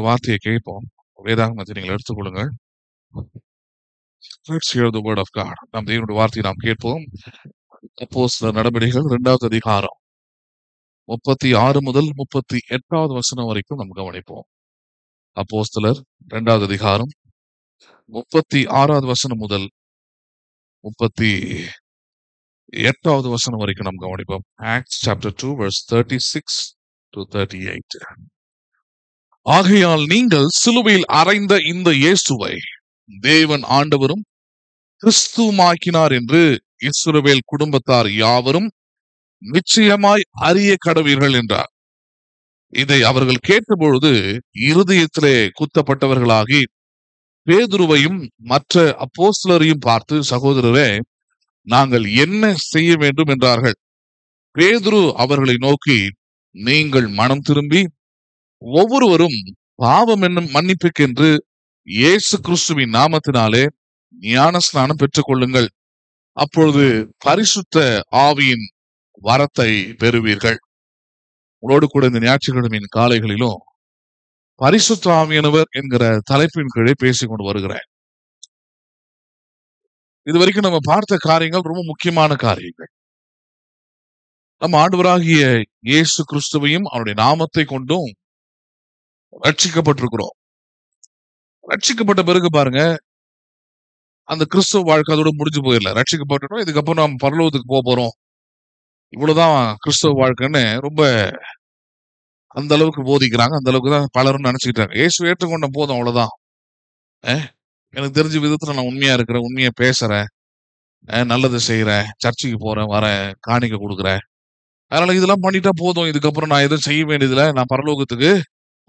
தேவனுடைய வார்த்தையை கேட்போம். வேதாகமத்தை நீங்கள் எடுத்துக்கொள்ளுங்கள். Let's hear the word of God. நாம் தேவனுடைய வார்த்தையை நாம் கேட்போம். அப்போஸ்தலர் நடபடிகள் 2வது அதிகாரம் 36 முதல் 38வது வசனம் வரைக்கும் நாம் கவனிப்போம். அப்போஸ்தலர் 2வது அதிகாரம் 36வது வசனம் முதல் 38வது வசனம் வரைக்கும் நாம் கவனிப்போம். Acts chapter 2 verse 36 to 38. ஆகையால் நீங்கள் சிலுவையில் அறைந்த இந்த இயேசுவை தேவன் ஆண்டவரும் கிறிஸ்துவுமாக்கினார் என்று இஸ்ரவேல் குடும்பத்தார் யாவரும் நிச்சயமாய் அறிய கடவீர்கள் என்றார். இதை அவர்கள் கேட்டபொழுது இருதயத்திலே குத்தப்பட்டவர்களாகி பேதுருவையும் மற்ற அப்போஸ்தலரையும் பார்த்து, சகோதரரே, நாங்கள் என்ன செய்ய வேண்டும் என்றார்கள். பேதுரு அவர்களை நோக்கி, நீங்கள் மனம் திரும்பி ஒவ்வொருவரும் பாவம் என்னும் மன்னிப்புக்கென்று இயேசு கிறிஸ்துவின் நாமத்தினாலே ஞானஸ்நானம் பெற்றுக் கொள்ளுங்கள். அப்பொழுது பரிசுத்த ஆவியின் வரத்தை பெறுவீர்கள். உங்களோடு கூட இந்த ஞாயிற்றுக்கிழமையின் காலைகளிலும் பரிசுத்த ஆவியானவர் என்கிற தலைப்பின் கீழே பேசிக் கொண்டு வருகிறேன். இதுவரைக்கும் நம்ம பார்த்த காரியங்கள் ரொம்ப முக்கியமான காரியங்கள். நம்ம ஆண்டவராகிய இயேசு கிறிஸ்துவையும் அவருடைய நாமத்தை கொண்டும் ரட்சிக்கப்பட்டிருக்கிறோம். ரட்சிக்கப்பட்ட பிறகு பாருங்க, அந்த கிறிஸ்துவ வாழ்க்கை அதோட முடிஞ்சு போயிடல. ரட்சிக்கப்பட்டுட்டோம், இதுக்கப்புறம் நம்ம பரலோகத்துக்கு போறோம், இவ்வளவுதான் கிறிஸ்துவ வாழ்க்கைன்னு ரொம்ப அந்த அளவுக்கு போதிக்கிறாங்க. அந்த அளவுக்கு தான் பலரும் நினைச்சுக்கிட்டாங்க. இயேசு ஏற்றுக்கொண்ட போதும், அவ்வளவுதான். எனக்கு தெரிஞ்ச விதத்துல நான் உண்மையா இருக்கிறேன், உண்மையா பேசுறேன், நல்லது செய்யறேன், சர்ச்சுக்கு போறேன், வரேன், காணிக்கை கொடுக்குறேன், அதனால இதெல்லாம் பண்ணிட்டா போதும், இதுக்கப்புறம் நான் எதுவும் செய்ய வேண்டியதுல, நான் பரலோகத்துக்கு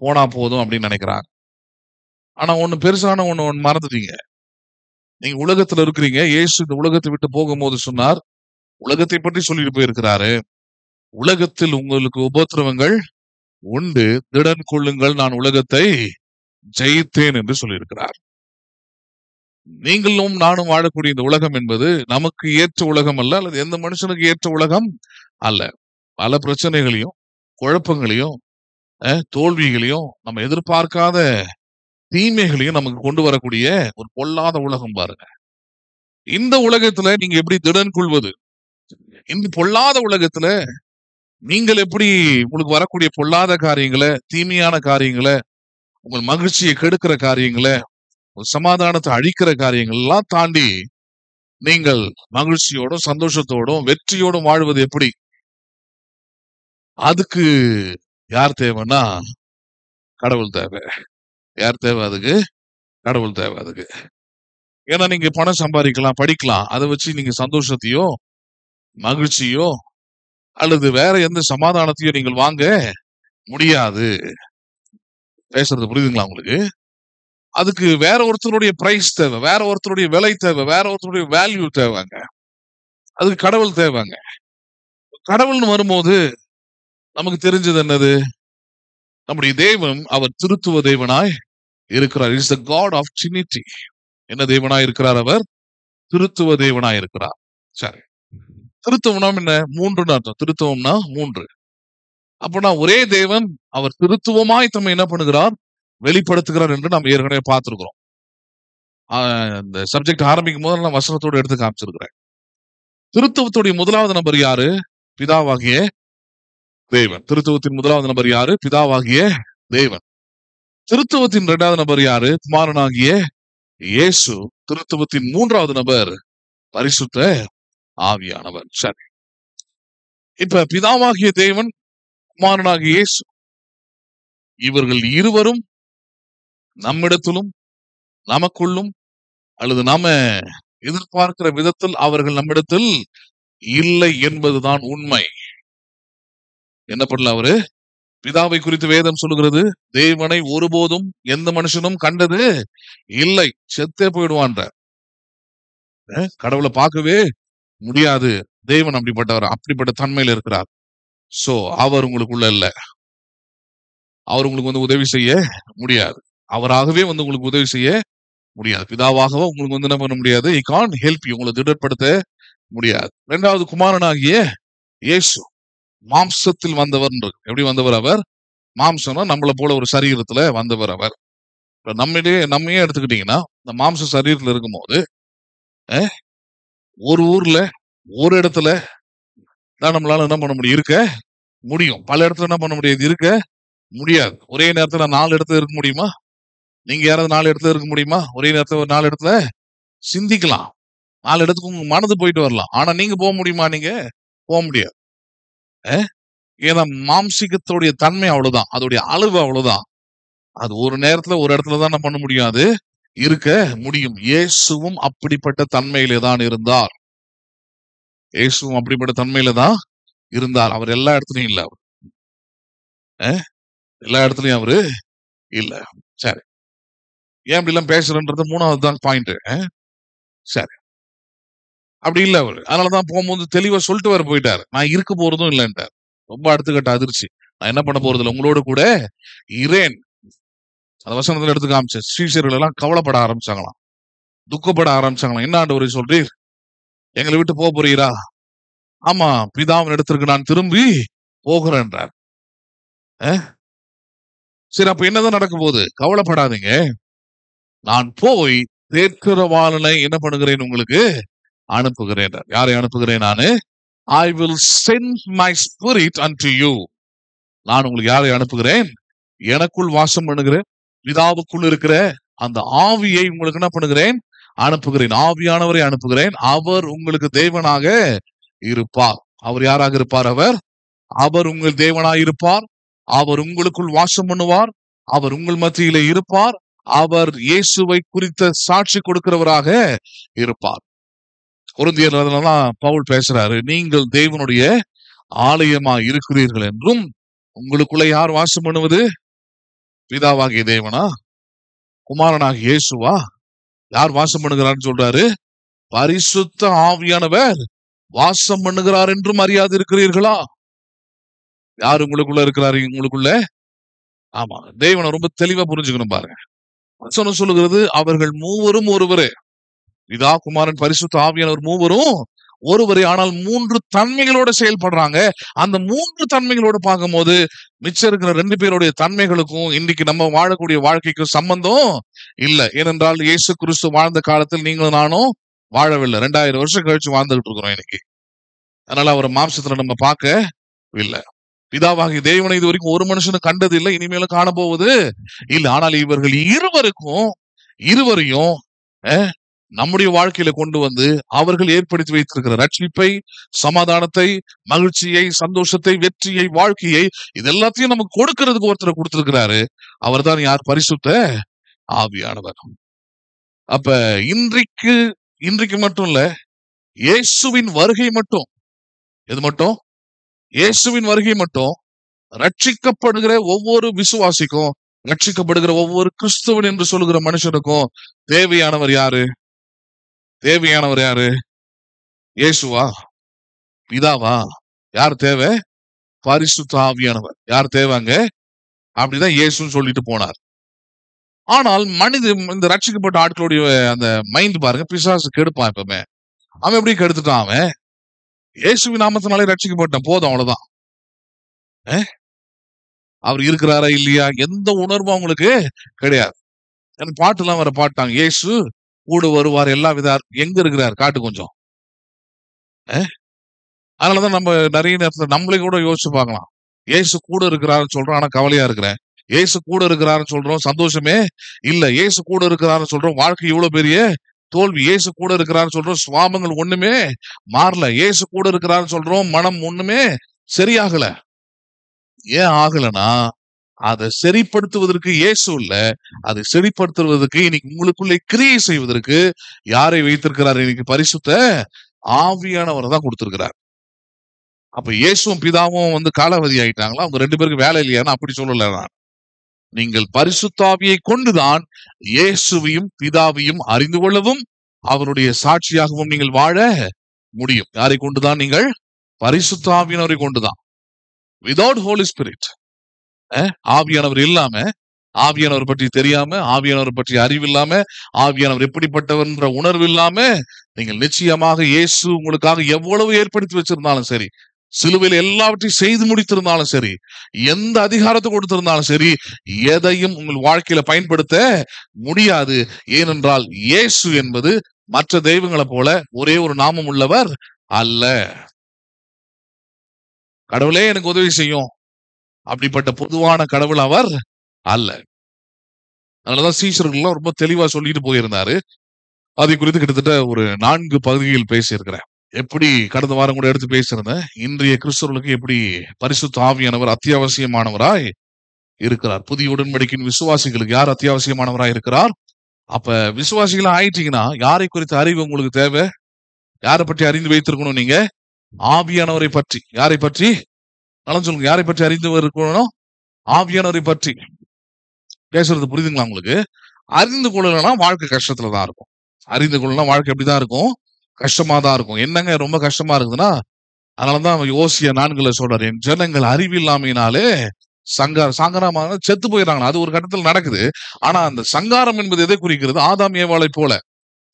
போனா போதும் அப்படின்னு நினைக்கிறாங்க. ஆனா ஒண்ணு பெருசான ஒண்ணு மறந்துட்டீங்க. நீங்க உலகத்துல இருக்கிறீங்க. இயேசு இந்த உலகத்தை விட்டு போகும்போது சொன்னார், உலகத்தை பற்றி சொல்லிட்டு போயிருக்கிறாரு, உலகத்தில் உங்களுக்கு உபத்திரவங்கள் உண்டு, திடன் கொள்ளுங்கள், நான் உலகத்தை ஜெயித்தேன் என்று சொல்லியிருக்கிறார். நீங்களும் நானும் வாழக்கூடிய இந்த உலகம் என்பது நமக்கு ஏற்ற உலகம் அல்ல, அல்லது எந்த மனுஷனுக்கு ஏற்ற உலகம் அல்ல. பல பிரச்சனைகளையும் குழப்பங்களையும் தோல்விகளையும் நம்ம எதிர்பார்க்காத தீமைகளையும் நமக்கு கொண்டு வரக்கூடிய ஒரு பொல்லாத உலகம் பாருங்க. இந்த உலகத்துல நீங்க எப்படி திடன் கொள்வது? இந்த பொல்லாத உலகத்துல நீங்கள் எப்படி உங்களுக்கு வரக்கூடிய பொல்லாத காரியங்களை, தீமையான காரியங்களை, உங்கள் மகிழ்ச்சியை கெடுக்கிற காரியங்களை, சமாதானத்தை அழிக்கிற காரியங்கள் எல்லாம் தாண்டி நீங்கள் மகிழ்ச்சியோடும் சந்தோஷத்தோடும் வெற்றியோடும் வாழ்வது எப்படி? அதுக்கு யார் தேவைன்னா கடவுள் தேவை. யார் தேவை? அதுக்கு கடவுள் தேவை. அதுக்கு ஏன்னா நீங்க பணம் சம்பாதிக்கலாம், படிக்கலாம், அதை வச்சு நீங்க சந்தோஷத்தையோ மகிழ்ச்சியோ அல்லது வேற எந்த சமாதானத்தையோ நீங்கள் வாங்க முடியாது. பேசுறது புரியுதுங்களா உங்களுக்கு? அதுக்கு வேற ஒருத்தருடைய பிரைஸ் தேவை, வேற ஒருத்தருடைய விலை தேவை, வேற ஒருத்தருடைய வேல்யூ தேவைங்க. அதுக்கு கடவுள் தேவைங்க. கடவுள்னு வரும்போது நமக்கு தெரிஞ்சது என்னது? நம்முடைய தேவன் அவர் திருத்துவ தேவனாய் இருக்கிறார். Is the God of Trinity. என்ன தேவனாய் இருக்கிறார்? அவர் திருத்துவ தேவனாய் இருக்கிறார். சரி, திருத்துவம்னா என்ன? மூன்றுன்னு அர்த்தம். திருத்துவம்னா மூன்று. அப்பனா ஒரே தேவன் அவர் திருத்துவமாய் தம்மை என்ன பண்ணுகிறார்? வெளிப்படுத்துகிறார் என்று நாம் ஏற்கனவே பார்த்திருக்கிறோம். இந்த சப்ஜெக்ட் ஆரம்பிக்கும் போது நான் வசனத்தோடு எடுத்து காமிச்சிருக்கிறேன். திருத்துவத்துடைய முதலாவது நபர் யாரு? பிதாவாகிய தேவன். திருத்துவத்தின் முதலாவது நபர் யாரு? பிதாவாகிய தேவன். திருத்துவத்தின் இரண்டாவது நபர் யாரு? குமாரனாகிய இயேசு. திருத்துவத்தின் மூன்றாவது நபர் பரிசுத்த ஆவியானவர். சரி, இப்ப பிதாவாகிய தேவன், குமாரனாகிய இயேசு, இவர்கள் இருவரும் நம்மிடத்திலும் நமக்குள்ளும் அல்லது நாம எதிர்பார்க்கிற விதத்தில் அவர்கள் நம்மிடத்தில் இல்லை என்பதுதான் உண்மை. என்ன பண்ணல? அவரு பிதாவை குறித்து வேதம் சொல்லுகிறது, தேவனை ஒருபோதும் எந்த மனுஷனும் கண்டது இல்லை, செத்தே போயிடுவான்ற. கடவுளை பார்க்கவே முடியாது. தேவன் அப்படிப்பட்டவர், அப்படிப்பட்ட தன்மையில் இருக்கிறார். சோ அவர் உங்களுக்குள்ள இல்ல. அவர் உங்களுக்கு உதவி செய்ய முடியாது. அவராகவே உங்களுக்கு உதவி செய்ய முடியாது. பிதாவாகவோ உங்களுக்கு என்ன பண்ண முடியாது. he can't help you. உங்களை திடப்படுத்த முடியாது. இரண்டாவது குமாரனாகிய இயேசு மாம்சத்தில் வந்தவர். எப்படி வந்தவர்? அவர் மாம்சம்னா நம்மளை போல ஒரு சரீரத்துல வந்தவர் அவர். இப்ப நம்மையே எடுத்துக்கிட்டீங்கன்னா, இந்த மாம்ச சரீரத்துல இருக்கும்போது ஒரு ஊர்ல ஒரு இடத்துல தான் நம்மளால என்ன பண்ண முடியும், இருக்க முடியும். பல இடத்துல என்ன பண்ண முடியாது, இருக்க முடியாது. ஒரே நேரத்துல 4 இடத்துல இருக்க முடியுமா? நீங்க யாராவது 4 இடத்துல இருக்க முடியுமா? ஒரே நேரத்துல ஒரு 4 இடத்துல சிந்திக்கலாம். 4 இடத்துக்கு உங்க மனது போயிட்டு வரலாம். ஆனா நீங்க போக முடியுமா? நீங்க போக முடியாது. ஏன்னா மாம்சிகத்துடைய தன்மை அவ்வளவுதான், அதோடைய அளவு அவ்வளவுதான். அது ஒரு நேரத்துல ஒரு இடத்துல தான் என்ன பண்ண முடியும், அது இருக்க முடியும். இயேசுவும் அப்படிப்பட்ட தன்மையிலே தான் இருந்தார். இயேசுவும் அப்படிப்பட்ட தன்மையில தான் இருந்தார். அவர் எல்லா இடத்துலயும் இல்ல. அவர் எல்லா இடத்துலயும் அவரு இல்ல. சரி, ஏன் இப்படி எல்லாம் பேசுறன்றது 3வது தான் பாயிண்ட். சரி, அப்படி இல்ல அவரு. அதனாலதான் போகும்போது தெளிவா சொல்லிட்டு வர போயிட்டாரு, நான் இருக்க போறதும் இல்லைன்ட்டார். ரொம்ப அடுத்துக்கட்ட அதிர்ச்சி. நான் என்ன பண்ண போறது இல்லை, உங்களோட கூட இரேன். அந்த வசனத்துல எடுத்து காமிச்ச ஸ்ரீசர்கள் எல்லாம் கவலைப்பட ஆரம்பிச்சாங்களாம், துக்கப்பட ஆரம்பிச்சாங்களாம். என்ன ஆண்டவரை சொல்றீர், எங்களை விட்டு போக போறீரா? ஆமா, பிதாவின் இடத்திற்கு நான் திரும்பி போகிறேன்றார். சரி, அப்ப என்னதான் நடக்க போகுது? கவலைப்படாதீங்க, நான் போய் தேற்றரவாளனை என்ன பண்ணுகிறேன், உங்களுக்கு அனுப்புகிறேன். யாரை அனுப்புகிறேன்? நானு I will send my spirit unto you. நான் உங்களுக்கு யாரை அனுப்புகிறேன்? எனக்குள் வாசம் பண்ணுகிறேன், பிதாவுக்குள் இருக்கிற அந்த ஆவியை உங்களுக்கு என்ன பண்ணுகிறேன்? அனுப்புகிறேன். ஆவியானவரை அனுப்புகிறேன். அவர் உங்களுக்கு தேவனாக இருப்பார். அவர் யாராக இருப்பார்? அவர் உங்கள் தேவனாய் இருப்பார். அவர் உங்களுக்குள் வாசம் பண்ணுவார். அவர் உங்கள் மத்தியிலே இருப்பார். அவர் இயேசுவை குறித்த சாட்சி கொடுக்கிறவராக இருப்பார். கொரிந்தியர்ல பவுல் பேசுறாரு, நீங்கள் தேவனுடைய ஆலயமா இருக்கிறீர்கள் என்றும், உங்களுக்குள்ள யார் வாசம் பண்ணுவது? பிதாவாகிய தேவனா, குமாரனாகிய இயேசுவா? யார் வாசம் பண்ணுகிறார்னு சொல்றாரு? பரிசுத்த ஆவியானவர் வாசம் பண்ணுகிறார் என்றும் அறியாது இருக்கிறீர்களா? யார் உங்களுக்குள்ள இருக்கிறாரு? உங்களுக்குள்ள, ஆமா, தேவனை ரொம்ப தெளிவா புரிஞ்சுக்கணும் பாருங்க. வசனம் சொல்லுகிறது, அவர்கள் மூவரும் ஒருவரே. பிதா, குமாரன், பரிசுத்த ஆவியானவர் மூவரும் ஒருவரே. ஆனால் 3 தன்மைகளோட செயல்படுறாங்க. அந்த 3 தன்மைகளோட பார்க்கும்போது மிச்சம் இருக்கிற 2 பேருடைய தன்மைகளுக்கும் இன்னைக்கு நம்ம வாழக்கூடிய வாழ்க்கைக்கும் சம்பந்தம் இல்ல. ஏனென்றால் இயேசு கிறிஸ்து வாழ்ந்த காலத்தில் நீங்களும் நானும் வாழவில்லை. 2000 வருஷம் கழிச்சு வாழ்ந்துகிட்டு இருக்கிறோம் இன்னைக்கு. அதனால அவரை மாம்சத்துல நம்ம பார்க்க இல்லை. பிதாவாகிய தேவனை இது வரைக்கும் ஒரு மனுஷனும் கண்டது இல்லை, இனிமேலும் காணப்போவது இல்லை. ஆனால் இவர்கள் இருவரையும் நம்முடைய வாழ்க்கையில கொண்டு வந்து அவர்கள் ஏற்படுத்தி வைத்திருக்கிற ரட்சிப்பை, சமாதானத்தை, மகிழ்ச்சியை, சந்தோஷத்தை, வெற்றியை, வாழ்க்கையை, இது எல்லாத்தையும் நமக்கு கொடுக்கிறதுக்கு ஒருத்தர் கொடுத்திருக்கிறாரு. அவர் தான் யார்? பரிசுத்த ஆவியானவர். அப்ப இன்றைக்கு மட்டும் இல்ல, இயேசுவின் வருகை மட்டும், எது மட்டும்? இயேசுவின் வருகை மட்டும் ரட்சிக்கப்படுகிற ஒவ்வொரு விசுவாசிக்கும், ரட்சிக்கப்படுகிற ஒவ்வொரு கிறிஸ்துவன் என்று சொல்லுகிற மனுஷனுக்கும் தேவையானவர் யாரு? இயேசுவா? பிதாவா? யார் தேவை? பரிசுத்த ஆவியானவர். யார் தேவைங்க? அப்படிதான் இயேசுன்னு சொல்லிட்டு போனார். ஆனால் இந்த ரட்சிக்கப்பட்ட ஆட்களுடைய அந்த மைண்ட் பாருங்க, பிசாசு கெடுப்பான். எப்பவுமே அவன் எப்படி கெடுத்துட்டான்? அவன் இயேசுவின் நாமத்தினாலே ரட்சிக்கப்பட்டான், போதும், அவ்வளவுதான். அவர் இருக்கிறாரா இல்லையா எந்த உணர்வும் அவங்களுக்கு கிடையாது. எனக்கு பாட்டு எல்லாம் வர பாட்டாங்க, இயேசு கூட வருவார் எல்லா வித. எங்க இருக்கிறார்? காட்டு கொஞ்சம். அதனாலதான் நம்ம நிறைய நேரத்துல நம்மளே கூட யோசிச்சு பார்க்கலாம். இயேசு கூட இருக்கிறாருன்னு சொல்றோம், ஆனா கவலையா இருக்கிறேன். இயேசு கூட இருக்கிறாருன்னு சொல்றோம், சந்தோஷமே இல்ல. இயேசு கூட இருக்கிறாருன்னு சொல்றோம், வாழ்க்கை இவ்வளவு பெரிய தோல்வி. இயேசு கூட இருக்கிறாருன்னு சொல்றோம், சுவாபங்கள் ஒண்ணுமே மாறல. இயேசு கூட இருக்கிறாருன்னு சொல்றோம், மனம் ஒண்ணுமே சரியாகல. ஏன் ஆகலனா, அதை சரிப்படுத்துவதற்கு இயேசு இல்ல, அதை சரிப்படுத்துவதற்கு இன்னைக்கு உங்களுக்குள்ளே கிரியை செய்வதற்கு யாரை வைத்திருக்கிறார்? இன்னைக்கு பரிசுத்த ஆவியானவரை தான் கொடுத்திருக்கிறார். அப்ப இயேசுவும் பிதாவும் காலாவதி ஆயிட்டாங்களா? அவங்க 2 பேருக்கு வேலை இல்லையான்னு அப்படி சொல்லல நான். நீங்கள் பரிசுத்த ஆவியை கொண்டுதான் இயேசுவையும் பிதாவையும் அறிந்து கொள்ளவும் அவருடைய சாட்சியாகவும் நீங்கள் வாழ முடியும். யாரை கொண்டுதான்? நீங்கள் பரிசுத்த ஆவியானவரை கொண்டுதான். விதவுட் ஹோலி ஸ்பிரிட், ஆவியானவர் இல்லாம, ஆவியானவர் பற்றி தெரியாம, ஆவியானவர் பற்றி அறிவு இல்லாம, ஆவியானவர் எப்படிப்பட்டவர் உணர்வு இல்லாம நீங்கள் நிச்சயமாக இயேசு உங்களுக்காக எவ்வளவு ஏற்படுத்தி வச்சிருந்தாலும் சரி, சிலுவையில் எல்லாவற்றையும் செய்து முடித்திருந்தாலும் சரி, எந்த அதிகாரத்தை கொடுத்திருந்தாலும் சரி, எதையும் உங்கள் வாழ்க்கையில பயன்படுத்த முடியாது. ஏனென்றால் இயேசு என்பது மற்ற தெய்வங்களை போல ஒரே ஒரு நாமம் உள்ளவர் அல்ல. கடவுளே எனக்கு உதவி செய்யும் அப்படிப்பட்ட பொதுவான கடவுள் அவர் அல்ல. அதனாலதான் சீஷர்கள் ரொம்ப தெளிவா சொல்லிட்டு போயிருந்தாரு. அதை குறித்து கிட்டத்தட்ட ஒரு 4 பகுதியில் பேசியிருக்கிறேன். எப்படி கடந்த வாரம் கூட எடுத்து பேசியிருந்தேன். இன்றைய கிறிஸ்தவர்களுக்கு எப்படி பரிசுத்த ஆவியானவர் அத்தியாவசியமானவராய் இருக்கிறார். புதிய உடன்படிக்கையின் விசுவாசிகளுக்கு யார் அத்தியாவசியமானவராய் இருக்கிறார்? அப்ப விசுவாசிகளா ஆயிட்டீங்கன்னா யாரை குறித்த அறிவு உங்களுக்கு தேவை? யாரை பற்றி அறிந்து வைத்திருக்கணும்? நீங்க ஆவியானவரை பற்றி. யாரை பற்றி? நல்லா சொல்லுங்க. யாரை பற்றி அறிந்து இருக்கணும்? ஆவியானவரை பற்றி. பேசுறது புரியுதுங்களா உங்களுக்கு? அறிந்து கொள்ளலன்னா வாழ்க்கை கஷ்டத்துலதான் இருக்கும். அறிந்து கொள்ளலாம் வாழ்க்கை எப்படிதான் இருக்கும்? கஷ்டமா தான் இருக்கும். என்னங்க ரொம்ப கஷ்டமா இருக்குதுன்னா, அதனாலதான் ஓசியா 4 சொல்றாரு, என் ஜனங்கள் அறிவில்லாமையினாலே சங்கரமான செத்து போயிடறாங்க. அது ஒரு கட்டத்தில் நடக்குது. ஆனா அந்த சங்காரம் என்பது எதை குறிக்கிறது? ஆதாம் ஏவாளை போல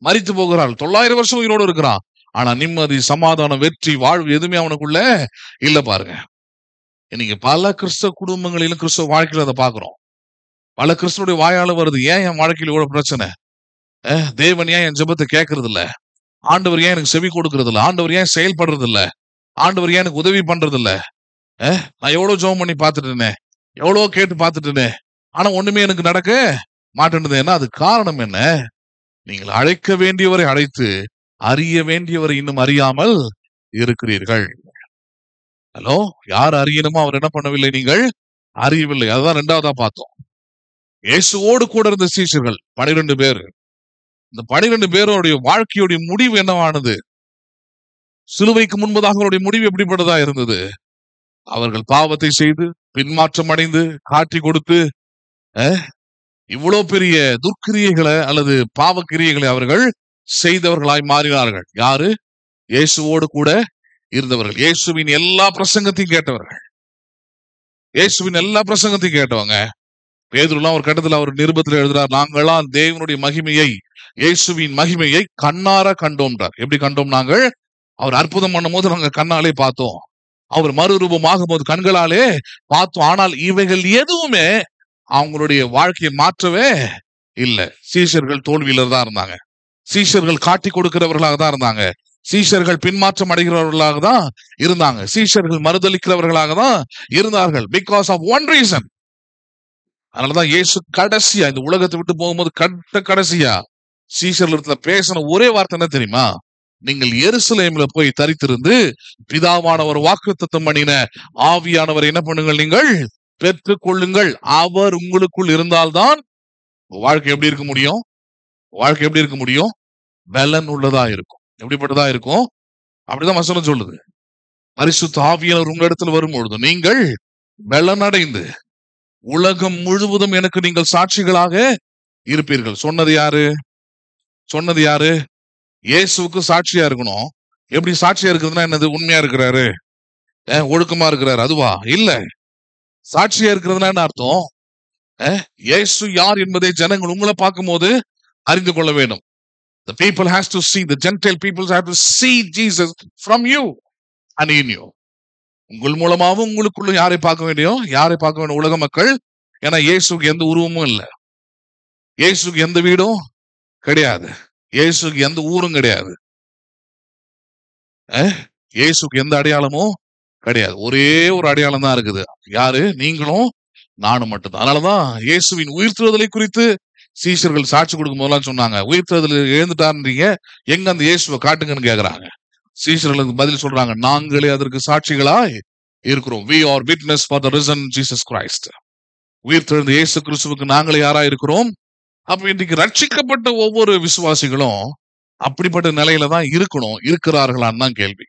மரித்து போகிறாள். 900 வருஷம் உயிரோடு இருக்கிறான். ஆனா நிம்மதி, சமாதானம், வெற்றி, வாழ்வு எதுவுமே அவனுக்குள்ள இல்ல. பாருங்க, இன்னைக்கு பல கிறிஸ்தவ குடும்பங்களிலும் கிறிஸ்தவ வாழ்க்கையில அதை பாக்குறோம். பல கிறிஸ்தவனுடைய வாயால வருது, ஏன் என் வாழ்க்கையில இவ்வளவு பிரச்சனை? தேவன் ஏன் என் ஜெபத்தை கேட்கறது இல்ல? ஆண்டவர் ஏன் எனக்கு செவி கொடுக்கறது இல்ல? ஆண்டவர் ஏன் செயல்படுறது இல்ல? ஆண்டவர் ஏன் எனக்கு உதவி பண்றது இல்ல? நான் எவ்வளவு ஜெபம் பண்ணி பார்த்துட்டேனே, எவ்வளவு கேட்டு பார்த்துட்டேனே, ஆனா ஒண்ணுமே எனக்கு நடக்க மாட்டேன்னுது. அது காரணம் என்ன? நீங்கள் அழைக்க வேண்டியவரை அழைத்து அறிய வேண்டியவரை இன்னும் அறியாமல் இருக்கிறீர்கள். ஹலோ, யார் அறியணுமோ அவர் என்ன பண்ணவில்லை? நீங்கள் அறியவில்லை. அதுதான் 2வதா பார்த்தோம். இயேசுவோடு கூட இருந்த சீஷர்கள் 12 பேர். இந்த 12 பேருடைய வாழ்க்கையுடைய முடிவு என்னவானது? சிலுவைக்கு முன்பதாக அவருடைய முடிவு எப்படிப்பட்டதா இருந்தது? அவர்கள் பாவத்தை செய்து பின்மாற்றம் அடைந்து காட்டி கொடுத்து இவ்வளவு பெரிய துர்க்கிரியைகளை அல்லது பாவக்கிரியைகளை அவர்கள் செய்தவர்களாய் மாறினார்கள். யாரு? இயேசுவோடு கூட இருந்தவர்கள். இயேசுவின் எல்லா பிரசங்கத்தையும் கேட்டவர்கள். இயேசுவின் எல்லா பிரசங்கத்தையும் கேட்டவங்க. பேதுருலாம் ஒரு கட்டத்துல அவர் நிருபத்தில் எழுதுறார், நாங்களாம் தேவனுடைய மகிமையை, இயேசுவின் மகிமையை கண்ணார கண்டோம்ன்றார். எப்படி கண்டோம்? நாங்கள் அவர் அற்புதம் பண்ணும் போது நாங்க கண்ணாலே பார்த்தோம். அவர் மறுரூபமாகும் போது கண்களாலே பார்த்தோம். ஆனால் இவைகள் எதுவுமே அவங்களுடைய வாழ்க்கையை மாற்றவே இல்லை. சீஷர்கள் தோல்வியில தான் இருந்தாங்க. சீஷர்கள் காட்டி கொடுக்கிறவர்களாக தான் இருந்தாங்க. சீஷர்கள் பின்மாற்றம் அடைகிறவர்களாக தான் இருந்தாங்க. சீஷர்கள் மறுதளிக்கிறவர்களாக தான் இருந்தார்கள். Because of one reason. அதனாலதான் இயேசு கடைசியா இந்த உலகத்தை விட்டு போகும்போது கடைசியா சீஷர்களிடத்துல பேசின ஒரே வார்த்தை என்ன தெரியுமா? நீங்கள் எருசலேம்ல போய் தரித்திருந்து பிதாவானவர் வாக்குத்தத்தம் பண்ணின ஆவியானவர் என்ன பண்ணுங்கள்? நீங்கள் பெற்றுக் கொள்ளுங்கள். அவர் உங்களுக்குள் இருந்தால்தான் வாழ்க்கை எப்படி இருக்க முடியும்? வாழ்க்கை எப்படி இருக்க முடியும்? பலன் உள்ளதா இருக்கும். எப்படிப்பட்டதா இருக்கும்? அப்படிதான் வசனம் சொல்லுது. பரிசுத்த ஆவியானவர் உங்களிடத்தில் வரும்பொழுது நீங்கள் பலன் அடைந்து உலகம் முழுவதும் எனக்கு நீங்கள் சாட்சிகளாக இருப்பீர்கள். சொன்னது யாரு? சொன்னது யாரு? இயேசுவுக்கு சாட்சியா இருக்கணும். எப்படி சாட்சியா இருக்கிறதுனா என்னது? உண்மையா இருக்கிறாரு, ஒழுக்கமா இருக்கிறாரு, அதுவா? இல்ல. சாட்சியா இருக்கிறதுனா என்ன அர்த்தம்? இயேசு யார் என்பதை ஜனங்கள் உங்களை பார்க்கும் போது அறிந்து கொள்ள வேண்டும். The people has to see, the Gentile people have to see Jesus from you and in you. உங்கள் மூலமாகவும் உங்களுக்குள்ள யாரை பார்க்க வேண்டியும்? யாரை பார்க்க வேண்டிய? உலக மக்கள். ஏன்னா இயேசுக்கு எந்த உருவமும் இல்லை. இயேசுக்கு எந்த வீடும் கிடையாது. இயேசுக்கு எந்த ஊரும் கிடையாது. இயேசுக்கு எந்த அடையாளமும் கிடையாது. ஒரே ஒரு அடையாளம் தான் இருக்குது. யாரு? நீங்களும் நானும் மட்டும்தான். அதனாலதான் இயேசுவின் உயிர்த்தெழுதலை குறித்து சீஷர்கள் சாட்சி கொடுக்கும் போதெல்லாம் சொன்னாங்க, உயிர்த்தெழுதல் எழுந்துட்டாருன்றீங்க, எங்க அந்த இயேசுவை காட்டுங்கன்னு கேக்குறாங்க. சீஷர்களுக்கு பதில் சொல்றாங்க, நாங்களே அதற்கு சாட்சிகளாய் இருக்கிறோம். We are witness for the risen Jesus Christ. உயிர்த்தெழுந்த இயேசு கிறிஸ்துவுக்கு நாங்களே யாரா இருக்கிறோம்? அப்ப இன்னைக்கு ரட்சிக்கப்பட்ட ஒவ்வொரு விசுவாசிகளும் அப்படிப்பட்ட நிலையில தான் இருக்கணும். இருக்கிறார்களான்னு தான் கேள்வி.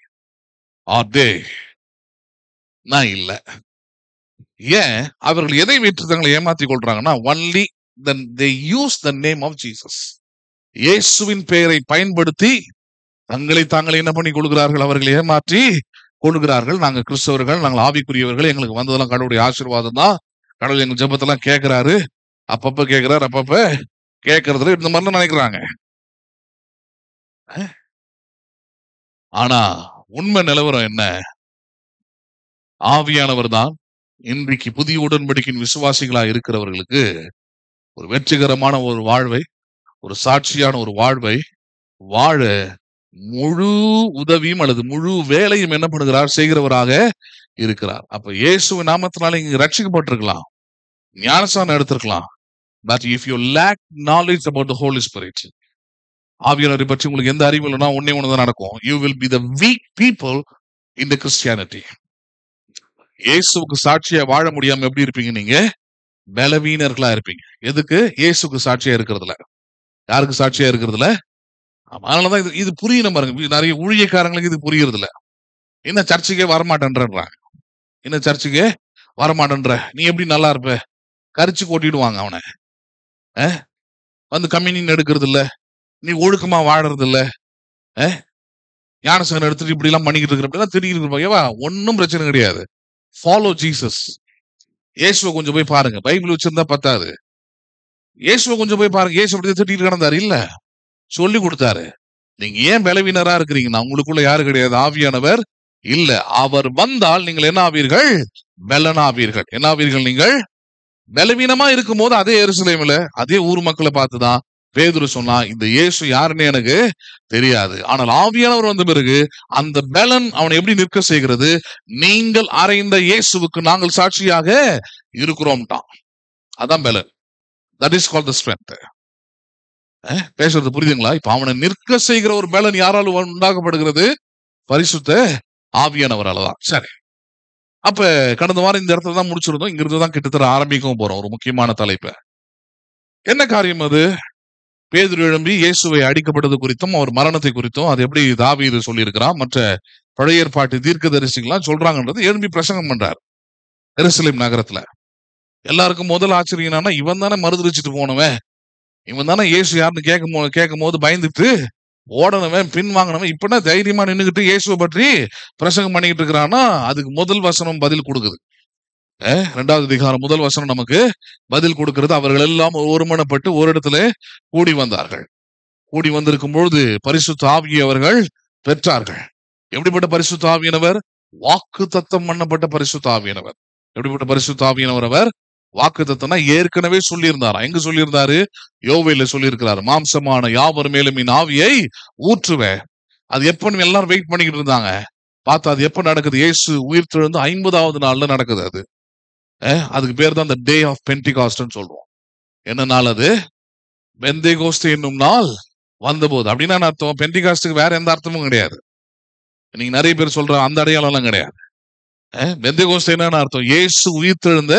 Are they? நான் இல்ல. ஏன் அவர்கள் எதை வைத்து தங்களை ஏமாத்தி கொள்றாங்கன்னா, only then they use the name of Jesus. இயேசுவின் பெயரை பயன்படுத்தி தங்களை தாங்களை என்ன பண்ணி கொள்கிறார்கள்? அவர்கள் ஏமாற்றி கொள்கிறார்கள். நாங்க கிறிஸ்தவர்கள், நாங்கள் ஆவிக்குரியவர்கள், எங்களுக்கு வந்ததெல்லாம் கடவுளுடைய ஆசீர்வாதம் தான், கடவுள் எங்க ஜெபத்தெல்லாம் கேட்கிறாரு, அப்பப்ப கேட்கிறாரு, அப்பப்ப கேட்கறதுல இந்த மாதிரிலாம் நினைக்கிறாங்க. ஆனா உண்மை நிலவரம் என்ன? ஆவியானவர் தான் இன்றைக்கு புதிய உடன்படிக்கையின் விசுவாசிகளா இருக்கிறவர்களுக்கு ஒரு வெற்றிகரமான ஒரு வாழ்வை, ஒரு சாட்சியான ஒரு வாழ்வை வாழ முழு உதவியும் அல்லது முழு வேலையும் என்ன பண்ணுகிறார், செய்கிறவராக இருக்கிறார். அப்ப இயேசுவின் நாமத்தினால இங்க ரட்சிக்கப்பட்டிருக்கலாம், ஞானஸ்நானம் எடுத்திருக்கலாம். But if you lack knowledge about the Holy Spirit, ஆவியானவரை பற்றி உங்களுக்கு எந்த அறிவு இல்லைன்னா ஒன்னே ஒண்ணுதான் நடக்கும். You will be the weak people in the Christianity. இயேசுவுக்கு சாட்சியா வாழ முடியாம எப்படி இருப்பீங்க? நீங்க பலவீனர்களா இருப்பீங்க. எதுக்கு? இயேசுக்கு சாட்சியா இருக்கிறதுல. யாருக்கு சாட்சியா இருக்கிறதுல? அதனாலதான் இது புரியணும் பாருங்க. நிறைய ஊழியக்காரங்களுக்கு இது புரியறது இல்ல. என்ன சர்ச்சுக்கே வரமாட்டேன்றாங்க, என்ன சர்ச்சுக்கே வரமாட்டேன்ற, நீ எப்படி நல்லா இருப்ப? கரிச்சு கொட்டிடுவாங்க அவனை. வந்து கம்யூனியன் எடுக்கிறது இல்ல, நீ ஒழுக்கமா வாழறது இல்ல, ஞானஸ்நானம் எடுத்துட்டு இப்படி எல்லாம் பண்ணிக்கிட்டு இருக்கிற அப்படின்னா தெரியுது. ஒன்னும் பிரச்சனை கிடையாது. Follow Jesus. இயேசுவை கொஞ்சம் போய் பாருங்க. பைபிள் வச்சிருந்தா பத்தாது, இயேசுவை கொஞ்சம் போய் பாருங்க. இயேசு அப்படி திட்டிட்டு கிடந்தாரு இல்ல, சொல்லி கொடுத்தாரு. நீங்க ஏன் பலவீனரா இருக்கிறீங்கன்னா உங்களுக்குள்ள யாரு கிடையாது, ஆவியானவர் இல்ல. அவர் வந்தால் நீங்கள் என்ன ஆவீர்கள்? பலனாவீர்கள். என்ன ஆவீர்கள்? நீங்கள் பலவீனமா இருக்கும் போது அதே எருசலேமில் அதே ஊர் மக்களை பார்த்துதான் பேதுரு சொன்னா, இந்த இயேசு யாருன்னு எனக்கு தெரியாது, ஆனால் ஆவியானவர் வந்த பிறகு அந்த பலன் அவனை எப்படி நிற்க செய்கிறது? நீங்கள் அறைந்த இயேசுவுக்கு நாங்கள் சாட்சியாக இருக்கிறோம்ட்டான். அதான் பலன். That is called the strength. பேசுறது புரியுதுங்களா? இப்ப அவனை நிற்க செய்கிற ஒரு பலன் யாராலும் உண்டாக்கப்படுகிறது? பரிசுத்த ஆவியானவரால தான். சரி, அப்ப கடந்த வாரம் இந்த இடத்துல தான் முடிச்சிருந்தோம். இங்கிருந்து தான் கிட்டத்தட்ட ஆரம்பிக்கவும் போறோம் ஒரு முக்கியமான தலைப்பை. என்ன காரியம் அது? பேதுரு எழும்பி இயேசுவை அடிக்கப்பட்டது குறித்தும் அவர் மரணத்தை குறித்தும், அது எப்படி தாவீது சொல்லியிருக்கிறான், மற்ற பழைய ஏற்பாட்டு தீர்க்கதரிசிகள்லாம் சொல்றாங்கன்றது எழும்பி பிரசங்கம் பண்றார் எருசலேம் நகரத்துல. எல்லாருக்கும் முதல் ஆச்சரியம் என்னன்னா, இவன் தானே மறுதளிச்சுட்டு போனவன், இவன் தானே இயேசு யாருன்னு கேட்கும் போது பயந்துட்டு ஓடனவன், பின் வாங்கினவன், இப்பனா தைரியமா நின்னுகிட்டு இயேசுவை பற்றி பிரசங்கம் பண்ணிக்கிட்டு இருக்கிறான்னா, அதுக்கு முதல் வசனம் பதில் கொடுக்குது. 2வது அதிகாரம் முதல் வசனம் நமக்கு பதில் கொடுக்கிறது. அவர்கள் எல்லாம் ஒருமனப்பட்டு ஒரு இடத்துல கூடி வந்தார்கள். கூடி வந்திருக்கும் பொழுது பரிசுத்த ஆவியை அவர்கள் பெற்றார்கள். எப்படிப்பட்ட பரிசுத்த ஆவியானவர்? வாக்கு தத்தம் பண்ணப்பட்ட பரிசுத்த ஆவியானவர். எப்படிப்பட்ட பரிசுத்த ஆவியானவர்? அவர் வாக்கு தத்தம்னா ஏற்கனவே சொல்லியிருந்தாரா. எங்க சொல்லியிருந்தாரு? யோவேல சொல்லியிருக்கிறாரு, மாம்சமான யாவர் மேலும் என் ஆவியை ஊற்றுவேன். அது எப்பன்னு எல்லாரும் வெயிட் பண்ணிக்கிட்டு இருந்தாங்க. பார்த்தா அது எப்ப நடக்குது? இயேசு உயிர் தெழுந்து 50வது நாள்ல நடக்குது. அது அதுக்கு பேர் தான் the day of Pentecost சொல்றோம். என்ன நாள் அது? பெந்தேகோஸ்து என்னும் நாள் வந்தபோது. அப்படின்னா அர்த்தம், பெண்டிகாஸ்டுக்கு வேற எந்த அர்த்தமும் கிடையாது. நீங்க நிறைய பேர் சொல்ற அந்த அடையாளம் எல்லாம் கிடையாது. பெந்தேகோஸ்து என்னன்னு அர்த்தம்? இயேசு உயிர் தெழுந்த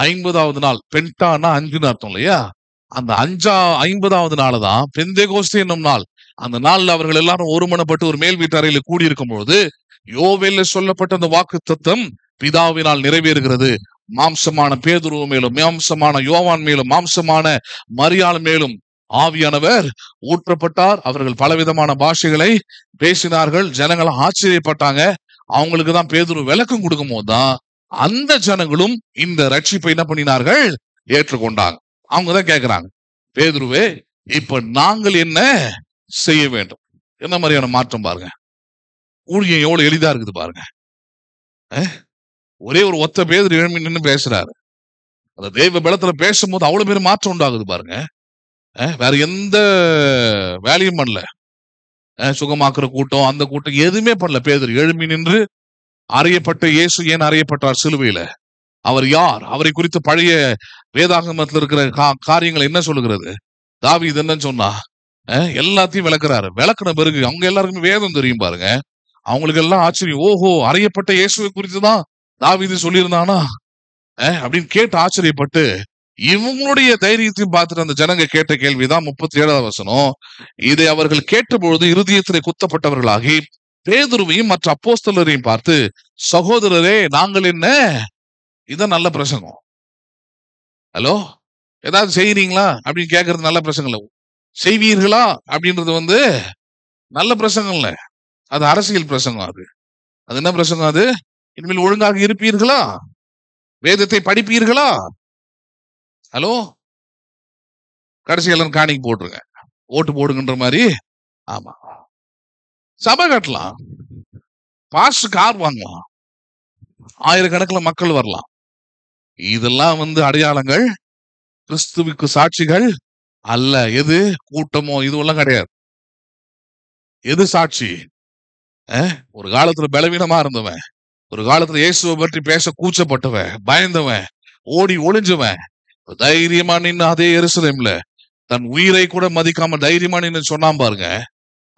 50வது நாள். பென்டானா 5ன்னு அர்த்தம் இல்லையா? அந்த 50வது நாள் தான் பெந்தேகோஸ்து என்னும் நாள். அந்த நாள்ல அவர்கள் எல்லாரும் ஒருமனப்பட்டு ஒரு மேல் வீட்டு அறையில கூடியிருக்கும் பொழுது யோவேல சொல்லப்பட்ட அந்த வாக்கு தத்தம் பிதாவினால் நிறைவேறுகிறது. மாம்சமான பேதுரு மேலும், மாம்சமான யோவான் மேலும், மாம்சமான மரியாள் மேலும் ஆவியானவர் ஊற்றப்பட்டார். அவர்கள் பலவிதமான பாஷைகளை பேசினார்கள். ஜனங்கள் ஆச்சரியப்பட்டாங்க. அவங்களுக்கு தான் பேதுரு விளக்கம் கொடுக்கும் போதுதான் அந்த ஜனங்களும் இந்த ரட்சிப்பை என்ன பண்ணினார்கள்? ஏற்றுக்கொண்டாங்க. அவங்கதான் கேட்கிறாங்க, பேதுருவே, இப்ப நாங்கள் என்ன செய்ய வேண்டும்? என்ன மாதிரியான மாற்றம் பாருங்க. ஊழியம் எவ்வளவு எளிதா இருக்குது பாருங்க. ஒரே ஒரு ஒத்த பேதுரு எழும்பி நின்று பேசுறாரு. அந்த தெய்வ பலத்துல பேசும்போது அவ்வளவு பேர் மாற்றம் உண்டாகுது பாருங்க. வேற எந்த வேலையும் பண்ணல. சுகமாக்குற கூட்டம், அந்த கூட்டம் எதுவுமே பண்ணல. பேதுரு எழும்பி நின்று அறையப்பட்ட இயேசு ஏன் அறையப்பட்டார் சிலுவையில? அவர் யார்? அவரை குறித்து பழைய வேதாகமத்தில் இருக்கிற காரியங்கள் என்ன சொல்லுகிறது? தாவீது என்னன்னு சொன்னா எல்லாத்தையும் விளக்குறாரு. விளக்குன பிறகு அவங்க எல்லாருக்குமே வேதம் தெரியும் பாருங்க. அவங்களுக்கு எல்லாம் ஆச்சரியம். ஓஹோ, அறையப்பட்ட இயேசுவை குறித்துதான் தாவீது சொல்லியிருந்தானா அப்படின்னு கேட்டு ஆச்சரியப்பட்டு, இவங்களுடைய தைரியத்தையும் பார்த்துட்டு அந்த ஜனங்க கேட்ட கேள்விதான் 37வது வசனம். இதை அவர்கள் கேட்டபொழுது இருதயத்திலே குத்தப்பட்டவர்களாகி பேதுருவையும் மற்ற அப்போஸ்தலரையும் பார்த்து, சகோதரரே, நாங்கள் என்ன? இதான் நல்ல பிரசங்கம். ஹலோ, ஏதாவது செய்யறீங்களா அப்படின்னு கேட்கறது நல்ல பிரசங்கம் இல்ல. செய்வீர்களா அப்படின்றது நல்ல பிரசங்கம் இல்ல, அது அரசியல் பிரசங்கம். அது என்ன பிரசங்கம்? அது இனிமேல் ஒழுங்காக இருப்பீர்களா? வேதத்தை படிப்பீர்களா? ஹலோ, கடைசி எல்லாம் காணிக்கு போட்டுருங்க, ஓட்டு போடுங்கன்ற மாதிரி. ஆமா, சபை கட்டலாம், பாஸ்டர் கார் வாங்கலாம், ஆயிரக்கணக்கில் மக்கள் வரலாம். இதெல்லாம் அடையாளங்கள், கிறிஸ்துவுக்கு சாட்சிகள் அல்ல. எது? கூட்டமோ இதுவெல்லாம் கிடையாது. எது சாட்சி? ஒரு காலத்துல பலவீனமா இருந்தவன், ஒரு காலத்துல இயேசுவை பற்றி பேச கூச்சப்பட்டவன், பயந்தவன், ஓடி ஒளிஞ்சவன், தைரியமா நின்று அதே எருசலேம்ல தன் உயிரை கூட மதிக்காம தைரியமா நின்று சொன்னான் பாருங்க.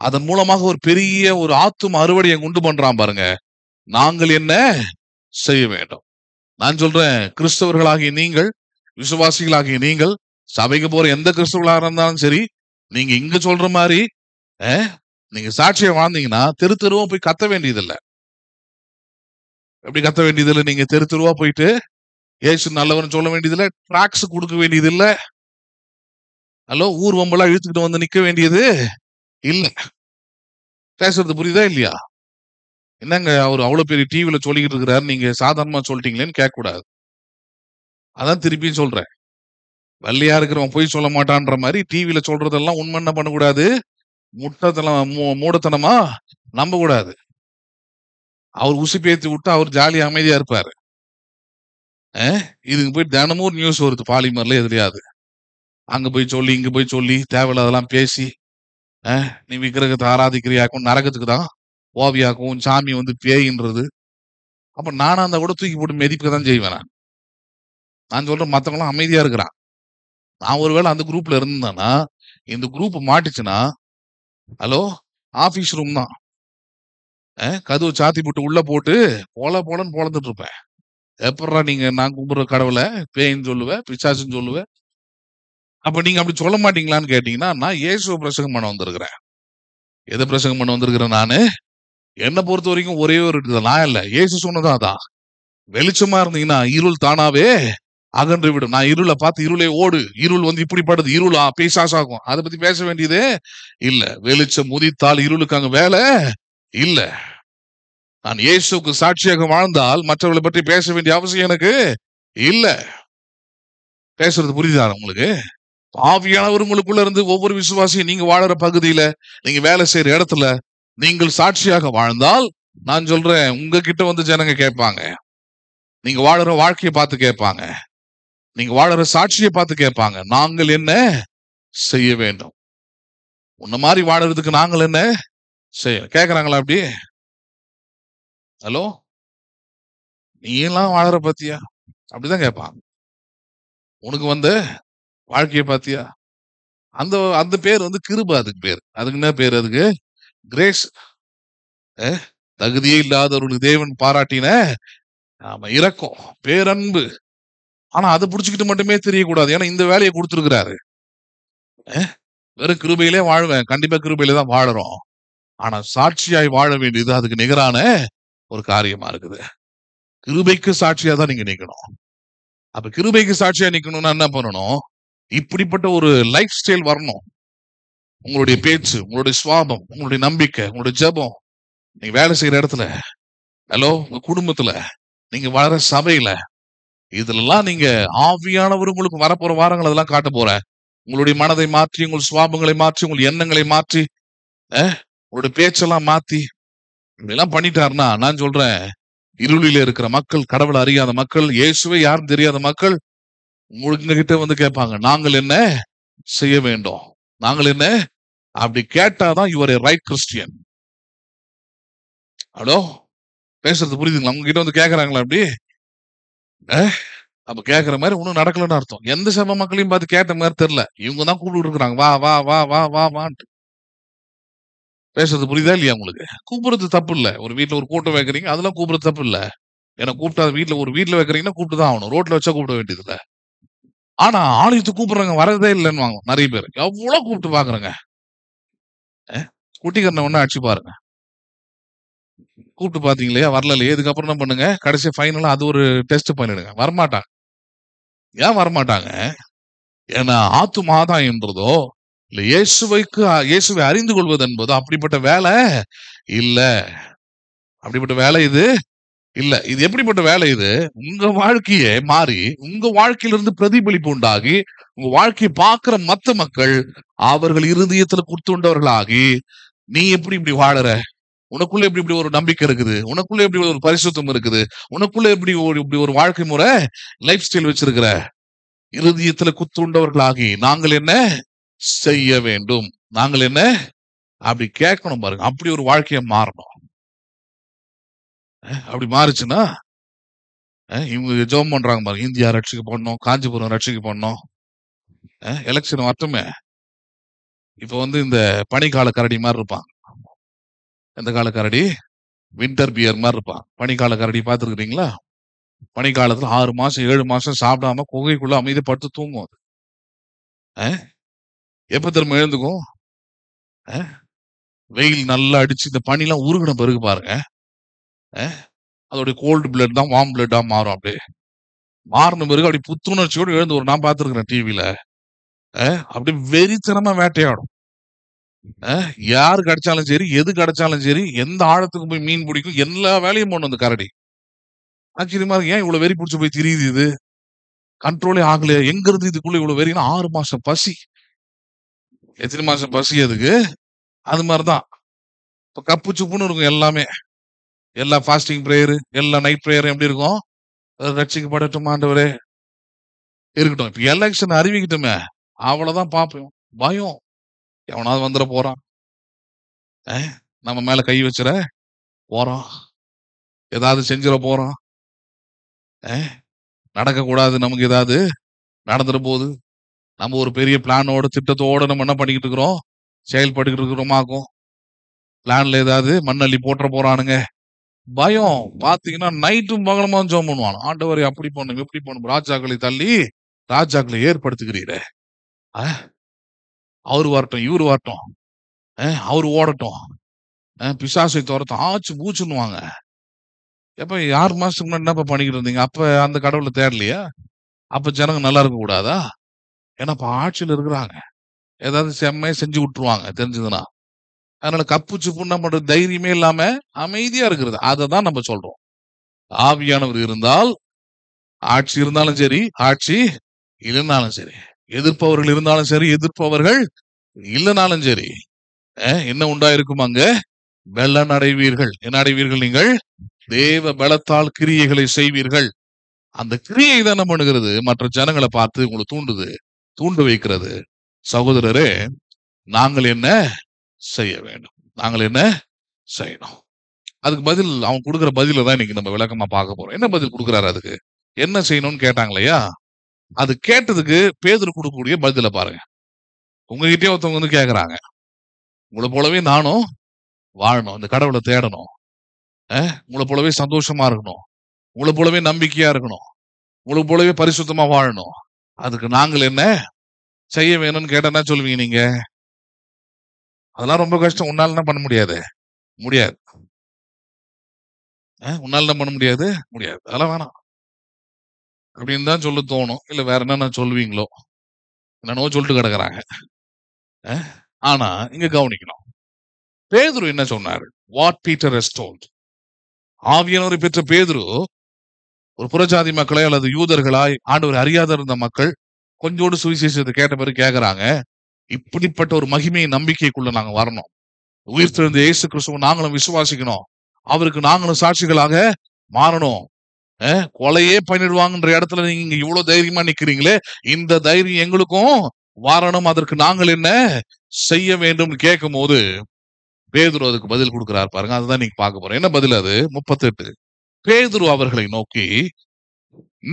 அதன் மூலமாக ஒரு பெரிய ஒரு ஆத்தும அறுவடையை உண்டு பண்றான் பாருங்க. நாங்கள் என்ன செய்ய வேண்டும்? நான் சொல்றேன், கிறிஸ்தவர்களாகிய நீங்கள், விசுவாசிகளாகிய நீங்கள், சபைக்கு போற எந்த கிறிஸ்தவர்களாக இருந்தாலும் சரி, நீங்க இங்க சொல்ற மாதிரி நீங்க சாட்சியை வாழ்ந்தீங்கன்னா தெரு தெருவா போய் கத்த வேண்டியதில்லை. எப்படி கத்த வேண்டியதில்லை? நீங்க தெரு தெருவா போயிட்டு ஏசு நல்லவன் சொல்ல வேண்டியதில்லை, டிராக்ஸ் கொடுக்க வேண்டியதில்லை, ஹலோ ஊர் வம்பெல்லாம் இழுத்துக்கிட்டு வந்து நிக்க வேண்டியது இல்ல. பேசுறது புரியுதா இல்லையா? என்னங்க அவர் அவ்வளவு பெரிய டிவில சொல்லிக்கிட்டு இருக்கிறாரு, நீங்க சாதாரணமா சொல்லிட்டீங்களேன்னு கேட்க கூடாது. அதான் திருப்பியும் சொல்றேன், வெள்ளையா இருக்கிறவன் போய் சொல்ல மாட்டான்ற மாதிரி டிவில சொல்றதெல்லாம் உண்மை என்ன பண்ணக்கூடாது, மூடத்தனமா நம்ப கூடாது. அவர் உசுப்பேத்தி விட்டு அவர் ஜாலியா அமைதியா இருப்பாரு. இதுக்கு போய் தினமும் நியூஸ் வருது, பாலிமர்ல எதுலையாது. அங்க போய் சொல்லி இங்க போய் சொல்லி தேவையில்லாதெல்லாம் பேசி, நீ விக்கிரகத்தை ஆராதிக்கிறியாக்கும், நரகத்துக்கு தான் ஓவியாக்கும், சாமி பேயின்றது. அப்ப நானும் அந்த கூட தூக்கி போட்டு மெதிக்க தான் செய்வேன். நான் சொல்றேன், மத்தவங்களாம் அமைதியா இருக்கிறான். நான் ஒருவேளை அந்த குரூப்ல இருந்தேன்னா, இந்த குரூப் மாட்டுச்சுன்னா, ஹலோ ஆபீஸ் ரூம் தான், கதவு சாத்தி போட்டு உள்ள போட்டு போலன்னு பொழந்துட்டு இருப்பேன். எப்படா நீங்க நான் கும்பிடுற கடவுளை பேயின்னு சொல்லுவேன், பிசாசுன்னு சொல்லுவேன். அப்ப நீங்க அப்படி சொல்ல மாட்டீங்களான்னு கேட்டீங்கன்னா, நான் இயேசுவை பிரசங்கம் பண்ண வந்திருக்கிறேன். எதை பிரசங்கம் பண்ண வந்திருக்கிறேன்? நானு என்னை பொறுத்த வரைக்கும் ஒரே ஒரு நான் இல்ல, இயேசு சொன்னதான் அதான். வெளிச்சமா இருந்தீங்கன்னா இருள் தானாவே அகன்று விடும். நான் இருளை பார்த்து இருளே ஓடு, இருள் இப்படிப்படுது, இருள் பிசாசாகும், அதை பத்தி பேச வேண்டியதே இல்ல. வெளிச்சம் உதித்தால் இருளுக்கு அங்க வேலை இல்ல. நான் இயேசுக்கு சாட்சியாக வாழ்ந்தால் மற்றவர்களை பற்றி பேச வேண்டிய அவசியம் எனக்கு இல்ல. பேசுறது புரியுதா உங்களுக்கு? ஆவியானவர் உங்களுக்குள்ள இருந்து ஒவ்வொரு விசுவாசியும் நீங்க வாழற பகுதியில, நீங்க வேலை செய்யற இடத்துல நீங்கள் சாட்சியாக வாழ்ந்தால், நான் சொல்றேன், உங்ககிட்ட ஜனங்க கேட்பாங்க. நீங்க வாழற வாழ்க்கையை பார்த்து கேட்பாங்க, நீங்க வாழற சாட்சியை பார்த்து கேட்பாங்க, நாங்கள் என்ன செய்ய வேண்டும், உன்ன மாதிரி வாழறதுக்கு நாங்கள் என்ன செய்ய கேக்குறாங்களா? அப்படி ஹலோ, நீ எல்லாம் வாழற பாத்தியா? அப்படிதான் கேட்பாங்க. உனக்கு வாழ்க்கையை பாத்தியா? அந்த அந்த பேர் கிருபை. அதுக்கு பேர், அதுக்கு என்ன பேர்? அதுக்கு கிரேஸ். தகுதியே இல்லாதவர்களுக்கு தேவன் பாராட்டின இரக்கம், பேரன்பு. ஆனா அதை புடிச்சுக்கிட்டு மட்டுமே தெரியக்கூடாது. ஏன்னா இந்த வேலையை கொடுத்துருக்கிறாரு. வெறும் கிருபையிலே வாழ்வேன், கண்டிப்பா கிருபையில தான் வாழறோம். ஆனா சாட்சியாய் வாழ வேண்டியது அதுக்கு நிகரான ஒரு காரியமா இருக்குது. கிருபைக்கு சாட்சியா தான் நீங்க நிக்கணும். அப்ப கிருபைக்கு சாட்சியா நிக்கணும்னா என்ன பண்ணணும்? இப்படிப்பட்ட ஒரு லைஃப் ஸ்டைல் வரணும். உங்களுடைய பேச்சு, உங்களுடைய சுவாபம், உங்களுடைய நம்பிக்கை, உங்களுடைய ஜெபம், நீங்க வேலை செய்யற இடத்துல, ஹலோ உங்க குடும்பத்துல, நீங்க வளர சபையில, இதுலலாம் நீங்க ஆவியானவர் உங்களுக்கு வரப்போற வாரங்கள் அதெல்லாம் காட்ட போற. உங்களுடைய மனதை மாற்றி, உங்கள் சுவாபங்களை மாற்றி, உங்கள் எண்ணங்களை மாற்றி, உங்களுடைய பேச்செல்லாம் மாத்தி இதெல்லாம் பண்ணிட்டாருன்னா, நான் சொல்றேன், இருளில இருக்கிற மக்கள், கடவுளை அறியாத மக்கள், இயேசுவே யாரும் தெரியாத மக்கள் உங்ககிட்ட கேட்பாங்க, நாங்கள் என்ன செய்ய வேண்டும், நாங்கள் என்ன. அப்படி கேட்டாதான் your a right Christian. Hello, பேசுறது புரியுதுங்களா? உங்க கிட்ட கேக்குறாங்களா? அப்படி அப்ப கேக்குற மாதிரி ஒண்ணும் நடக்கலன்னு அர்த்தம். எந்த சபை மக்களையும் பார்த்து கேட்ட மாதிரி தெரியல. இவங்க தான் கூப்பிட்டு இருக்கிறாங்க, வா வா வா வா வா வான்ட்டு. பேசுறது புரியுதா இல்லையா உங்களுக்கு? கூப்பிடுறது தப்பு இல்ல. ஒரு வீட்டுல ஒரு கூட்டம் வைக்கிறீங்க, அதெல்லாம் கூப்பிடுறது தப்பு இல்ல. ஏன்னா கூப்பிட்டா வீட்டுல ஒரு வீட்டுல வைக்கிறீங்கன்னா கூப்பிட்டு தான் ஆகணும். ரோட்ல வச்சா கூப்பிட வேண்டியது இல்ல. ஆனா ஆலயத்துக்கு கூப்பிடுறாங்க, வரதே இல்லைன்னு வாங்க நிறைய பேர். எவ்வளவு கூப்பிட்டு பாக்குறேங்க. குட்டிக்கரணை ஒண்ணு அடிச்சு பாருங்க. கூப்பிட்டு பாத்தீங்களே, வரல இல்லையே, இதுக்கப்புறம் என்ன பண்ணுங்க, கடைசி ஃபைனலா அது ஒரு டெஸ்ட் பண்ணிடுங்க. வரமாட்டாங்க. ஏன் வரமாட்டாங்க? ஏன்னா ஆத்துமாதான் என்றதோ இல்ல இயேசுவை அறிந்து கொள்வது என்பதோ அப்படிப்பட்ட வேலை இல்ல. அப்படிப்பட்ட வேலை இது இல்ல. இது எப்படிப்பட்ட வேலை? இது உங்க வாழ்க்கையே மாறி, உங்க வாழ்க்கையிலிருந்து பிரதிபலிப்பு உண்டாகி, உங்க வாழ்க்கையை பார்க்கிற மத்த மக்கள் அவர்கள் இருதயத்துல குத்துண்டவர்களாகி, நீ எப்படி இப்படி வாழற, உனக்குள்ள எப்படி இப்படி ஒரு நம்பிக்கை இருக்குது, உனக்குள்ள எப்படி ஒரு பரிசுத்தம் இருக்குது, உனக்குள்ள இப்படி ஒரு வாழ்க்கை முறை லைஃப் ஸ்டைல் வச்சிருக்கிற. இருதயத்துல குத்துண்டவர்களாகி நாங்கள் என்ன செய்ய வேண்டும், நாங்கள் என்ன அப்படி கேட்கணும் பாருங்க. அப்படி ஒரு வாழ்க்கைய மாறணும். அப்படி மாறுச்சுன்னா இவங்க ஜெபம் பண்றாங்க பாருங்க, இந்தியா ரட்சிக்கப்படணும், காஞ்சிபுரம் ரட்சிக்கப்படணும், எலெக்ஷன் வரட்டுமே. இப்ப இந்த பனிக்கால கரடி மாதிரி இருப்பான். எந்த கால கரடி? வின்டர் பியர் மாதிரி இருப்பான். பனிக்கால கரடி பார்த்துருக்கீங்களா? பனிக்காலத்துல 6 மாசம் 7 மாசம் சாப்பிடாம குகைக்குள்ள அமைதியா படுத்து தூங்கும். எப்ப திரும்ப எழுந்துக்கும்? வெயில் நல்லா அடிச்சு இந்த பனி எல்லாம் உருகின பிறகு பாருங்க, அதோடைய கோல்டு பிளட் தான் வார்ம் பிளட்டா மாறும். அப்படியே மாறின பிறகு அப்படி புத்துணர்ச்சியோடு எழுந்து ஒரு நான் பார்த்துருக்கிறேன் டிவில. அப்படியே வெறித்தனமா வேட்டையாடும். யாரு கிடைச்சாலும் சரி, எது கிடைச்சாலும் சரி, எந்த ஆழத்துக்கு போய் மீன் பிடிக்கும், எல்லா வேலையும் பண்ணும் அந்த கரடி. ஆச்சரியமா இருக்கு, ஏன் இவ்வளவு வெறி பிடிச்சு போய் திரியுது இது? கண்ட்ரோலே ஆகலையா? எங்க இருந்து இதுக்குள்ள இவ்வளவு வெறினா? 6 மாசம் பசி. எத்தனை மாசம் பசி அதுக்கு? அது மாதிரிதான் இப்ப கப்பு சுப்புன்னு இருக்கும் எல்லாமே. எல்லா ஃபாஸ்டிங் பிரேயர், எல்லா நைட் பிரேயரும் எப்படி இருக்கும்? ரட்சிக்கப்படட்டும் ஆண்டவரே இருக்கட்டும். இப்ப எலெக்ஷன் அறிவிக்கட்டுமே, அவ்வளவுதான் பாப்போம். பயம், எவனாவது வந்துட போறான், நம்ம மேல கை வச்சிட போறான், ஏதாவது செஞ்சிட போறான், நடக்க கூடாது, நமக்கு ஏதாவது நடந்துட போகுது. நம்ம ஒரு பெரிய பிளானோட திட்டத்தோட நம்ம என்ன பண்ணிக்கிட்டு இருக்கிறோம், செயல்பட்டுக்கிட்டு இருக்கிறோமாக்கும். பிளான்ல ஏதாவது மண்ணள்ளி போட்டுற போறானுங்க. பயம். பாத்தீங்கன்னா நைட்டும் பகலமா ஜெபம் பண்ணுவான், ஆண்டவரை அப்படி பண்ணும் எப்படி பண்ணும், ராஜாக்களை தள்ளி ராஜாக்களை ஏற்படுத்துகிறீரே, அவரு வரட்டும் இவரு வரட்டும், அவரு ஓடட்டும், பிசாசை துரத்தும், ஆச்சு பூச்சுன்னுவாங்க. எப்ப 6 மாசத்துக்கு முன்னாடி என்னப்ப பண்ணிக்கிட்டு இருந்தீங்க? அப்ப அந்த கடவுளை தேடலையா? அப்ப ஜனங்க நல்லா இருக்க கூடாதா? ஏன்னா இப்ப ஆட்சியில் இருக்கிறாங்க, ஏதாவது செம்மையா செஞ்சு விட்டுருவாங்க தெரிஞ்சதுன்னா. அதனால கப்பு சுப்புன்னா பண்ற தைரியமே இல்லாம அமைதியா இருக்கிறது, அதை தான் நம்ம சொல்றோம். ஆவியானவர் இருந்தால் ஆட்சி இருந்தாலும் சரி, ஆட்சி இல்லைனாலும் சரி, எதிர்ப்பவர்கள் இருந்தாலும் சரி, எதிர்ப்பவர்கள் இல்லைனாலும் சரி, என்ன உண்டாயிருக்கும்? அங்க பலன் அடைவீர்கள். என்ன அடைவீர்கள்? நீங்கள் தேவ பலத்தால் கிரியைகளை செய்வீர்கள். அந்த கிரியை தான் என்ன பண்ணுகிறது? மற்ற ஜனங்களை பார்த்து உங்களை தூண்டு வைக்கிறது. சகோதரரே, நாங்கள் என்ன செய்ய வேண்டும்? நாங்கள் என்ன செய்யணும்? அதுக்கு பதில் அவன் கொடுக்கிற பதில தான் இன்னைக்கு நம்ம விளக்கமா பார்க்க போறோம். என்ன பதில் கொடுக்குறாரு? அதுக்கு என்ன செய்யணும்னு கேட்டாங்களையா, அது கேட்டதுக்கு பேதுரு கொடுக்கக்கூடிய பதில பாருங்க. உங்ககிட்டயே ஒருத்தவங்க கேக்குறாங்க, உங்களை போலவே நானும் வாழணும், இந்த கடவுளை தேடணும், உங்களை போலவே சந்தோஷமா இருக்கணும், உங்களை போலவே நம்பிக்கையா இருக்கணும், உங்களை போலவே பரிசுத்தமா வாழணும், அதுக்கு நாங்கள் என்ன செய்ய வேணும்னு கேட்டா என்ன சொல்லுவீங்க நீங்க? அதெல்லாம் ரொம்ப கஷ்டம், உன்னால என்ன பண்ண முடியாது? முடியாது. உன்னால என்ன பண்ண முடியாது? முடியாது, அதெல்லாம் வேணாம் அப்படின்னு தான் சொல்ல தோணும். இல்ல வேற என்னென்ன சொல்லுவீங்களோ, என்னன்னோ சொல்லிட்டு கிடக்குறாங்க. ஆனா இங்க கவனிக்கணும், பேதுரு என்ன சொன்னாரு? What Peter has told. ஆவியானவரை பெற்ற பேதுரு ஒரு புறஜாதி மக்களை அல்லது யூதர்களாய் ஆண்டவர் அறியாத இருந்த மக்கள் கொஞ்சோடு சுவிசேஷத்தை கேட்ட பிறகு கேட்கறாங்க, இப்படிப்பட்ட ஒரு மகிமையை நம்பிக்கைக்குள்ள நாங்க வரணும், உயிர் தெழுந்த இயேசு கிறிஸ்துவ நாங்களும் விசுவாசிக்கணும், அவருக்கு நாங்களும் சாட்சிகளாக மாறணும், கொலையே பண்ணிடுவாங்கன்ற இடத்துல நீங்க இவ்வளவு தைரியமா நிக்கிறீங்களே, இந்த தைரியம் எங்களுக்கும் வரணும், அதற்கு நாங்கள் என்ன செய்ய வேண்டும் கேட்கும் போது பேதுரு அதுக்கு பதில் கொடுக்கிறார் பாருங்க. அதுதான் நீங்க பார்க்க போறோம். என்ன பதில் அது? 38. பேதுரு அவர்களை நோக்கி,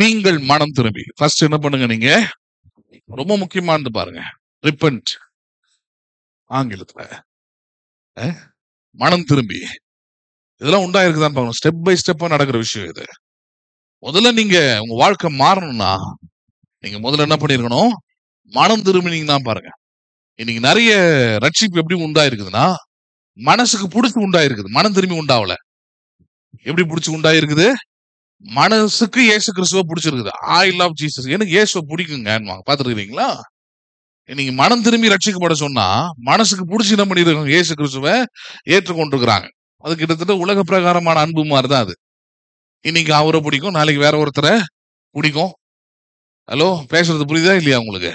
நீங்கள் மனம் திரும்பி, ஃபர்ஸ்ட் என்ன பண்ணுங்க, நீங்க ரொம்ப முக்கியமானது பாருங்க, ரிப்பன்ட் ஆங்கிலத்துல, மனம் திரும்பி. இதெல்லாம் உண்டாயிருக்குதான் பாருங்க, ஸ்டெப் பை ஸ்டெப்பா நடக்கிற விஷயம் இது. முதல்ல நீங்க உங்க வாழ்க்கை மாறணும்னா நீங்க முதல்ல என்ன பண்ணிருக்கணும்? மனம் திரும்பினீங்கன்னா பாருங்க. இன்னைக்கு நிறைய ரட்சிப்பு எப்படி உண்டாயிருக்குதுன்னா, மனசுக்கு பிடிச்சி உண்டாயிருக்குது, மனம் திரும்பி உண்டாவல. எப்படி பிடிச்சி உண்டாயிருக்குது? மனசுக்கு இயேசு கிறிஸ்துவ பிடிச்சிருக்குது. ஐ லவ் ஜீசஸ், எனக்கு இயேசுவை பிடிக்குங்க பாத்துருக்கீங்களா? இன்னைக்கு மனம் திரும்பி ரட்சிக்கப்பட சொன்னா மனசுக்கு பிடிச்சி என்ன பண்ணிருக்காங்க? இயேசு கிறிஸ்துவ ஏற்றுக்கொண்டிருக்கிறாங்க. அது கிட்டத்தட்ட உலக பிரகாரமான அன்பு மாதிரிதான் அது. இன்னைக்கு அவரை பிடிக்கும், நாளைக்கு வேற ஒருத்தரை பிடிக்கும். ஹலோ, பேசுறது புரியுதா இல்லையா உங்களுக்கு?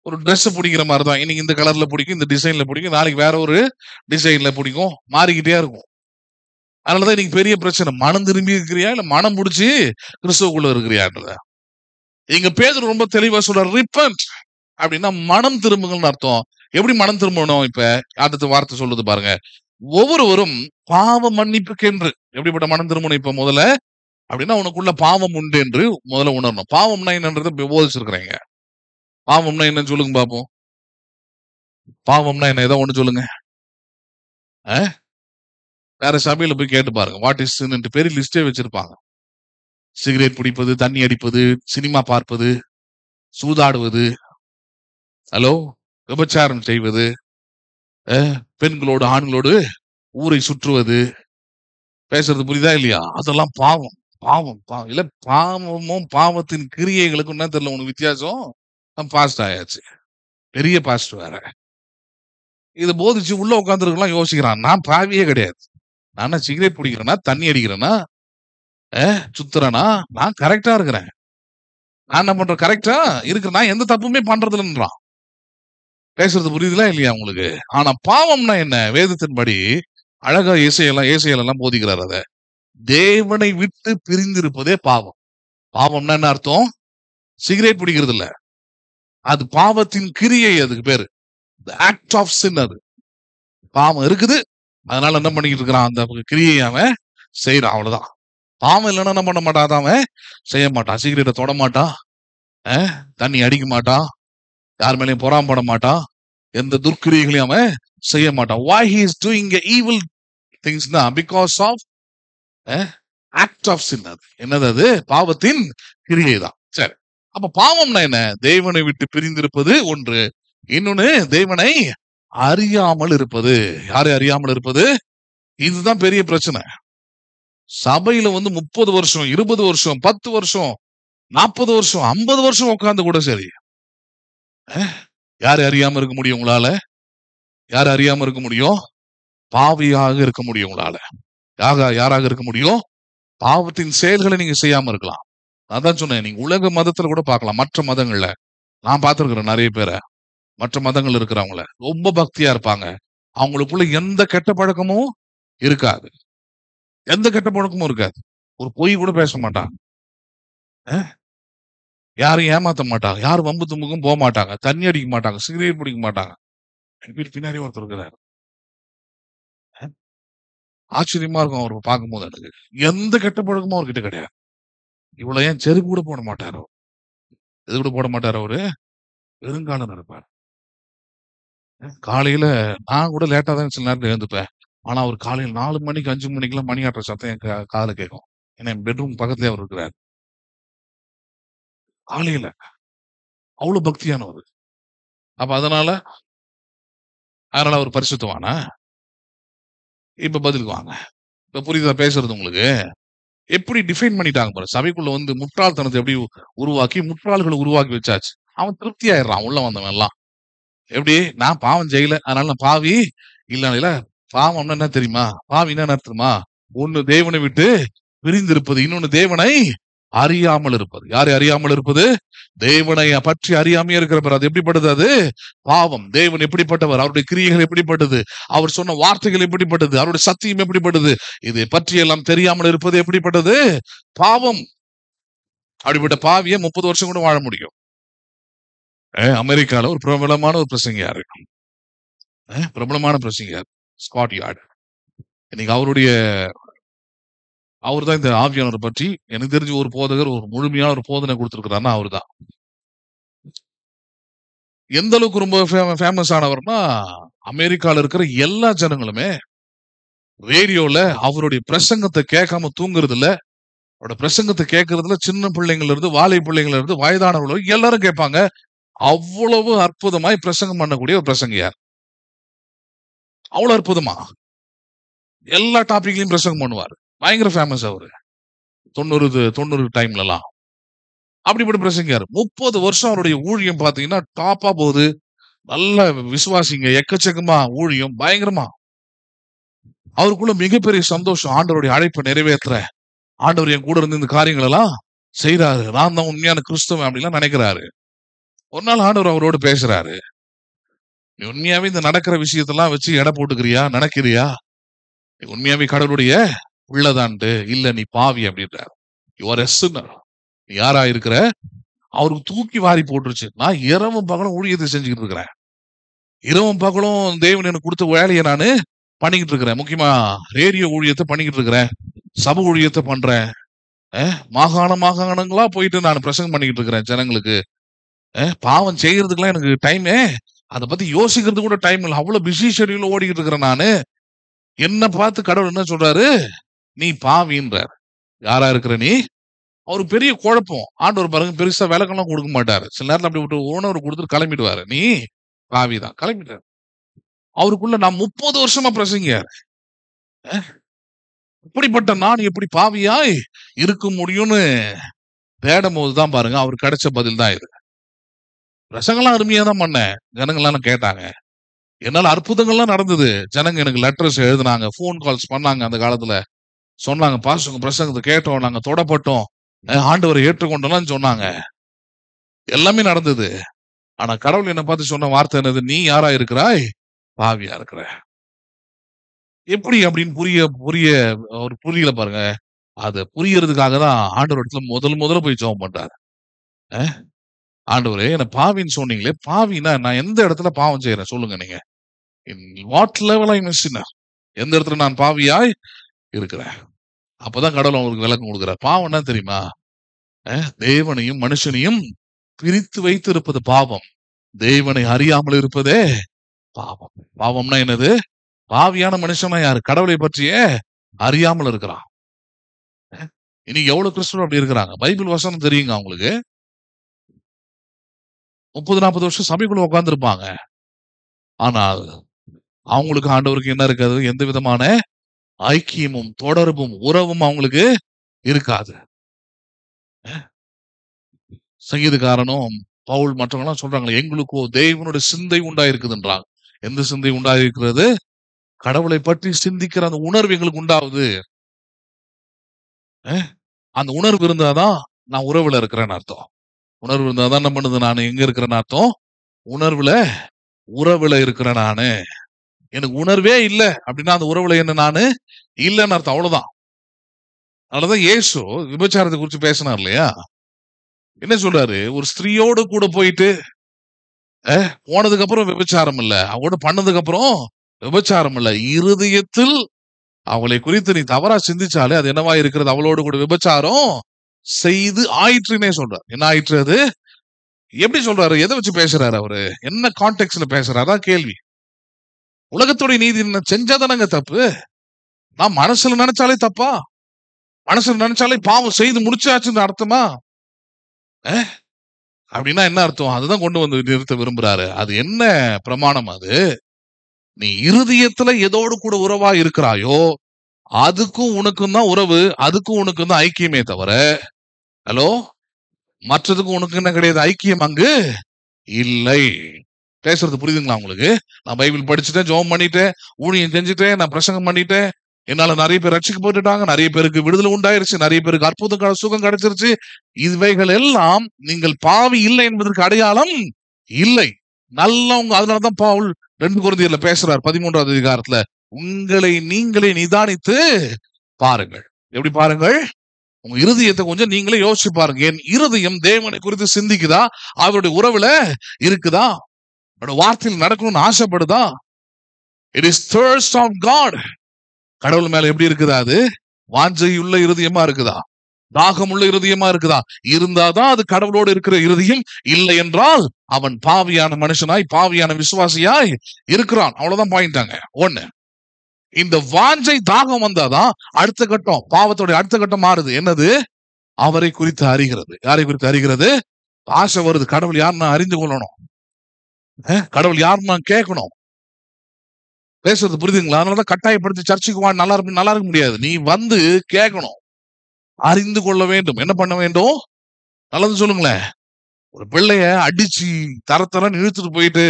ஒரு ட்ரெஸ் பிடிக்கிற மாதிரிதான், இன்னைக்கு இந்த கலர்ல பிடிக்கும், இந்த டிசைன்ல பிடிக்கும், நாளைக்கு வேற ஒரு டிசைன்ல பிடிக்கும், மாறிக்கிட்டே இருக்கும். அதனாலதான் இன்னைக்கு பெரிய பிரச்சனை. மனம் திரும்பி இருக்கிறியா இல்ல மனம் முடிச்சு கிறிஸ்துவுக்குள்ள இருக்கிறியான்றத. இங்க பேதுரு ரொம்ப தெளிவா சொல்ற, ரிப்பன்ட் அப்படின்னா மனம் திரும்புங்கள்னு அர்த்தம். எப்படி மனம் திரும்பணும்? இப்ப அடுத்த வார்த்தை சொல்லுது பாருங்க, ஒவ்வொருவரும் பாவ மன்னிப்புக்கென்று. எப்படிப்பட்ட மனம் திரும்பணும்? இப்ப முதல்ல அப்படின்னா உனக்குள்ள பாவம் உண்டு என்று முதல்ல உணரணும். பாவம்னா என்னன்றதை போதிச்சிருக்கிறீங்க. பாவம்னா என்னன்னு சொல்லுங்க பாப்போம். பாவம்னா என்ன? ஏதோ ஒண்ணு சொல்லுங்க. வேற சபையில போய் கேட்டு பாருங்க, வாட் இஸ் சின் பெரிய லிஸ்டே வச்சிருப்பாங்க. சிகரெட் பிடிப்பது, தண்ணி அடிப்பது, சினிமா பார்ப்பது, சூதாடுவது, ஹலோ, விபச்சாரம் செய்வது, பெண்களோடு ஆண்களோடு ஊரை சுற்றுவது, பேசுறது புரியுதா இல்லையா? அதெல்லாம் பாவம். பாவம் இல்ல, பாவமும் பாவத்தின் கிரியைகளுக்கும் என்ன தெரியல உனக்கு வித்தியாசம்? பாஸ்ட் ஆயாச்சு, பெரிய பாஸ்ட் வேற. இதை போதிச்சு உள்ள உட்காந்துருக்கலாம் யோசிக்கிறான், நான் பாவியே கிடையாது, நான் சிகரெட் பிடிக்கிறேன்னா, தண்ணி அடிக்கிறேன்னா, சுத்துறேன்னா, நான் கரெக்டா இருக்கிறேன். நான் என்ன பண்றேன்? கரெக்டா இருக்கிறேன், நான் எந்த தப்புமே பண்றது இல்லைன்றான். பேசுறது புரியுதுல இல்லையா உங்களுக்கு? ஆனா பாவம்னா என்ன? வேதத்தின்படி அழகா ஏசையெல்லாம் போதிக்கிறார். அத தேவனை விட்டு பிரிந்திருப்பதே பாவம். பாவம்னா என்ன அர்த்தம்? சிகரெட் பிடிக்கிறது இல்ல, அது பாவத்தின் கிரியை. அதுக்கு பேரு ஆக்ட் ஆஃப் சின். அது பாவம் இருக்குது, அதனால என்ன பண்ணிக்கிட்டு இருக்கிறான்? அந்த கிரியை அவன் செய்யறான், அவ்வளவுதான். பாவம் இல்லைன்னா என்ன பண்ண மாட்டான்? அவன் செய்ய மாட்டான். சிகரெட்டை தொட மாட்டான், தண்ணி அடிக்க மாட்டான், யார் மேலேயும் பொறாமப்பட மாட்டான், எந்த துர்க்கிரியங்களையும் அவன் செய்ய மாட்டான். why he is doing evil things na because of act of sin. அது என்னது? அது பாவத்தின் கிரியை தான். சரி, அப்ப பாவம்னா என்ன? தேவனை விட்டு பிரிந்திருப்பது ஒன்று, இன்னொன்னு தேவனை அறியாமல் இருப்பது. யாரை அறியாமல் இருப்பது? இதுதான் பெரிய பிரச்சனை. சபையில 30 வருஷம் 20 வருஷம் 10 வருஷம் 40 வருஷம் 50 வருஷம் உட்கார்ந்து கூட சரி, யாரு அறியாம இருக்க முடியும் உங்களால? யாரு அறியாம இருக்க முடியும்? பாவியாக இருக்க முடியும் உங்களால. யாராக இருக்க முடியும்? பாவத்தின் செயல்களை நீங்க செய்யாம இருக்கலாம். அதான் சொன்னேன், நீங்க உலக மதத்துல கூட பார்க்கலாம். மற்ற மதங்கள்ல நான் பார்த்திருக்கிறேன் நிறைய பேரை, மற்ற மதங்கள் இருக்கிறவங்கள ரொம்ப பக்தியா இருப்பாங்க, அவங்களுக்குள்ள எந்த கெட்ட பழக்கமும் இருக்காது. எந்த கெட்ட பழக்கமும் இருக்காது. ஒரு பொய் கூட பேச மாட்டாங்க, யாரும் ஏமாத்த மாட்டாங்க, யாரும் வம்பு தும்புக்கும் போக மாட்டாங்க, தண்ணி அடிக்க மாட்டாங்க, சிகரெட் பிடிக்க மாட்டாங்க. வீட்டு பின்னாடி ஒருத்தர் இருக்கிறாரு, ஆச்சரியமா இருக்கும் அவரை பார்க்கும்போது. எனக்கு எந்த கெட்ட பழக்கமும் அவர்கிட்ட கிடையாது. இவ்வளவு ஏன் செருப்பு கூட போட மாட்டாரு, எது கூட போட மாட்டாரு. அவரு வெறுங்காலம் நடப்பார். காலையில நான் கூட லேட்டா தான் சில நேரத்தில் எழுந்துப்பேன். ஆனா அவர் காலையில் 4 மணிக்கு 5 மணிக்கெல்லாம் மணி ஆட்டுற சத்தம் என் காதுல கேட்கும். ஏன்னா என் பெட்ரூம் பக்கத்துலயே அவர் இருக்கிறார். காலையில அவ்வளவு பக்தியானவர். அப்ப அதனால அவர் பரிசுத்தவானா? இப்ப பதிலுக்கு வாங்க. இப்ப புரியுதா பேசுறது உங்களுக்கு? எப்படி டிஃபைன் பண்ணிட்டாங்க பாரு. சபைக்குள்ள முட்டாள்தனத்தை எப்படி உருவாக்கி முட்டாள்களை உருவாக்கி வச்சாச்சு. அவன் திருப்தி ஆயிடுறான் உள்ள வந்தவன் எல்லாம். எப்படி? நான் பாவம் செய்யல, அதனால நான் பாவி இல்ல. பாவம்னா என்ன தெரியுமா? பாவின்னா என்ன தெரியுமா? ஒண்ணு தேவனை விட்டு பிரிந்திருப்பது, இன்னொன்னு தேவனை அறியாமல் இருப்பது. யாரை அறியாமல் இருப்பது? தேவனை பற்றி அறியாமையே இருக்கிற. அது எப்படிப்பட்டது? அது பாவம். தேவன் எப்படிப்பட்டவர்? அவருடைய கிரியைகள் எப்படிப்பட்டது? அவர் சொன்ன வார்த்தைகள் எப்படிப்பட்டது? அவருடைய சத்தியம் எப்படிப்பட்டது? இதை பற்றி எல்லாம் தெரியாமல் இருப்பது எப்படிப்பட்டது? பாவம். அப்படிப்பட்ட பாவிய 30 வருஷம் கூட வாழ முடியும். அமெரிக்கால ஒரு பிரபலமான ஒரு பிரசங்கியார், ஸ்காட் யார்டு. இன்னைக்கு அவர் தான் இந்த ஆவியானவரை பற்றி எனக்கு தெரிஞ்சு ஒரு போதகர் ஒரு முழுமையான ஒரு போதனை கொடுத்திருக்கிறாருன்னா அவர் தான். எந்த அளவுக்கு ரொம்ப ஃபேமஸ் ஆனவர்னா, அமெரிக்கால இருக்கிற எல்லா ஜனங்களுமே ரேடியோல அவருடைய பிரசங்கத்தை கேட்காம தூங்குறது இல்ல. அவரோட பிரசங்கத்தை கேட்கறதுல சின்ன பிள்ளைங்கள்ல இருந்து வாழை பிள்ளைங்கள்ல இருந்து வயதானவர்கள் எல்லாரும் கேட்பாங்க. அவ்வளவு அற்புதமாய் பிரசங்கம் பண்ணக்கூடிய ஒரு பிரசங்கியார். அவ்வளவு அற்புதமா எல்லா டாபிக்லயும் பிரசங்கம் பண்ணுவார். பயங்கர ஃபேமஸ் அவரு 90 டைம்ல எல்லாம். அப்படிப்பட்ட பிரசங்கியார். 30 வருஷம் அவருடைய ஊழியம் பாத்தீங்கன்னா டாப்பா போகுது. நல்ல விசுவாசிங்க எக்கச்சக்கமா ஊழியம் பயங்கரமா. அவருக்குள்ள மிகப்பெரிய சந்தோஷம். ஆண்டவருடைய அழைப்பை நிறைவேற்ற ஆண்டவர் என் கூட இருந்து இந்த காரியங்கள் எல்லாம் செய்யறாரு, நான் தான் உண்மையான கிறிஸ்தவன் அப்படிலாம் நினைக்கிறாரு. ஒரு நாள் ஆண்டவர் அவரோடு பேசுறாரு. நீ உண்மையாவே இந்த நடக்கிற விஷயத்தெல்லாம் வச்சு எடை போட்டுக்கிறியா? நினைக்கிறியா? உண்மையாவே கடவுளுடைய உள்ளதான்ட்டு, இல்ல நீ பாவி அப்படின்றாரு. யூ ஆர் எ சின்னர். நீ யாரா இருக்கிற? அவருக்கு தூக்கி வாரி போட்டுருச்சு. நான் இரவும் பகலும் ஊழியத்தை செஞ்சுக்கிட்டு இருக்கிறேன். இரவும் பகலும் தேவன் எனக்கு கொடுத்த வேலையை நானு பண்ணிக்கிட்டு இருக்கிறேன். முக்கியமா ரேடியோ ஊழியத்தை பண்ணிக்கிட்டு இருக்கிறேன். சபை ஊழியத்தை பண்றேன். மாகாணங்களா போயிட்டு நான் பிரசங்கம் பண்ணிக்கிட்டு இருக்கிறேன் ஜனங்களுக்கு. பாவம் செய்யறதுக்குலாம் எனக்கு டைமே, அதை பத்தி யோசிக்கிறது கூட டைம் இல்லை. அவ்வளவு பிஸி ஷெட்யூல்ல ஓடிக்கிட்டு இருக்கிறேன் நானு. என்ன பார்த்து கடவுள் என்ன சொல்றாரு? நீ பாவின்றார். யாரா இருக்கிற நீ? அவருக்கு பெரிய குழப்பம். ஆண்டவர் பாருங்க பெருசா விளக்கம்லாம் கொடுக்க மாட்டாரு. சில நேரத்துல அப்படி விட்டு உணர்வு கொடுத்துட்டு கிளம்பிடுவாரு. நீ பாவிதான், கிளம்பிட்டாரு. அவருக்குள்ள நான் 30 வருஷமா பிரசங்கியார். இப்படிப்பட்ட நான் எப்படி பாவியாய் இருக்க முடியும்னு தேடும் போதுதான் பாருங்க அவர் கிடைச்ச பதில் தான் இது. பிரசங்கெல்லாம் அருமையா தான் பண்ணேன். ஜனங்கள்லாம் கேட்டாங்க. என்னால அற்புதங்கள்லாம் நடந்தது. ஜனங்க எனக்கு லெட்டர்ஸ் எழுதுனாங்க, போன் கால்ஸ் பண்ணாங்க. அந்த காலத்துல சொன்னாங்க, பாஸ்டர் உங்க பிரசங்கத்தை கேட்டோம், நாங்க தொடப்பட்டோம், ஆண்டவரை ஏற்றுக்கொண்டோம்னு சொன்னாங்க. எல்லாமே நடந்தது. ஆனா கடவுள் என்ன பார்த்து சொன்ன வார்த்தை என்னது? நீ யாரா இருக்கிறாய்? பாவியா இருக்கிற. எப்படி அப்படின்னு புரிய அவர் புரியல பாருங்க. அது புரியறதுக்காக தான் ஆண்டவர் இடத்துல முதல்ல போய் ஜெபம் பண்றாரு. ஆண்டவரே என்ன பாவின்னு சொன்னீங்களே, பாவினா நான் எந்த இடத்துல பாவம் செய்யறேன் சொல்லுங்க நீங்க. வாட் லெவல் ஐ மிஸ்ஸினர்? எந்த இடத்துல நான் பாவியாய் இருக்கிறேன்? அப்பதான் கடவுள் அவங்களுக்கு விளக்கம் கொடுக்கிறார். பாவம் என்ன தெரியுமா? தேவனையும் மனுஷனையும் பிரித்து வைத்து இருப்பது பாவம். தேவனை அறியாமல் இருப்பதே பாவம். பாவம்னா என்னது? பாவியான மனுஷனா யாரு? கடவுளை பற்றியே அறியாமல் இருக்கிறான். இன்னைக்கு எவ்வளவு கிறிஸ்தவர்கள் அப்படி இருக்கிறாங்க. பைபிள் வசனம் தெரியுங்க அவங்களுக்கு. 30-40 வருஷம் சபைக்குள்ள உட்கார்ந்து இருப்பாங்க. ஆனால் அவங்களுக்கு ஆண்டவருக்கு என்ன இருக்காது? எந்த விதமான ஐக்கியமும் தொடர்பும் உறவும் அவங்களுக்கு இருக்காது. சங்கீதக்காரனும் பவுல் மற்றவங்களாம் சொல்றாங்களே, எங்களுக்கோ தேவனுடைய சிந்தை உண்டாயிருக்குதுன்றாங்க. எந்த சிந்தை உண்டாயிருக்கிறது? கடவுளை பற்றி சிந்திக்கிற அந்த உணர்வு எங்களுக்கு உண்டாகுது. அந்த உணர்வு இருந்தாதான் நான் உறவுல இருக்கிறேன்னு அர்த்தம். உணர்வு இருந்தாதான் என்ன பண்ணுது? நான் எங்க இருக்கிறேன்னு அர்த்தம்? உறவுல இருக்கிறேன் நானு. எனக்கு உணர்வே இல்லை அப்படின்னா அந்த உறவுல என்ன நானு இல்லைன்னு அர்த்தம். அவ்வளவுதான். அதனாலதான் இயேசு விபச்சாரத்தை குறித்து பேசினார் இல்லையா? என்ன சொல்றாரு? ஒரு ஸ்திரீயோடு கூட போயிட்டு போனதுக்கு அப்புறம் விபச்சாரம் இல்ல, அவனோட பண்ணதுக்கு அப்புறம் விபச்சாரம் இல்ல, இருதயத்தில் அவளை குறித்து நீ தவறா சிந்திச்சாலே அது என்னவா இருக்கிறது? அவளோடு கூட விபச்சாரம் செய்து ஆயிற்றுன்னே சொல்றாரு. என்ன ஆயிற்று? அது எப்படி சொல்றாரு? எதை வச்சு பேசுறாரு? அவரு என்ன கான்டெக்ட்ல பேசுறாரா? கேள்வி. உலகத்துடைய நீதி செஞ்சாதானங்க தப்பு? நான் மனசுல நினைச்சாலே தப்பா? மனசுல நினைச்சாலே பாவம் செய்து முடிச்சாச்சுன்னு அர்த்தமா? அப்படின்னா என்ன அர்த்தம்? அதுதான் கொண்டு வந்து நிறுத்த விரும்புறாரு. அது என்ன பிரமாணம்? அது நீ இருதயத்துல எதோடு கூட உறவா இருக்கிறாயோ அதுக்கும் உனக்கும் தான் உறவு, அதுக்கும் உனக்கும் தான் ஐக்கியமே தவிர, ஹலோ, மற்றதுக்கும் உனக்கு என்ன கிடையாது? ஐக்கியம் அங்கு இல்லை. பேசுறது புரியுதுங்களா உங்களுக்கு? நான் பைபிள் படிச்சுட்டேன், ஜெபம் பண்ணிட்டேன், ஊழியம் செஞ்சுட்டேன், நான் பிரசங்கம் பண்ணிட்டேன், என்னால நிறைய பேர் ரட்சிக்கப்பட்டுட்டாங்க, நிறைய பேருக்கு விடுதலை உண்டாயிருச்சு, நிறைய பேருக்கு அற்புதம் சுகம் கிடைச்சிருச்சு. இவைகள் எல்லாம் நீங்கள் பாவி இல்லை என்பதற்கு அடையாளம் இல்லை. நல்லவங்க. அதனாலதான் பவுல் 2 கொரிந்தியர்ல பேசுறார் 13வது அதிகாரத்துல, உங்களை நீங்களே நிதானித்து பாருங்கள். எப்படி பாருங்கள்? உங்க இருதயத்தை கொஞ்சம் நீங்களே யோசிச்சு பாருங்க. என் இருதயம் தேவனை குறித்து சிந்திக்குதா? அவருடைய உறவுல இருக்குதா? அவருடைய வார்த்தையில் நடக்கணும்னு ஆசைப்படுதா? It is thirst of God. கடவுள் மேல எப்படி இருக்குதா? அது வாஞ்சையுள்ள இருதயமா இருக்குதா? தாகமுள்ள இருதயமா இருக்குதா? இருந்தாதான் அது கடவுளோடு இருக்கிற இருதயம். இல்லை என்றால் அவன் பாவியான மனுஷனாய், பாவியான விசுவாசியாய் இருக்கிறான். அவ்வளவுதான் பாயிண்டாங்க. ஒண்ணு, இந்த வாஞ்சை தாகம் வந்தாதான் அடுத்த கட்டம், பாவத்தோட அடுத்த கட்டம் மாறுது. என்னது? அவரை குறித்து அறிகிறது. யாரை குறித்து அறிகிறது? ஆசை வருது. கடவுள் யாருன்னு அறிந்து கொள்ளணும். கடவுள் யாருன்னு கேட்கணும். பேசுறது புரியுதுங்களா? அதனாலதான் கட்டாயப்படுத்தி சர்ச்சுக்கு வா, நல்லா இருக்க முடியாது. நீ வந்து கேட்கணும், அறிந்து கொள்ள வேண்டும். என்ன பண்ண வேண்டும்? நல்லது சொல்லுங்களேன். ஒரு பிள்ளைய அடிச்சு தரத்தரம் இழுத்துட்டு போயிட்டு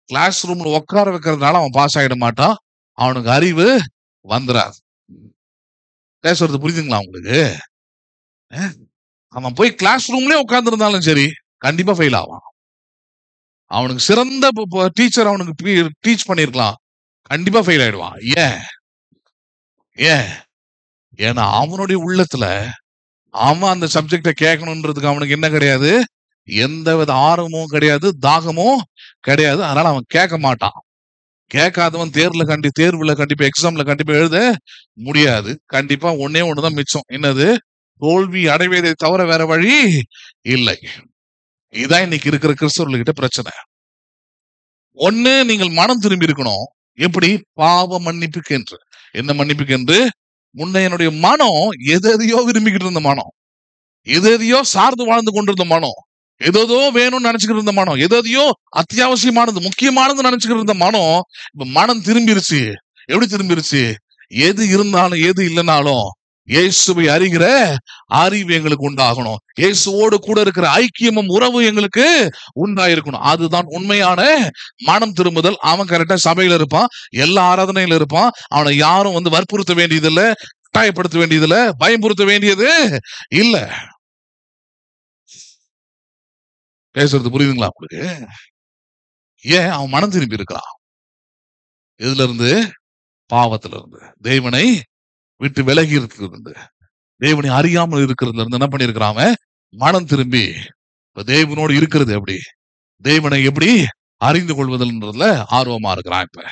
கிளாஸ் ரூம்ல உட்கார வைக்கிறதுனால அவன் பாஸ் ஆயிட மாட்டான். அவனுக்கு அறிவு வந்துடாது. பேசுறது புரியுதுங்களா உங்களுக்கு? அவன் போய் கிளாஸ் ரூம்லயே உட்கார்ந்து இருந்தாலும் சரி, கண்டிப்பா ஃபெயில் ஆவான். அவனுக்கு சிறந்த டீச்சர் அவனுக்கு டீச் பண்ணிருக்கலாம், கண்டிப்பா ஃபெயில் ஆயிடுவான். ஏன்? ஏன்னா அவனுடைய உள்ளத்துல அவன் அந்த சப்ஜெக்ட கேட்கணுன்றதுக்கு அவனுக்கு என்ன கிடையாது, எந்தவித ஆர்வமும் கிடையாது, தாகமும் கிடையாது. அதனால அவன் கேட்க மாட்டான். கேட்காதவன் தேர்வுல கண்டிப்பா எக்ஸாம்ல கண்டிப்பா எழுத முடியாது. கண்டிப்பா ஒன்னே ஒண்ணுதான் மிச்சம். என்னது? தோல்வி அடைவதை தவிர வேற வழி இல்லை. இதான் இன்னைக்கு இருக்கிற கிறிஸ்தவர்கள்கிட்ட பிரச்சனை. ஒண்ணு, நீங்கள் மனம் திரும்பி இருக்கணும். எப்படி? பாவ மன்னிப்புக்கு என்று. என்ன மன்னிப்புக்கு என்று? முன்ன என்னுடைய மனம் எதையோ விரும்பிக்கிட்டு இருந்த மனம், எதையோ சார்ந்து வாழ்ந்து கொண்டிருந்த மனம், ஏதோ வேணும்னு நினைச்சுக்கிட்டு இருந்த மனம், எதையோ அத்தியாவசியமானது முக்கியமானது நினைச்சுக்கிட்டு இருந்த மனம் இப்ப மனம் திரும்பிருச்சு. எப்படி திரும்பிருச்சு? எது இருந்தாலும் எது இல்லைனாலும் இயேசுவை அறிகிற அறிவு எங்களுக்கு உண்டாகணும். இயேசுவோடு கூட இருக்கிற ஐக்கியமும் உறவு எங்களுக்கு உண்டாயிருக்கணும். அதுதான் உண்மையான மனம் திரும்புதல். அவன் கரெக்டா சபையில இருப்பான், எல்லா ஆராதனையில இருப்பான். அவனை யாரும் வற்புறுத்த வேண்டியதில்லை, கட்டாயப்படுத்த வேண்டியதில்லை, பயம்புறுத்த வேண்டியது இல்ல. பேசுறது புரியுதுங்களா உங்களுக்கு? ஏன்? அவன் மனம் திரும்பி இருக்கான். எதுல இருந்து? பாவத்துல இருந்து, தேவனை விட்டு விலகி இருக்கிறது, தேவனை அறியாமல் இருக்கிறதுல இருந்து என்ன பண்ணிருக்கிறான்? அவன் மனம் திரும்பி தேவனோடு இருக்கிறது எப்படி, தேவனை எப்படி அறிந்து கொள்வதுன்றதுல ஆர்வமா இருக்கிறான். இப்ப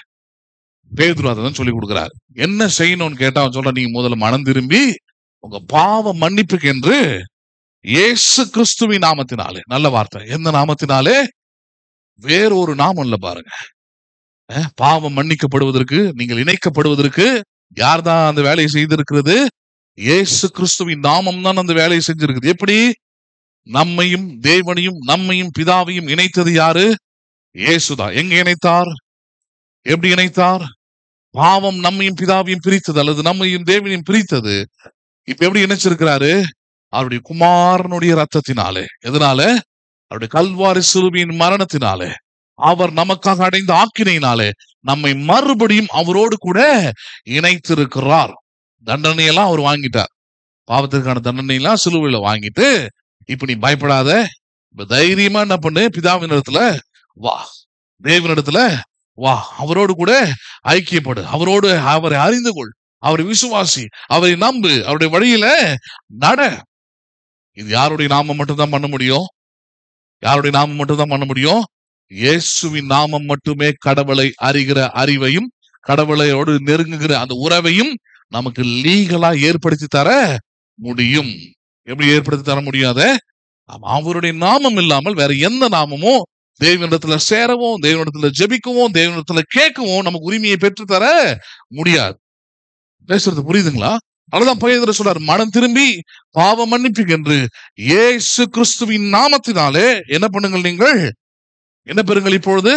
பேதுரு அதான் சொல்லி கொடுக்கிறார். என்ன செய்யணும்னு கேட்டா அவன் சொல்ற, நீங்க முதல்ல மனம் திரும்பி உங்க பாவ மன்னிப்புக்கு என்று இயேசு கிறிஸ்துவின் நாமத்தினாலே. நல்ல வார்த்தை. எந்த நாமத்தினாலே? வேறொரு நாமம் இல்ல பாருங்க. பாவம் மன்னிக்கப்படுவதற்கு, நீங்கள் இணைக்கப்படுவதற்கு யார் தான் அந்த வேலையை செய்திருக்கிறது? இயேசு கிறிஸ்துவின் நாமம் தான் அந்த வேலையை செஞ்சிருக்குது. எப்படி? நம்மையும் தேவனையும் நம்மையும் பிதாவையும் இணைத்தது யாரு? இயேசுதான். எங்க இணைத்தார்? எப்படி இணைத்தார்? பாவம் நம்மையும் பிதாவையும் பிரித்தது, அல்லது நம்மையும் தேவனையும் பிரித்தது. இப்ப எப்படி இணைச்சிருக்கிறாரு? அவருடைய குமாரனுடைய ரத்தத்தினாலே. எதனால? அவருடைய கல்வாரி சிலுவையின் மரணத்தினாலே, அவர் நமக்காக அடைந்த ஆக்கினையினாலே நம்மை மறுபடியும் அவரோடு கூட இணைத்திருக்கிறார். தண்டனையெல்லாம் அவர் வாங்கிட்டார். பாவத்திற்கான தண்டனையெல்லாம் சிலுவையில வாங்கிட்டு, இப்ப நீ பயப்படாத, இப்ப தைரியமா என்ன பண்ணு, பிதாவின் இடத்துல வா, தேவனிடத்துல வா, அவரோடு கூட ஐக்கியப்படு, அவரோடு அவரை அறிந்து கொள், அவரை விசுவாசி, அவரை நம்பு, அவருடைய வழியில நட. இது யாருடைய நாமம் மட்டும்தான் பண்ண முடியும்? யாருடைய நாமம் மட்டும்தான் பண்ண முடியும்? இயேசுவின் நாமம் மட்டுமே கடவுளை அறிகிற அறிவையும், கடவுளையோடு நெருங்குகிற அந்த உறவையும் நமக்கு லீகலா ஏற்படுத்தி தர முடியும். எப்படி ஏற்படுத்தி தர முடியாத? அவருடைய நாமம் இல்லாமல் வேற எந்த நாமமும் தேவனிடத்துல சேரவும், தேவனிடத்துல ஜெபிக்கவும், தேவனிடத்துல கேட்கவும் நமக்கு உரிமையை பெற்று தர முடியாது. பேசுறது புரியுதுங்களா? அதுதான் பேதுரு சொல்றார், மனம் திரும்பி பாவ மன்னிப்புக்கு என்று இயேசு கிறிஸ்துவின் நாமத்தினாலே என்ன பண்ணுங்கள்? நீங்கள் என்ன பெறுங்கள்? இப்பொழுது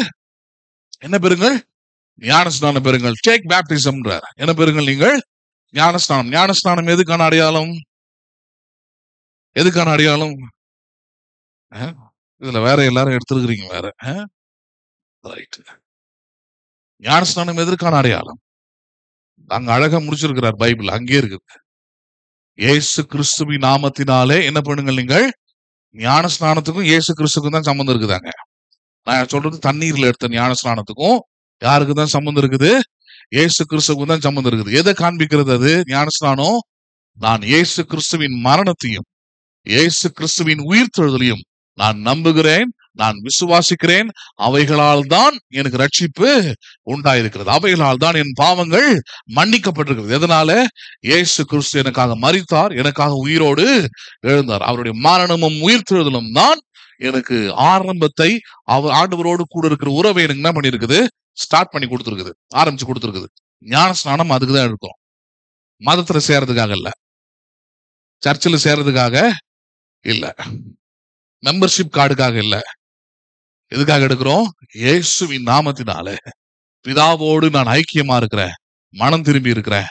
என்ன பெறுங்கள்? ஞானஸ்நானம் பெறுங்கள். Take baptism. என்ன பெறுங்கள்? நீங்கள் ஞானஸ்நானம். ஞானஸ்நானம் எதுக்கான அடையாளம்? எதுக்கான அடையாளம்? இதுல வேற எல்லாரும் எடுத்துருக்கிறீங்க வேற. ரைட். ஞானஸ்நானம் எதற்கான அடையாளம்? அங்க அழகா முடிச்சிருக்கிறார் பைபிள், அங்கே இருக்குது. இயேசு கிறிஸ்துவின் நாமத்தினாலே என்ன பண்ணுங்கள்? நீங்கள் ஞானஸ்நானத்துக்கும் இயேசு கிறிஸ்துக்கும் தான் சம்பந்தம் இருக்குதாங்க. நான் சொல்றது தண்ணீர்ல எடுத்த ஞானஸ்நானத்துக்கும் யாருக்கு தான் சம்பந்தம் இருக்குது? இயேசு கிறிஸ்துவுக்கும் தான் சம்பந்தம் இருக்குது. எதை காண்பிக்கிறது அது ஞானஸ்நானம்? நான் இயேசு கிறிஸ்துவின் மரணத்தையும் இயேசு கிறிஸ்துவின் உயிர்த்தெழுதலையும் நான் நம்புகிறேன், நான் விசுவாசிக்கிறேன். அவைகளால் தான் எனக்கு ரட்சிப்பு உண்டாயிருக்கிறது, அவைகளால் தான் என் பாவங்கள் மன்னிக்கப்பட்டிருக்கிறது. எதனால? இயேசு கிறிஸ்து எனக்காக மரித்தார், எனக்காக உயிரோடு எழுந்தார். அவருடைய மரணமும் உயிர்த்தெழுதலும் தான் எனக்கு ஆரம்பத்தை, அவர் ஆண்டவரோடு கூட இருக்கிற உறவை எனக்கு என்ன பண்ணிருக்குது? ஸ்டார்ட் பண்ணி கொடுத்துருக்குது, ஆரம்பிச்சு கொடுத்துருக்குது. ஞானஸ்நானம் அதுக்குதான் இருக்கும். மதத்துல சேர்றதுக்காக இல்ல, சர்ச்சில் சேர்றதுக்காக இல்ல, மெம்பர்ஷிப் கார்டுக்காக இல்ல. எதுக்காக எடுக்கிறோம்? இயேசுவின் நாமத்தினால பிதாவோடு நான் ஐக்கியமா இருக்கிறேன், மனம் திரும்பி இருக்கிறேன்,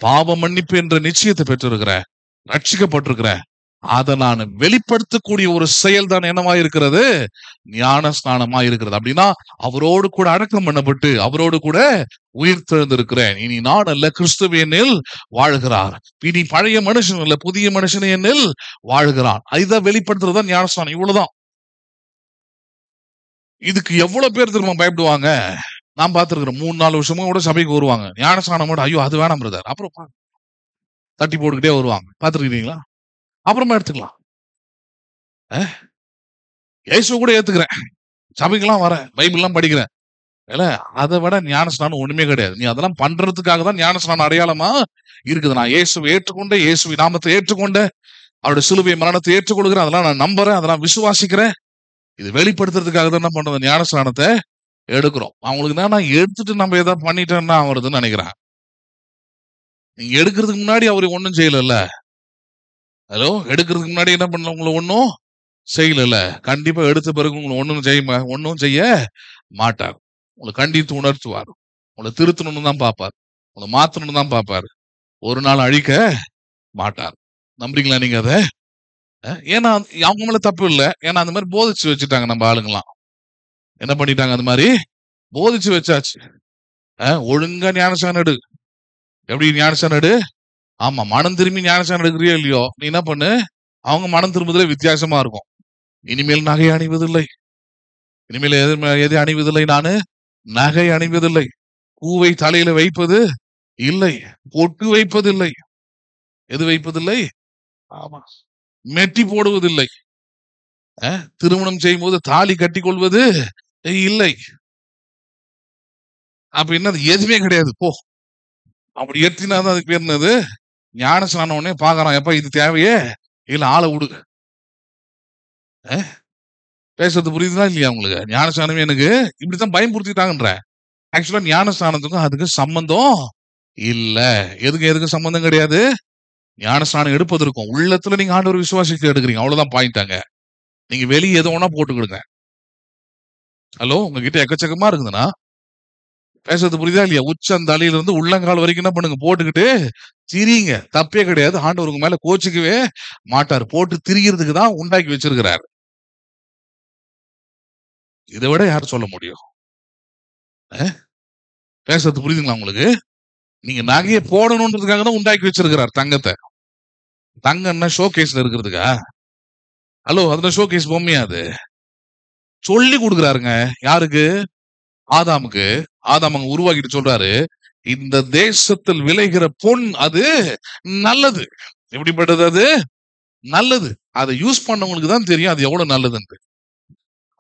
பாவ மன்னிப்பு என்ற நிச்சயத்தை பெற்றிருக்கிறேன், ரட்சிக்கப்பட்டிருக்கிறேன். அதை நான் வெளிப்படுத்தக்கூடிய ஒரு செயல் தான் என்னவா இருக்கிறது? ஞான ஸ்நானமா இருக்கிறது. அப்படின்னா அவரோடு கூட அடக்கம் பண்ணப்பட்டு அவரோடு கூட உயிர் தெழுந்திருக்கிறேன். இனி நான் அல்ல, கிறிஸ்துவ என்னில் வாழ்கிறார். இனி பழைய மனுஷன் அல்ல, புதிய மனுஷன் என்னில் வாழ்கிறான். இதை வெளிப்படுத்துறதுதான் ஞான ஸ்நானம். இவ்வளவுதான். இதுக்கு எவ்வளவு பேர் திரும்ப பயப்படுவாங்க? நான் பார்த்திருக்கிறேன். 3-4 வருஷமா கூட சபைக்கு வருவாங்க, ஞானஸ்நானம் கூட ஐயோ அது வேணாம் பிரதர். அப்புறம் தட்டி போட்டுக்கிட்டே வருவாங்க. பார்த்துருக்கீங்களா? அப்புறமா எடுத்துக்கலாம். இயேசுவை கூட ஏத்துக்கிறேன், சபைக்கெல்லாம் வரேன், பைபிள்லாம் படிக்கிறேன். இல்ல, அதை விட ஞானஸ்நானம் ஒண்ணுமே கிடையாது. நீ அதெல்லாம் பண்றதுக்காக தான் ஞானஸ்நானம் அடையாளமா இருக்குது. நான் இயேசுவை ஏற்றுக்கொண்டு, இயேசுவின் நாமத்தை ஏற்றுக்கொண்டு, அவருடைய சிலுவை மரணத்தை ஏற்றுக்கொள்கிறேன். அதெல்லாம் நான் நம்புறேன், அதெல்லாம் விசுவாசிக்கிறேன். இது வெளிப்படுத்துறதுக்காக தான் என்ன பண்றது, ஞானஸ்நானத்தை எடுக்கிறோம். அவங்களுக்கு தான் நான் எடுத்துட்டு நம்ம ஏதாவது பண்ணிட்டேன்னா வருதுன்னு நினைக்கிறேன். நீங்க எடுக்கிறதுக்கு முன்னாடி அவரு ஒன்றும் செய்யல. ஹலோ, எடுக்கிறதுக்கு முன்னாடி என்ன பண்ணல, உங்களை ஒன்றும் செய்யல. கண்டிப்பா எடுத்த பிறகு உங்களை ஒன்றும் செய்ய மாட்டார். உங்களை கண்டித்து உணர்த்துவார், உங்களை திருத்தணும்னு தான் பார்ப்பார், உங்களை மாத்தணும்னு தான் பார்ப்பார். ஒரு நாள் அழிக்க மாட்டார். நம்புறீங்களா நீங்க அதை? ஏன்னா அவங்க மேல தப்பு இல்லை. ஏன்னா அந்த மாதிரி போதிச்சு வச்சுட்டாங்க நம்ம ஆளுங்களாம். என்ன பண்ணிட்டாங்க, அந்த மாதிரி போதிச்சு வச்சாச்சு. ஒழுங்கா ஞானஸ்நானம் எடு. எப்படி ஞானஸ்நானம் எடு? ஆமா, மனம் திரும்பி ஞானஸ்நானம் எடுக்கிறியோ இல்லையோ, நீ என்ன பண்ணு, அவங்க மனம் திரும்புதலே வித்தியாசமா இருக்கும். இனிமேல் நகை அணிவதில்லை, இனிமேல் எது அணிவதில்லை, நானு நகை அணிவதில்லை, பூவை தலையில வைப்பது இல்லை, பொட்டு வைப்பதில்லை. எது வைப்பதில்லை? ஆமா, மெட்டி போடுவதில்லை, திருமணம் செய்யும் போது தாலி கட்டி கொள்வது இல்லை. அப்ப என்னது? எதுவுமே கிடையாது. போ, அப்படி ஏற்றினாதான் அதுக்கு பேர் என்னது? ஞானஸ்நானம். உடனே பாக்குறான், எப்ப இது தேவையே இல்ல, ஆளை விடு. பேசுறது புரியுதுதான் இல்லையா உங்களுக்கு? ஞானஸ்நானமே எனக்கு இப்படித்தான் பயன்படுத்திட்டாங்கன்ற. ஆக்சுவலா ஞானஸ்நானத்துக்கும் அதுக்கு சம்பந்தம் இல்ல. எதுக்கு சம்பந்தம் கிடையாது? ஞானஸ்நானம் எடுப்பதற்கும் உள்ளத்துல நீங்க ஆண்டவர் விசுவாசித்து எடுக்கிறீங்க, அவ்வளவுதான் பாயிண்டாங்க. நீங்க வெளியே எது வேணா போட்டுக்கிடுங்க. ஹலோ, உங்ககிட்ட எக்கச்சக்கமா இருக்குதுன்னா, பேசுறது புரியுதா இல்லையா? உச்சந்தலையில இருந்து உள்ளங்கால் வரைக்கும் என்ன பண்ணுங்க, போட்டுக்கிட்டு திரியுங்க, தப்பே கிடையாது. ஆண்டவர் உங்க மேல கோச்சிக்கவே மாட்டார். போட்டு திரிகிறதுக்கு தான் உண்டாக்கி வச்சிருக்கிறார். இதை விட யார் சொல்ல முடியும்? பேசுறது புரியுதுங்களா உங்களுக்கு? நீங்க நகையை போடணுன்றதுக்காக தான் உண்டாக்கி வச்சிருக்கிறார் தங்கத்தை. தங்கம்னா ஷோ கேஸ்ல இருக்கிறதுக்கா? ஹலோ, அதுல ஷோ கேஸ் பொம்மையா? அது சொல்லி கொடுக்குறாருங்க. யாருக்கு? ஆதாமுக்கு. ஆதாம் அங்க உருவாக்கிட்டு சொல்றாரு, இந்த தேசத்தில் விளைகிற பொன் அது நல்லது. எப்படிப்பட்டது? அது நல்லது. அதை யூஸ் பண்ணவங்களுக்கு தான் தெரியும் அது எவ்வளவு நல்லதுன்னு.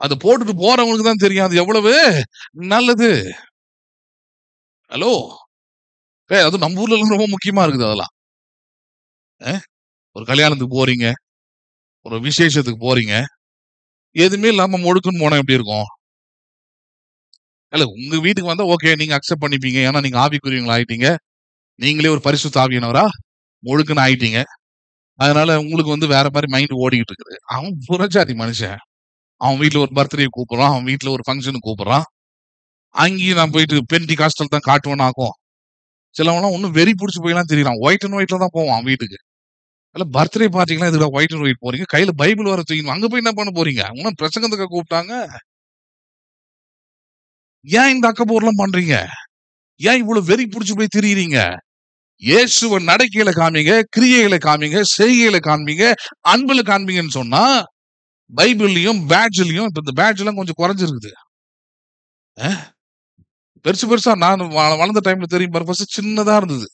அதை போட்டுட்டு போறவங்களுக்கு தான் தெரியும் அது எவ்வளவு நல்லது. ஹலோ, அது நம்ம ஊர்ல ரொம்ப முக்கியமா இருக்குது. அதெல்லாம் ஒரு கல்யாணத்துக்கு போறீங்க, ஒரு விசேஷத்துக்கு போறீங்க, எதுவுமே இல்லாம முழுக்குன்னு போனா எப்படி இருக்கும்? இல்ல, உங்க வீட்டுக்கு வந்தா ஓகே, நீங்க அக்செப்ட் பண்ணிப்பீங்க. ஏன்னா நீங்க ஆவிக்குரியவங்களா ஆயிட்டீங்க, நீங்களே ஒரு பரிசுத்த ஆவியானவரா முழுக்குன்னு ஆயிட்டீங்க. அதனால உங்களுக்கு வேற மாதிரி மைண்ட் ஓடிக்கிட்டு இருக்குது. அவன் புறஜாதி மனுஷன், அவன் வீட்டுல ஒரு பர்த்டே கூப்பிடுறான், அவன் வீட்டுல ஒரு ஃபங்க்ஷனுக்கு கூப்பிடுறான். அங்கேயும் நான் போயிட்டு பென்டி காஸ்டல் தான் காட்டுவேன் ஆகும். சிலவெல்லாம் ஒன்னும் வெறி பிடிச்சி போயெல்லாம் தெரியலாம், ஒயிட் அண்ட் ஒயிட்ல தான் போவான் வீட்டுக்கு. இல்ல, பர்த்டே பார்ட்டிங்களா இதுல ஒயிட் அண்ட் ஒயிட் போறீங்க, கையில பைபிள் வர தூக்கணும், அங்க போய் என்ன பண்ண போறீங்க? உன்னும் பிரசங்கத்துக்கு கூப்பிட்டாங்க. ஏன் இந்த அக்கப்போர்லாம் பண்றீங்க? ஏன் இவ்வளவு வெறி பிடிச்சு போய் திரியுறீங்க? இயேசுவ நடக்கையில காமிங்க, கிரியைகளை காமிங்க, செய்கைகளை காண்பீங்க, அன்புல காண்பீங்கன்னு சொன்னா, பைபிள்லயும் பேட்ஜ்லயும் இப்ப இந்த பேட்ஜ் எல்லாம் கொஞ்சம் குறைஞ்சிருக்குது. பெருசு பெருசா நான் வளர்ந்த டைம்ல தெரியும் பாரு, ஃபர்ஸ்ட் சின்னதா இருந்தது,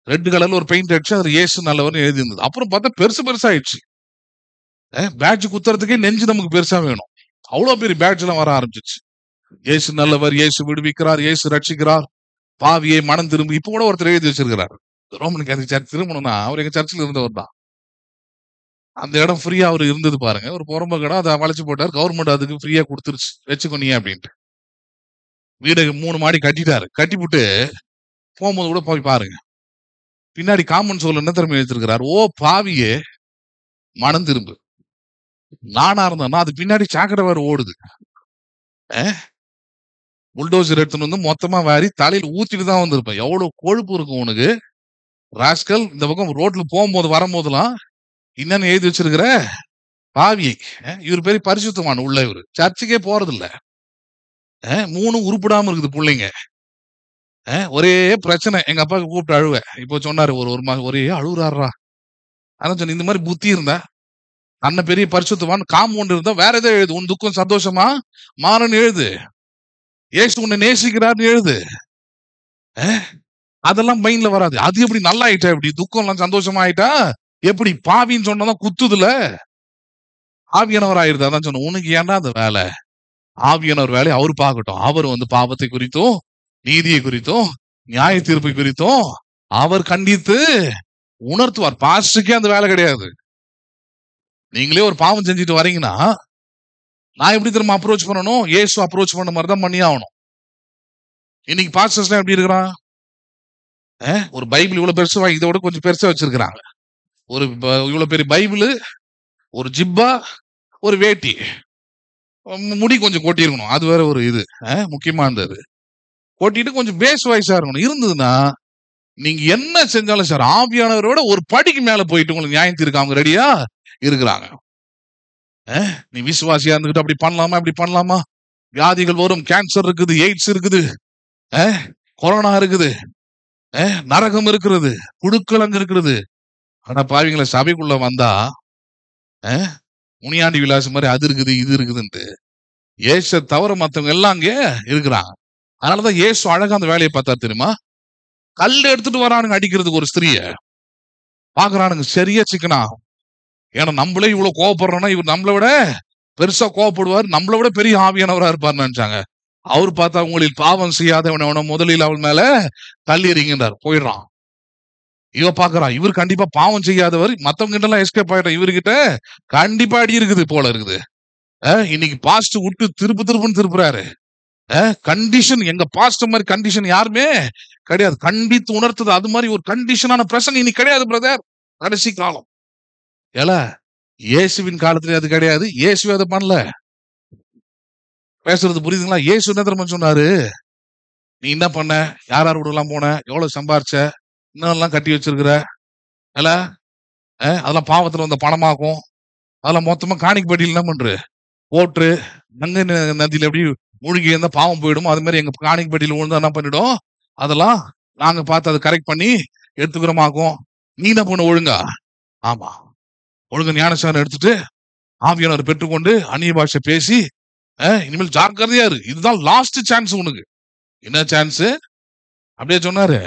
ரெட் கலர்ல ஒரு பெயிண்ட் அடிச்சு அதுல இயேசு நல்லவர்னு எழுதி இருந்தது. அப்புறம் பார்த்தா பெருசு பெருசா ஆயிடுச்சு. பேட்ஜ் குத்துறதுக்கே நெஞ்சு நமக்கு பெருசா வேணும், அவ்வளவு பெரிய பேட்ஜ் எல்லாம் வர ஆரம்பிச்சிச்சு. இயேசு நல்லவர், இயேசு விடுவிக்கிறார், இயேசு ரட்சிக்கிறார், பாவியை மனம் திரும்பி. இப்ப கூட ஒருத்தர் எழுதி வச்சிருக்கிறார், ரோமன் கேத்தலிக் சர்ச் திரும்பணும்னா அவர் எங்க சர்ச்சில் இருந்தவர் தான். அந்த இடம் ஃப்ரீயா அவர் இருந்தது பாருங்க, ஒரு புறம்ப இடம், அதை வளைச்சு போட்டார், கவர்மெண்ட் அதுக்கு ஃப்ரீயா கொடுத்துருச்சு, வச்சுக்கோனீங்க அப்படின்ட்டு. வீடு 3 மாடி கட்டிட்டாரு. கட்டிவிட்டு போகும்போது கூட போய் பாருங்க, பின்னாடி காமன் சோல் என்ன திறமை வச்சிருக்கிறார், ஓ பாவியே மனம் திரும்பு. நானா இருந்தேன்னா அது பின்னாடி சாக்கடை வேற ஓடுது. புல்டோசர் எடுத்துன்னு வந்து மொத்தமா வாரி தலையில ஊத்திட்டு தான் வந்திருப்பேன். எவ்வளவு கொழுப்பு இருக்கும் உனக்கு ராஸ்கல். இந்த பக்கம் ரோட்ல போகும்போது வரும்போதெல்லாம் என்னன்னு எழுதி வச்சிருக்கிற பாவியை. இவர் பேரு பரிசுத்தமான உள்ள, இவரு சர்ச்சுக்கே போறது இல்ல. 3 உருப்படாம இருக்குது பிள்ளைங்க. ஒரே பிரச்சனை. எங்க அப்பாவுக்கு கூப்பிட்டு அழுவேன். இப்போ சொன்னாரு, ஒரு மாசம் ஒரே அழுகுறாரா. அதான் சொன்ன, இந்த மாதிரி புத்தி இருந்தா, அண்ணன் பெரிய பரிசுத்தவான் காம்பவுண்ட் இருந்தா வேற ஏதோ எழுது, உன் துக்கம் சந்தோஷமா மாறன்னு எழுது, ஏசு உன்னை நேசிக்கிறார்னு எழுது. அதெல்லாம் மைண்ட்ல வராது. அது எப்படி நல்லா ஆயிட்டா எப்படி? துக்கம் எல்லாம் சந்தோஷமா ஆயிட்டா எப்படி? பாவின்னு சொன்னதான் குத்துதுல. ஆவியானவர் ஆயிருது. அதான் சொன்னேன், உனக்கு ஏன்டா அந்த வேலை? ஆவியானவர் வேலையை அவர் பார்க்கட்டும். அவர் பாவத்தை குறித்தும், நீதியை குறித்தும், நியாய தீர்ப்பை குறித்தும் அவர் கண்டித்து உணர்த்துவார். பாஸ்டருக்கே அந்த வேலை கிடையாது. நீங்களே ஒரு பாவம் செஞ்சுட்டு வரீங்கன்னா, நான் எப்படி திரும்ப அப்ரோச் பண்ணணும்? இயேசு அப்ரோச் பண்ண மாதிரி தான் பண்ணி ஆகணும். இன்னைக்கு பாஸ்டர்ஸ்லாம் எப்படி இருக்கிறான்? ஒரு பைபிள் இவ்வளவு பெருசு வாங்கி இதோட கொஞ்சம் பெருசா வச்சிருக்கிறாங்க. ஒரு இவ்வளவு பெரிய பைபிள், ஒரு ஜிப்பா, ஒரு வேட்டி, முடி கொஞ்சம் கொட்டியிருக்கணும். அது வேற ஒரு இது முக்கியமா இருந்தது. கொட்டிட்டு கொஞ்சம் பேஸ் வாய்ஸா இருக்கணும். இருந்ததுன்னா நீங்க என்ன செஞ்சாலும் சார், ஆவியானவரோட ஒரு படிக்கு மேல போயிட்டு உங்களுக்கு நியாயம் தீர்க்க அவங்க ரெடியா இருக்கிறாங்க. நீ விசுவாசியா இருந்துகிட்டு அப்படி பண்ணலாமா, இப்படி பண்ணலாமா, வியாதிகள் வரும், கேன்சர் இருக்குது, எய்ட்ஸ் இருக்குது, கொரோனா இருக்குது, நரகம் இருக்கிறது, குடுக்கலங்க இருக்கிறது. ஆனா பாவீங்களா, சபைக்குள்ள வந்தா முனியாண்டி விலாசம் மாதிரி அது இருக்குது இது இருக்குதுன்ட்டு இயேசு தவிர மத்தவங்க எல்லாம் அங்கே இருக்கிறாங்க. அதனாலதான் இயேசு அழகா அந்த வேலையை பார்த்தா தெரியுமா? கல் எடுத்துட்டு வரானுங்க அடிக்கிறதுக்கு ஒரு ஸ்திரீய பாக்குறானுங்க, சரியா சிக்கனா. ஏன்னா நம்மளே இவ்வளவு கோவப்படுறோம்னா இவர் நம்மளை விட பெருசா கோவப்படுவார், நம்மளை விட பெரிய ஆவியானவரா இருப்பார்னு நினைச்சாங்க. அவர் பார்த்தா உங்களில் பாவம் செய்யாதவன முதலில் அவள் மேல தள்ளிறீங்கன்றார், போயிடுறான். இவ பாக்குறான், இவர் கண்டிப்பா பாவம் செய்யாதவர், மத்தவங்க கிட்ட எல்லாம் எஸ்கேப் ஆயிட்டான், இவர்கிட்ட கண்டிப்பா அடி இருக்குது போல இருக்குது. இன்னைக்கு பாஸ்ட் விட்டு திருப்புன்னு திருப்புறாரு. கண்டிஷன், எங்க பாஸ்ட் மாதிரி கண்டிஷன் யாருமே கிடையாது. கண்டித்து உணர்த்தது அது மாதிரி ஒரு கண்டிஷனான பிரசங்க இன்னைக்கு கிடையாது பிரதர். கடைசி காலம் ஏல, இயேசுவின் காலத்துல அது கிடையாது. இயேசு அதை பண்ணல. பேசுறது புரியுதுங்களா? இயேசு என்ன தெரியுமா சொன்னாரு? நீ என்ன பண்ண, யார் யார் கூட எல்லாம் போன, எவ்வளவு சம்பாரிச்ச, இன்னும் கட்டி வச்சிருக்கிற, இல்ல அதெல்லாம் பாவத்துல வந்த பணமாக்கும், அதெல்லாம் மொத்தமா காணிக்கு பட்டியல் என்ன பண்ற போட்டு கங்கை நதியில எப்படி மூழ்கி இருந்தா பாவம் போயிடும், அது மாதிரி எங்க காணிக்கு பட்டியல் விழுந்தா என்ன பண்ணிடும், அதெல்லாம் நாங்க பார்த்து அதை கரெக்ட் பண்ணி எடுத்துக்கிறோமாக்கும். நீ என்ன பண்ண ஒழுங்கா? ஆமா, ஒழுங்கு ஞானஸ்நானம் எடுத்துட்டு ஆவியானவர் பெற்றுக்கொண்டு அந்நிய பாஷை பேசி இனிமேல் ஜாக்கிரதையா இரு, இதுதான் லாஸ்ட் சான்ஸ் உனக்கு. என்ன சான்ஸ்? அப்படியே சொன்னாரு,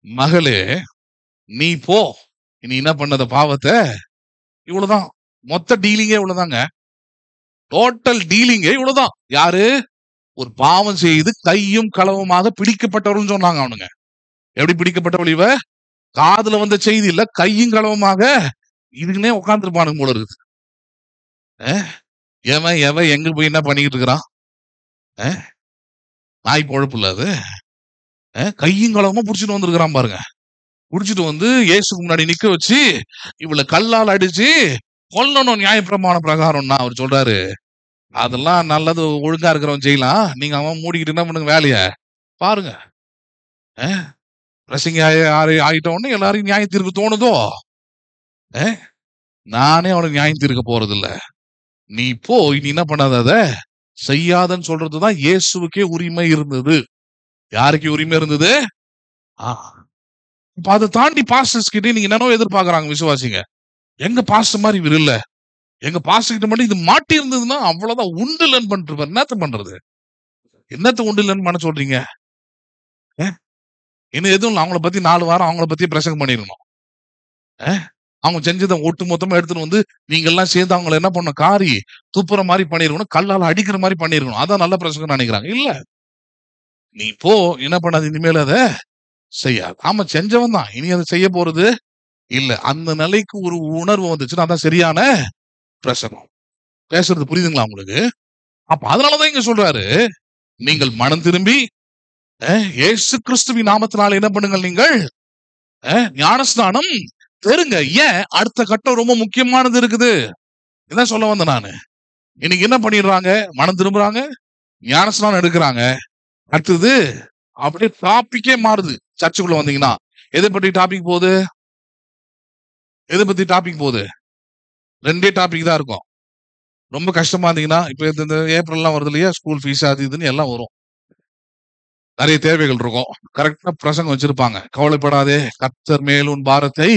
மகளே நீ போ, நீ என்ன பண்ணத பாவத்தை, இவ்வளவுதான். மொத்த டீலிங்கே இவ்வளவுதாங்க. டோட்டல் டீலிங்கே இவ்வளவுதான். யாரு? ஒரு பாவம் செய்து கையும் களவுமாக பிடிக்கப்பட்டவர்கள் சொன்னாங்க அவனுங்க. எப்படி பிடிக்கப்பட்டவள்? இவ காதுல வந்த செய்தி இல்ல, கையும் களவுமாக இதுக்குன்னே உட்கார்ந்துருப்பானுங்க போல இருக்குது. எவன் எங்க போய் என்ன பண்ணிக்கிட்டு இருக்கிறான்? நாய் பொழப்பு இல்ல அது. கையும் களவுமா புடிச்சிட்டு வந்திருக்கிறான் பாருங்க. புடிச்சிட்டு வந்து இயேசுக்கு முன்னாடி நிக்க வச்சு இவளை கல்லால் அடிச்சு கொல்லணும் நியாயப்பிரமாண பிரகாரம்னா அவர் சொல்றாரு. அதெல்லாம் நல்லது, ஒழுங்கா இருக்கிறவன் செய்யலாம், நீங்க அவன் மூடிக்கிட்டு என்ன பண்ணுங்க வேலைய பாருங்க. ரசிங்க ஆகிட்டவொன்னு எல்லாரையும் நியாயம் தீர்க்க தோணுதோ? நானே அவனுக்கு நியாயம் தீர்க்க போறது இல்ல. நீ போய் நீ என்ன பண்ணாத, அத செய்யாதன்னு சொல்றதுதான் இயேசுவுக்கே உரிமை இருந்தது. யாருக்கு உரிமை இருந்தது? அதை தாண்டி பாஸ்டர்ஸ் கிட்ட நீங்க என்னனோ எதிர்பார்க்கறாங்க விசுவாசிங்க. எங்க பாஸ்டர் மாதிரி இவர் இல்ல, எங்க பாஸ்டர் கிட்ட மட்டும் இது மாட்டி இருந்ததுன்னா அவ்வளவுதான், உண்டு இல்லன்னு பண்ணிட்டு என்னத்த பண்றது? என்னத்த உண்டு இல்லன்னு பண்ண சொல்றீங்க? இன்னும் எதுவும் அவங்கள பத்தி 4 வாரம் அவங்கள பத்தி பிரசங்கம் பண்ணிடணும். அவங்க செஞ்சதை ஒட்டு மொத்தமா எடுத்துட்டு வந்து நீங்க எல்லாம் சேர்ந்து அவங்களை என்ன பண்ண, காரி துப்புற மாதிரி பண்ணிருக்கணும், கல்லால அடிக்கிற மாதிரி பண்ணிருக்கணும். அதான் நல்ல பிரசங்கம் நினைக்கிறாங்க. இல்ல, நீ போ, என்ன பண்ணாது, இனிமேல் அதை செய்யாது. ஆமா, செஞ்சவன் தான், இனி அதை செய்ய போறது இல்ல. அந்த நிலைக்கு ஒரு உணர்வு வந்துச்சுன்னா அதான் சரியான பிரசங்கம். பேசுறது புரியுதுங்களா உங்களுக்கு? அப்ப அதனாலதான் இங்க சொல்றாரு, நீங்கள் மனம் திரும்பி இயேசு கிறிஸ்துவின் நாமத்தினால என்ன பண்ணுங்கள், நீங்கள் ஞானஸ்நானம் பெறுங்க. ஏன்? அடுத்த கட்டம் ரொம்ப முக்கியமானது இருக்குது. இதான் சொல்ல வந்தேன் நானு. இன்னைக்கு என்ன பண்ணிடுறாங்க, மனம் திரும்புறாங்க, ஞானஸ்நானம் எடுக்கிறாங்க, அடுத்தது அப்படியே டாபிக்கே மாறுது. சர்ச்சுக்குள்ள வந்தீங்கன்னா எதை பத்தி டாபிக் போகுது? எதை பத்தி டாபிக் போகுது? 2 டாபிக் தான் இருக்கும். ரொம்ப கஷ்டமா இருந்தீங்கன்னா, இப்ப இந்த ஏப்ரல்லாம் வருது இல்லையா, ஸ்கூல் ஃபீஸ் அது இதுன்னு எல்லாம் வரும், நிறைய தேவைகள் இருக்கும். கரெக்டா பிரசங்கம் வச்சிருப்பாங்க. கவலைப்படாதே, கர்த்தர் மேல் உன் பாரத்தை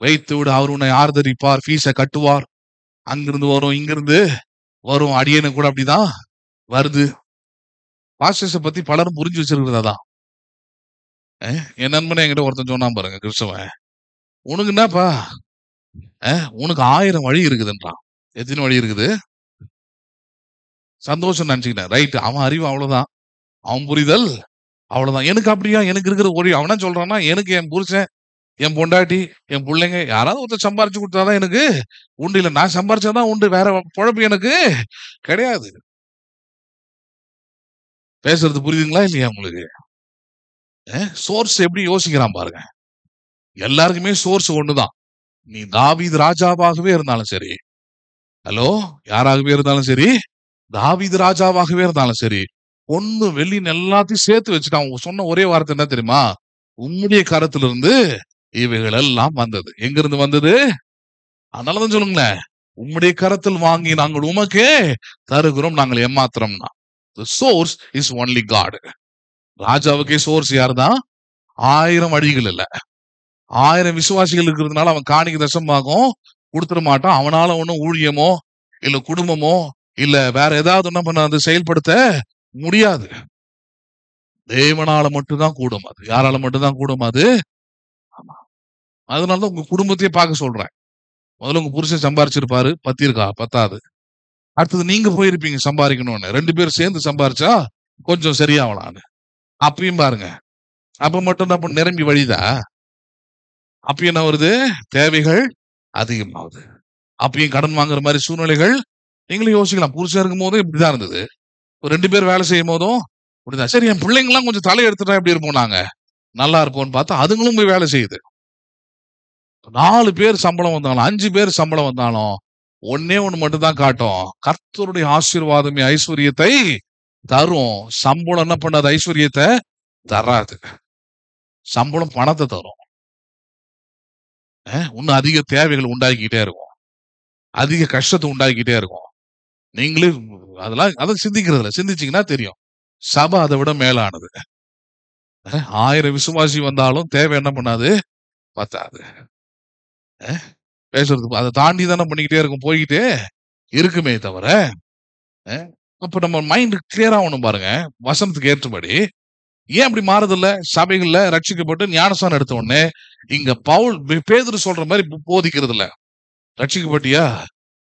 வைத்து விடு, அவர் உன்னை ஆர்தரிப்பார், ஃபீஸை கட்டுவார். அங்கிருந்து வரும், இங்கிருந்து வரும். அடியனுக்கு கூட அப்படிதான் வருது. பாஸ்டர்ஸை பத்தி பலரும் புரிஞ்சு வச்சிருக்கிறதா. என் நண்பனை என்கிட்ட ஒருத்தன் சொன்னான் பாருங்க, கிறிஸ்தவன். உனக்கு என்னப்பா, உனக்கு 1000 வழி இருக்குதுன்றான். எத்தனை வழி இருக்குது? சந்தோஷம் நினைச்சுக்கிட்டேன். ரைட், அவன் அறிவு அவ்வளவுதான், அவன் புரிதல் அவ்வளவுதான். எனக்கு அப்படியா? எனக்கு இருக்கிற ஒரே அவனா சொல்றான்னா, எனக்கு என் புருஷன், என் பொண்டாட்டி, என் பிள்ளைங்க யாராவது ஒருத்தர் சம்பாரிச்சு கொடுத்தாதான் எனக்கு உண்டு. இல்ல நான் சம்பாரிச்சாதான் உண்டு, வேற பொழப்பு எனக்கு கிடையாது. பேசுறது புரியுதுங்களா இல்லையா உங்களுக்கு? சோர்ஸ் எப்படி யோசிக்கிறான் பாருங்க. எல்லாருக்குமே சோர்ஸ் ஒண்ணுதான். நீ தாவீது ராஜாவாகவே இருந்தாலும் சரி, ஹலோ, யாராகவே இருந்தாலும் சரி, தாவீது ராஜாவாகவே இருந்தாலும் சரி, பொண்ணு வெள்ளின்னு எல்லாத்தையும் சேர்த்து வச்சுட்டு அவங்க சொன்ன ஒரே வார்த்தை என்ன தெரியுமா? உம்முடைய கரத்திலிருந்து இவைகள் எல்லாம் வந்தது. எங்க இருந்து வந்தது? அதனாலதான் சொல்லுங்களேன், உம்முடைய கரத்தில் வாங்கி நாங்கள் உமக்கே தருகிறோம், நாங்கள் ஏமாத்திரம்னா. The source is only God. ராஜாவுக்கே சோர்ஸ் யாருதான்? 1000 வழிகள் இல்ல, 1000 விசுவாசிகள் இருக்கிறதுனால அவன் காணிக்கு தசமாகும் கொடுத்துட மாட்டான். அவனால ஒன்னும் ஊழியமோ இல்ல குடும்பமோ இல்ல வேற ஏதாவது என்ன பண்ண அது செயல்படுத்த முடியாது. தேவனால மட்டும்தான் கூடும் அது. யாரால மட்டும்தான் கூடும் அது? ஆமா. அதனாலதான் உங்க குடும்பத்தையே பார்க்க சொல்றேன். முதல்ல உங்க புருஷன் சம்பாரிச்சிருப்பாரு, பத்திருக்கா? பத்தாது. அடுத்தது நீங்க போயிருப்பீங்க சம்பாதிக்கணும்னு, 2 பேரும் சேர்ந்து சம்பாரிச்சா கொஞ்சம் சரியாகலான்னு. அப்பயும் பாருங்க, அப்ப மட்டும் தான் நிரம்பி வழிதா? அப்ப என்ன வருது? தேவைகள் அதிகமாகுது. அப்பயும் கடன் வாங்குற மாதிரி சூழ்நிலைகள் நீங்களும் யோசிக்கலாம். புருஷன் இருக்கும் போதும் இப்படிதான் இருந்தது, 2 பேர் வேலை செய்யும் போதும் இப்படிதான். சரி, என் பிள்ளைங்க எல்லாம் கொஞ்சம் தலை எடுத்துட்டா எப்படி இருப்போம், நாங்க நல்லா இருப்போம்னு பார்த்தா அதுங்களும் போய் வேலை செய்யுது. 4 பேர் சம்பளம் வந்தாலும் 5 பேர் சம்பளம் வந்தாலும் ஒன்னே ஒண்ணு மட்டும் தான் காட்டும், கர்த்தருடைய ஆசீர்வாதமே ஐஸ்வர்யத்தை தரும். சம்பளம் என்ன பண்ணாது? ஐஸ்வர்யத்தை தராது. சம்பளம் பணத்தை தரும். இன்னும் அதிக தேவைகள் உண்டாக்கிட்டே இருக்கும், அதிக கஷ்டத்தை உண்டாக்கிட்டே இருக்கும். நீங்களே அதெல்லாம் அதை சிந்திக்கிறதுல சிந்திச்சீங்கன்னா தெரியும். சபை அதை விட மேலானது. 1000 விசுவாசி வந்தாலும் தேவை என்ன பண்ணாது? பத்தாது. பேசுறது அதை தாண்டி தானே பண்ணிக்கிட்டே இருக்கும், போய்கிட்டே இருக்குமே தவிர. அப்ப நம்ம மைண்ட் கிளியர் ஆகணும் பாருங்க, வசனத்துக்கு ஏற்றபடி. ஏன் அப்படி மாறுதில்ல? சபைகள்ல ரட்சிக்கப்பட்டு ஞானஸ்தானம் எடுத்த உடனே இங்க பவுல் பேதுரு சொல்ற மாதிரி போதிக்கிறது இல்ல. ரட்சிக்கப்பட்டியா,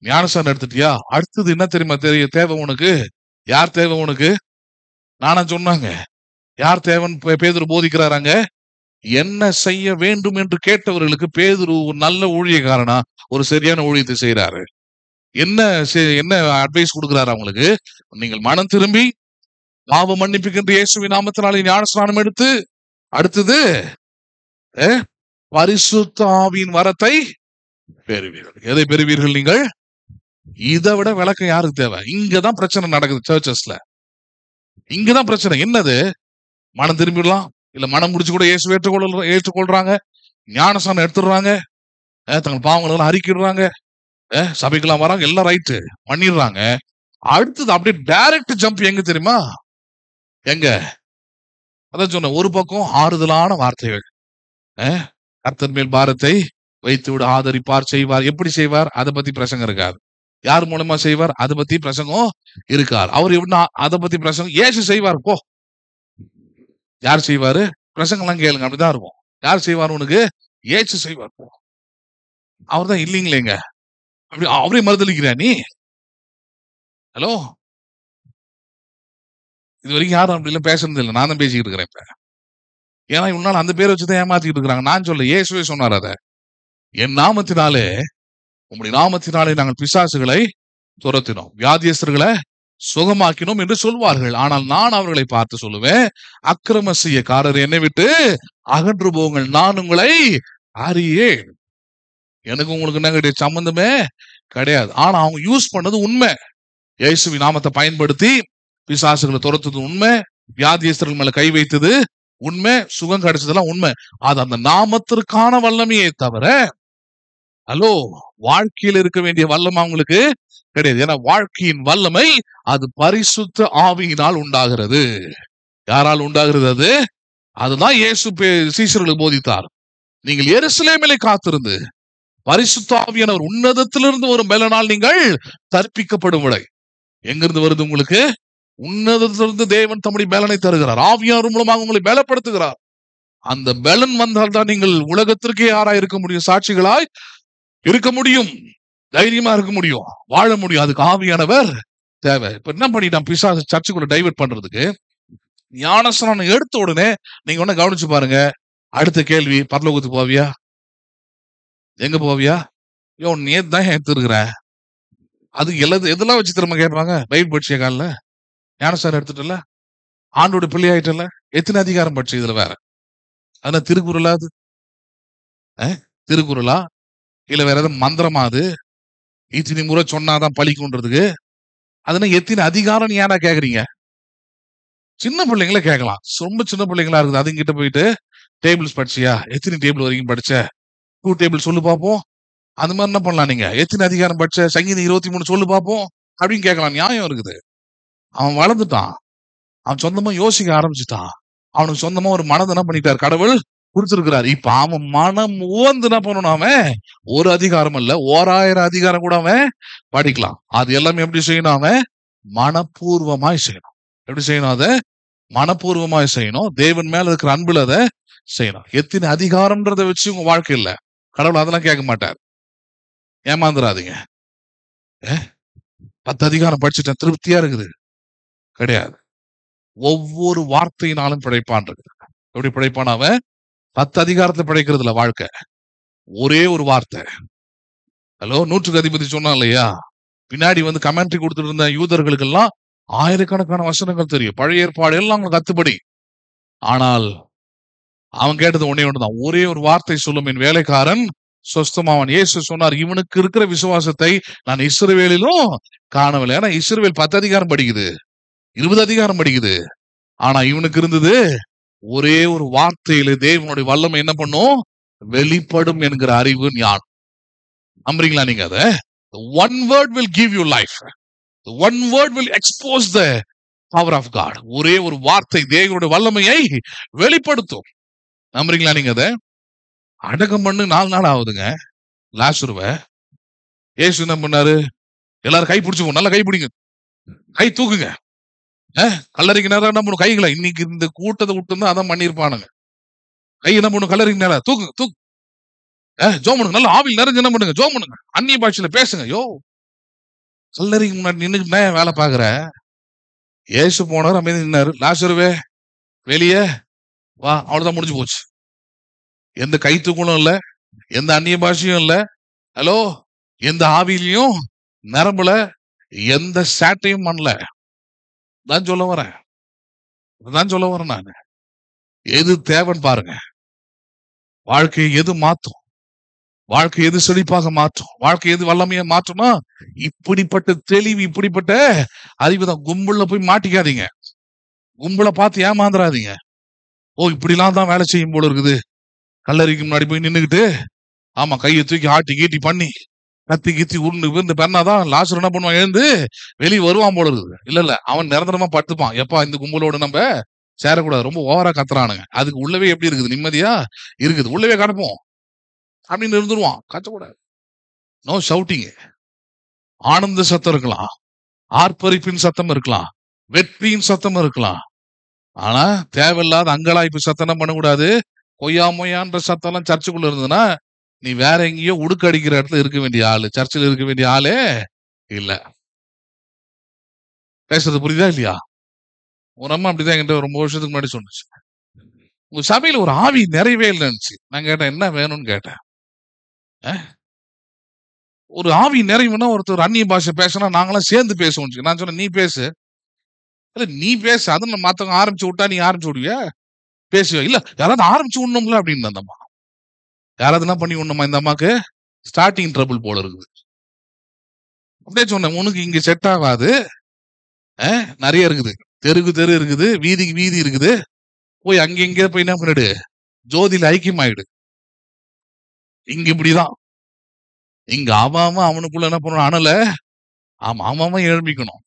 ஞானஸ்தானம் எடுத்துட்டியா, அடுத்தது என்ன தெரியுமா தேவை உனக்கு? யார் தேவை உனக்கு? நானா சொன்னாங்க, யார் தேவைன்னு பேதுரு போதிக்கிறாராங்க. என்ன செய்ய வேண்டும் என்று கேட்டவர்களுக்கு பேதுரு ஒரு நல்ல ஊழியக்காரனா ஒரு சரியான ஊழியத்தை செய்யறாரு. என்ன அட்வைஸ் கொடுக்கிறாரு அவங்களுக்கு? நீங்கள் மனம் திரும்பி பாவ மன்னிப்புகின்ற இயேசுவின் நாமத்தினாலே ஞானஸ்நானம் எடுத்து அடுத்தது பரிசுத்த ஆவியின் வரத்தை பெறுவீர்கள். எதை பெறுவீர்கள் நீங்கள்? இதை விட விளக்கம் யாருக்கு தேவை? இங்கதான் பிரச்சனை நடக்குது சர்ச்சஸ்ல. இங்கதான் பிரச்சனை. என்னது? மனம் திரும்பிடலாம், இல்ல மனம் முடிச்சு கூட இயேசு ஏற்றுக்கொள்றாங்க, ஞானஸ்நானம் எடுத்துடுறாங்க, தங்கள் பாவங்கள் எல்லாம் அறிக்கிடுறாங்க, சபைக்கெல்லாம் வராங்க, எல்லாம் ரைட்டு பண்ணிடுறாங்க. அடுத்தது அப்படியே டைரக்ட் ஜம்ப் எங்க தெரியுமா? எங்க? அதான் சொன்ன, ஒரு பக்கம் ஆறுதலான வார்த்தைகள், கர்த்தர் மேல் பாரத்தை வைத்து விட ஆதரிப்பார், செய்வார். எப்படி செய்வார்? அதை பத்தி பிரசங்கம் இருக்காது. யார் மூலமா செய்வார்? அதை பத்தி பிரசங்கம் இருக்கார். அவர் எப்படின்னா அதை பத்தி பிரசங்கம் ஏசு செய்வார். போ, யார் செய்வாரு? பிரசங்கம் எல்லாம் கேளுங்க, அப்படிதான் இருக்கும். யார் செய்வார்? உனக்கு ஏசு செய்வார். போ, அவர் தான் இல்லைங்களேங்க. அப்படி அவரே மறுதளிக்கிறா நீ? ஹலோ, இது வரைக்கும் யாரும் அப்படி எல்லாம் பேசுறது இல்லை, நான் தான் பேசிக்கிட்டு இருக்கிறேன் இப்ப. ஏன்னா இவனால அந்த பேரை வச்சுதான் ஏமாத்திக்கிட்டு இருக்கிறாங்க. நான் சொல்ல, இயேசுவே சொன்னார், அத என் நாமத்தினாலே, உங்களுடைய நாமத்தினாலே நாங்கள் பிசாசுகளை துரத்தினோம், வியாதியஸ்தர்களை சுகமாக்கினோம் என்று சொல்வார்கள். ஆனால் நான் அவர்களை பார்த்து சொல்லுவேன், அக்கிரம செய்யக்காரர் என்னை விட்டு அகன்று போங்கள், நான் உங்களை அறியேன். எனக்கு உங்களுக்கு என்ன கிடையாது? சம்பந்தமே கிடையாது. ஆனா அவங்க யூஸ் பண்ணது உண்மை. இயேசுவின் நாமத்தை பயன்படுத்தி பிசாசுகளை துரத்துறது உண்மை, வியாதியஸ்தர்கள் மேல கை வைத்தது உண்மை, சுகம் கிடைச்சதெல்லாம் உண்மை. அது அந்த நாமத்திற்கான வல்லமையே தவிர, ஹலோ, வாழ்க்கையில் இருக்க வேண்டிய வல்லமை அவங்களுக்கு கிடையாது. ஏன்னா வாழ்க்கையின் வல்லமை அது பரிசுத்த ஆவியினால் உண்டாகிறது. யாரால் உண்டாகிறது? அது அதுதான் இயேசு சீஷர்களுக்கு போதித்தார். நீங்கள் எருசலேமிலே காத்திருந்து பரிசுத்த ஆவியானவர் உன்னதத்திலிருந்து ஒரு பலனால் நீங்கள் தற்பிக்கப்படும் விடை. எங்கிருந்து வருது உங்களுக்கு? உன்னதத்திலிருந்து தேவன் தம்முடைய பலனை தருகிறார். ஆவியானவர் மூலமாக உங்களை பலப்படுத்துகிறார். அந்த பலன் வந்தால்தான் நீங்கள் உலகத்திற்கே யாராய் இருக்க முடியும், சாட்சிகளாய் இருக்க முடியும், தைரியமா இருக்க முடியும், வாழ முடியும். அதுக்கு ஆவியானவர் தேவை. இப்ப என்ன பண்ணிட்டான் பிசாசு சர்ச்சுக்குள்ள டைவர்ட் பண்றதுக்கு? ஞானஸ்நானம் எடுத்த உடனே நீங்க ஒண்ணு கவனிச்சு பாருங்க. அடுத்த கேள்வி, பரலோகத்துக்கு போவியா? எங்க போவியா? யோ நேத்து தான் எடுத்துருக்கிறேன். அது எதெல்லாம் வச்சு திரும்ப கேட்பாங்க? பைபிள் படிச்சிய காலில் ஞானஸ்நானம் எடுத்துட்டல, ஆண்டோட பிள்ளை ஆயிட்டல, எத்தனை அதிகாரம் படிச்சு இதுல வேற? ஆனா திருக்குறளா? அது திருக்குறளா இல்ல வேற ஏதாவது மந்திரமா? அது இத்தனை முறை சொன்னாதான் பழிக்குன்றதுக்கு அதுனா எத்தனை அதிகாரம் ஏன்னா கேக்குறீங்க? சின்ன பிள்ளைங்கள கேட்கலாம், ரொம்ப சின்ன பிள்ளைங்களா இருக்குது. அதுங்கிட்ட போயிட்டு டேபிள்ஸ் படிச்சியா, எத்தனை டேபிள் வரைக்கும் படிச்ச, 2 டேபிள் சொல்லு பார்ப்போம். அந்த மாதிரி என்ன பண்ணலாம், நீங்க எத்தனை அதிகாரம் படிச்ச, சங்கீதம் 23 சொல்லு பார்ப்போம் அப்படின்னு கேட்கலாம். நியாயம் இருக்குது. அவன் வளர்ந்துட்டான், அவன் சொந்தமா யோசிக்க ஆரம்பிச்சுட்டான், அவனுக்கு சொந்தமா ஒரு மனதை என்ன பண்ணிட்டார், கடவுள் கொடுத்திருக்கிறார். இப்ப அவன் மனம் உவந்து என்ன பண்ணணும், அவன் ஒரு அதிகாரம் இல்ல 1000 அதிகாரம் கூட அவன் படிக்கலாம். அது எல்லாமே எப்படி செய்யணும், அவன் மனப்பூர்வமாய் செய்யணும். எப்படி செய்யணும்? அதை மனப்பூர்வமாய் செய்யணும். தேவன் மேல இருக்கிற அன்புல அதை செய்யணும். எத்தனை அதிகாரம்ன்றதை வச்சு உங்க வாழ்க்கை இல்ல, கடவுள் அதெல்லாம் கேட்க மாட்டார். ஏமாந்துடாதீங்க. 10 அதிகாரம் படிச்சுட்டேன் திருப்தியா இருக்குது, கிடையாது. ஒவ்வொரு வார்த்தையினாலும் பிழைப்பான் இருக்கு. எப்படி பிழைப்பான்? அவன் 10 அதிகாரத்தை பிழைக்கிறது இல்ல வாழ்க்கை, ஒரே ஒரு வார்த்தை. ஹலோ, 100க்கு அதிபதி சொன்னா இல்லையா, பின்னாடி வந்து கமெண்ட்ரி கொடுத்துட்டு இருந்த யூதர்களுக்கு எல்லாம் ஆயிரக்கணக்கான வசனங்கள் தெரியும், பழைய ஏற்பாடு எல்லாம் அவங்க கத்துப்படி. ஆனால் அவன் கேட்டது ஒண்ணுதான், ஒரே ஒரு வார்த்தை சொல்லும், என் வேலைக்காரன் சொஸ்தமாவன். இயேசு சொன்னார், இவனுக்கு இருக்கிற விசுவாசத்தை நான் இஸ்ரவேலிலும் காணவில்லை. ஏன்னா இஸ்ரவேல் 10 அதிகாரம் படிக்குது, 20 அதிகாரம் படிக்குது. ஆனா இவனுக்கு இருந்தது ஒரே ஒரு வார்த்தையில தேவனுடைய வல்லமை என்ன பண்ணும், வெளிப்படும் என்கிற அறிவு ஞானம். நம்புறீங்களா நீங்க? அத one word will give you life, one word will expose the power of God. ஒரே ஒரு வார்த்தை தேவனுடைய வல்லமையை வெளிப்படுத்தும். நம்புறீங்களா நீங்க? அத அடக்கம் பண்ணு 4 நாள் ஆகுதுங்க. லாசருவை இயேசு என்ன பண்ணாரு, எல்லாரும் கை பிடிச்சுக்கோ, நல்லா கை பிடிங்க, கை தூக்குங்க. கல்லறைக்கு நேரம் என்ன பண்ணும், கைகளை இன்னைக்கு இந்த கூட்டத்தை விட்டு அதான் பண்ணிருப்பானுங்க. கை என்ன பண்ணும், கல்லறைக்கு நேரம் தூக்கு தூக்கு, ஜோம் பண்ணுங்க, நல்லா ஆவில் நிறைஞ்சு என்ன பண்ணுங்க, ஜோம் பண்ணுங்க, அந்நிய பாஷையில பேசுங்க. யோ, கல்லறைக்கு முன்னாடி நின்னுக்கிட்டு வேலை பாக்குற? ஏசு போனவர் அமைதி நின்னாரு, லாசருவே வெளியே வா. அவ்வளவுதான், முடிஞ்சு போச்சு. எந்த கை தூக்கணும் இல்ல, எந்த அந்நிய பாஷையும் இல்ல, ஹலோ, எந்த ஆவிலையும் நரம்புல எந்த சேட்டையும் பண்ணல. தான் சொல்ல வரேன், நான். எது தேவன் பாருங்க. வாழ்க்கையை எது மாற்றும், வாழ்க்கை எது செழிப்பாக மாற்றும், வாழ்க்கை எது வல்லமையா மாற்றும்னா இப்படிப்பட்ட தெளிவு, இப்படிப்பட்ட அறிவுதான். கும்பல்ல போய் மாட்டிக்காதீங்க, கும்பலை பார்த்து ஏமாந்துடாதீங்க. ஓ, இப்படிலாம் தான் வேலை செய்யும் போல இருக்குது. கல்லறைக்கு முன்னாடி போய் நின்னுக்கிட்டு ஆமா கையை தூக்கி ஆட்டி கீட்டி பண்ணி கத்தி கீத்தி உருண்டு விருந்து பண்ணாதான் லாஸ்ட் என்ன பண்ணுவான், எழுந்து வெளியே வருவான் போல இருக்குது. இல்ல அவன் நிரந்தரமா படுத்துப்பான். எப்பா இந்த கும்பலோட நம்ம சேரக்கூடாது, ரொம்ப ஓவரா கத்துறானுங்க, அதுக்கு உள்ளவே எப்படி இருக்குது, நிம்மதியா இருக்குது, உள்ளவே கிடப்போம் அப்படின்னு இருந்துருவான். கத்தக்கூடாது. No shouting. ஆனந்த சத்தம் இருக்கலாம், ஆர்ப்பரிப்பின் சத்தம் இருக்கலாம், வெற்றியின் சத்தம் இருக்கலாம். ஆனா தேவையில்லாத அங்கலாய்ப்பு சத்தம் பண்ணக்கூடாது. கொய்யாமொய்யான்ற சத்தம் எல்லாம் சர்ச்சுக்குள்ள இருந்ததுன்னா நீ வேற எங்கேயோ உடுக்கு அடிக்கிற இடத்துல இருக்க வேண்டிய ஆளு, சர்ச்சில் இருக்க வேண்டிய ஆளே இல்ல. பேசுறது புரியுதா இல்லையா? ஒரு அம்மா அப்படிதான் என்கிட்ட ரொம்ப வருஷத்துக்கு முன்னாடி சொன்னுச்சு, உங்க சபையில ஒரு ஆவி நிறையவே இல்லைன்னு. நான் கேட்டேன், என்ன வேணும்னு கேட்டேன். ஒரு ஆவி நிறைவுனா ஒருத்தர் அந்நிய பாஷை பேசினா நாங்களாம் சேர்ந்து பேசுவோம். நான் சொன்னேன், நீ பேசு. இல்ல நீ பேசு, அது மத்தவங்க ஆரம்பிச்சு விட்டா நீ ஆரம்பிச்சு விடுவியா, பேசுவ? இல்ல யாராவது ஆரம்பிச்சு விடணும்ல அப்படின்னு. அந்த அம்மா யாராவது என்ன பண்ணி விடணுமா, இந்த அம்மாக்கு ஸ்டார்டிங் ட்ரபிள் போல இருக்குது. அப்படியே சொன்னேன், உனக்கு இங்க செட் ஆகாது, நிறைய இருக்குது, தெருக்கு தெரு இருக்குது, வீதிக்கு வீதி இருக்குது, போய் அங்க இங்க போய் என்ன பண்ணிடு, ஜோதியில ஐக்கியம் ஆயிடு. இங்க இப்படிதான், இங்க அவன் அவனுக்குள்ள என்ன பண்ணணும், அனல அவன் எழுப்பிக்கணும்,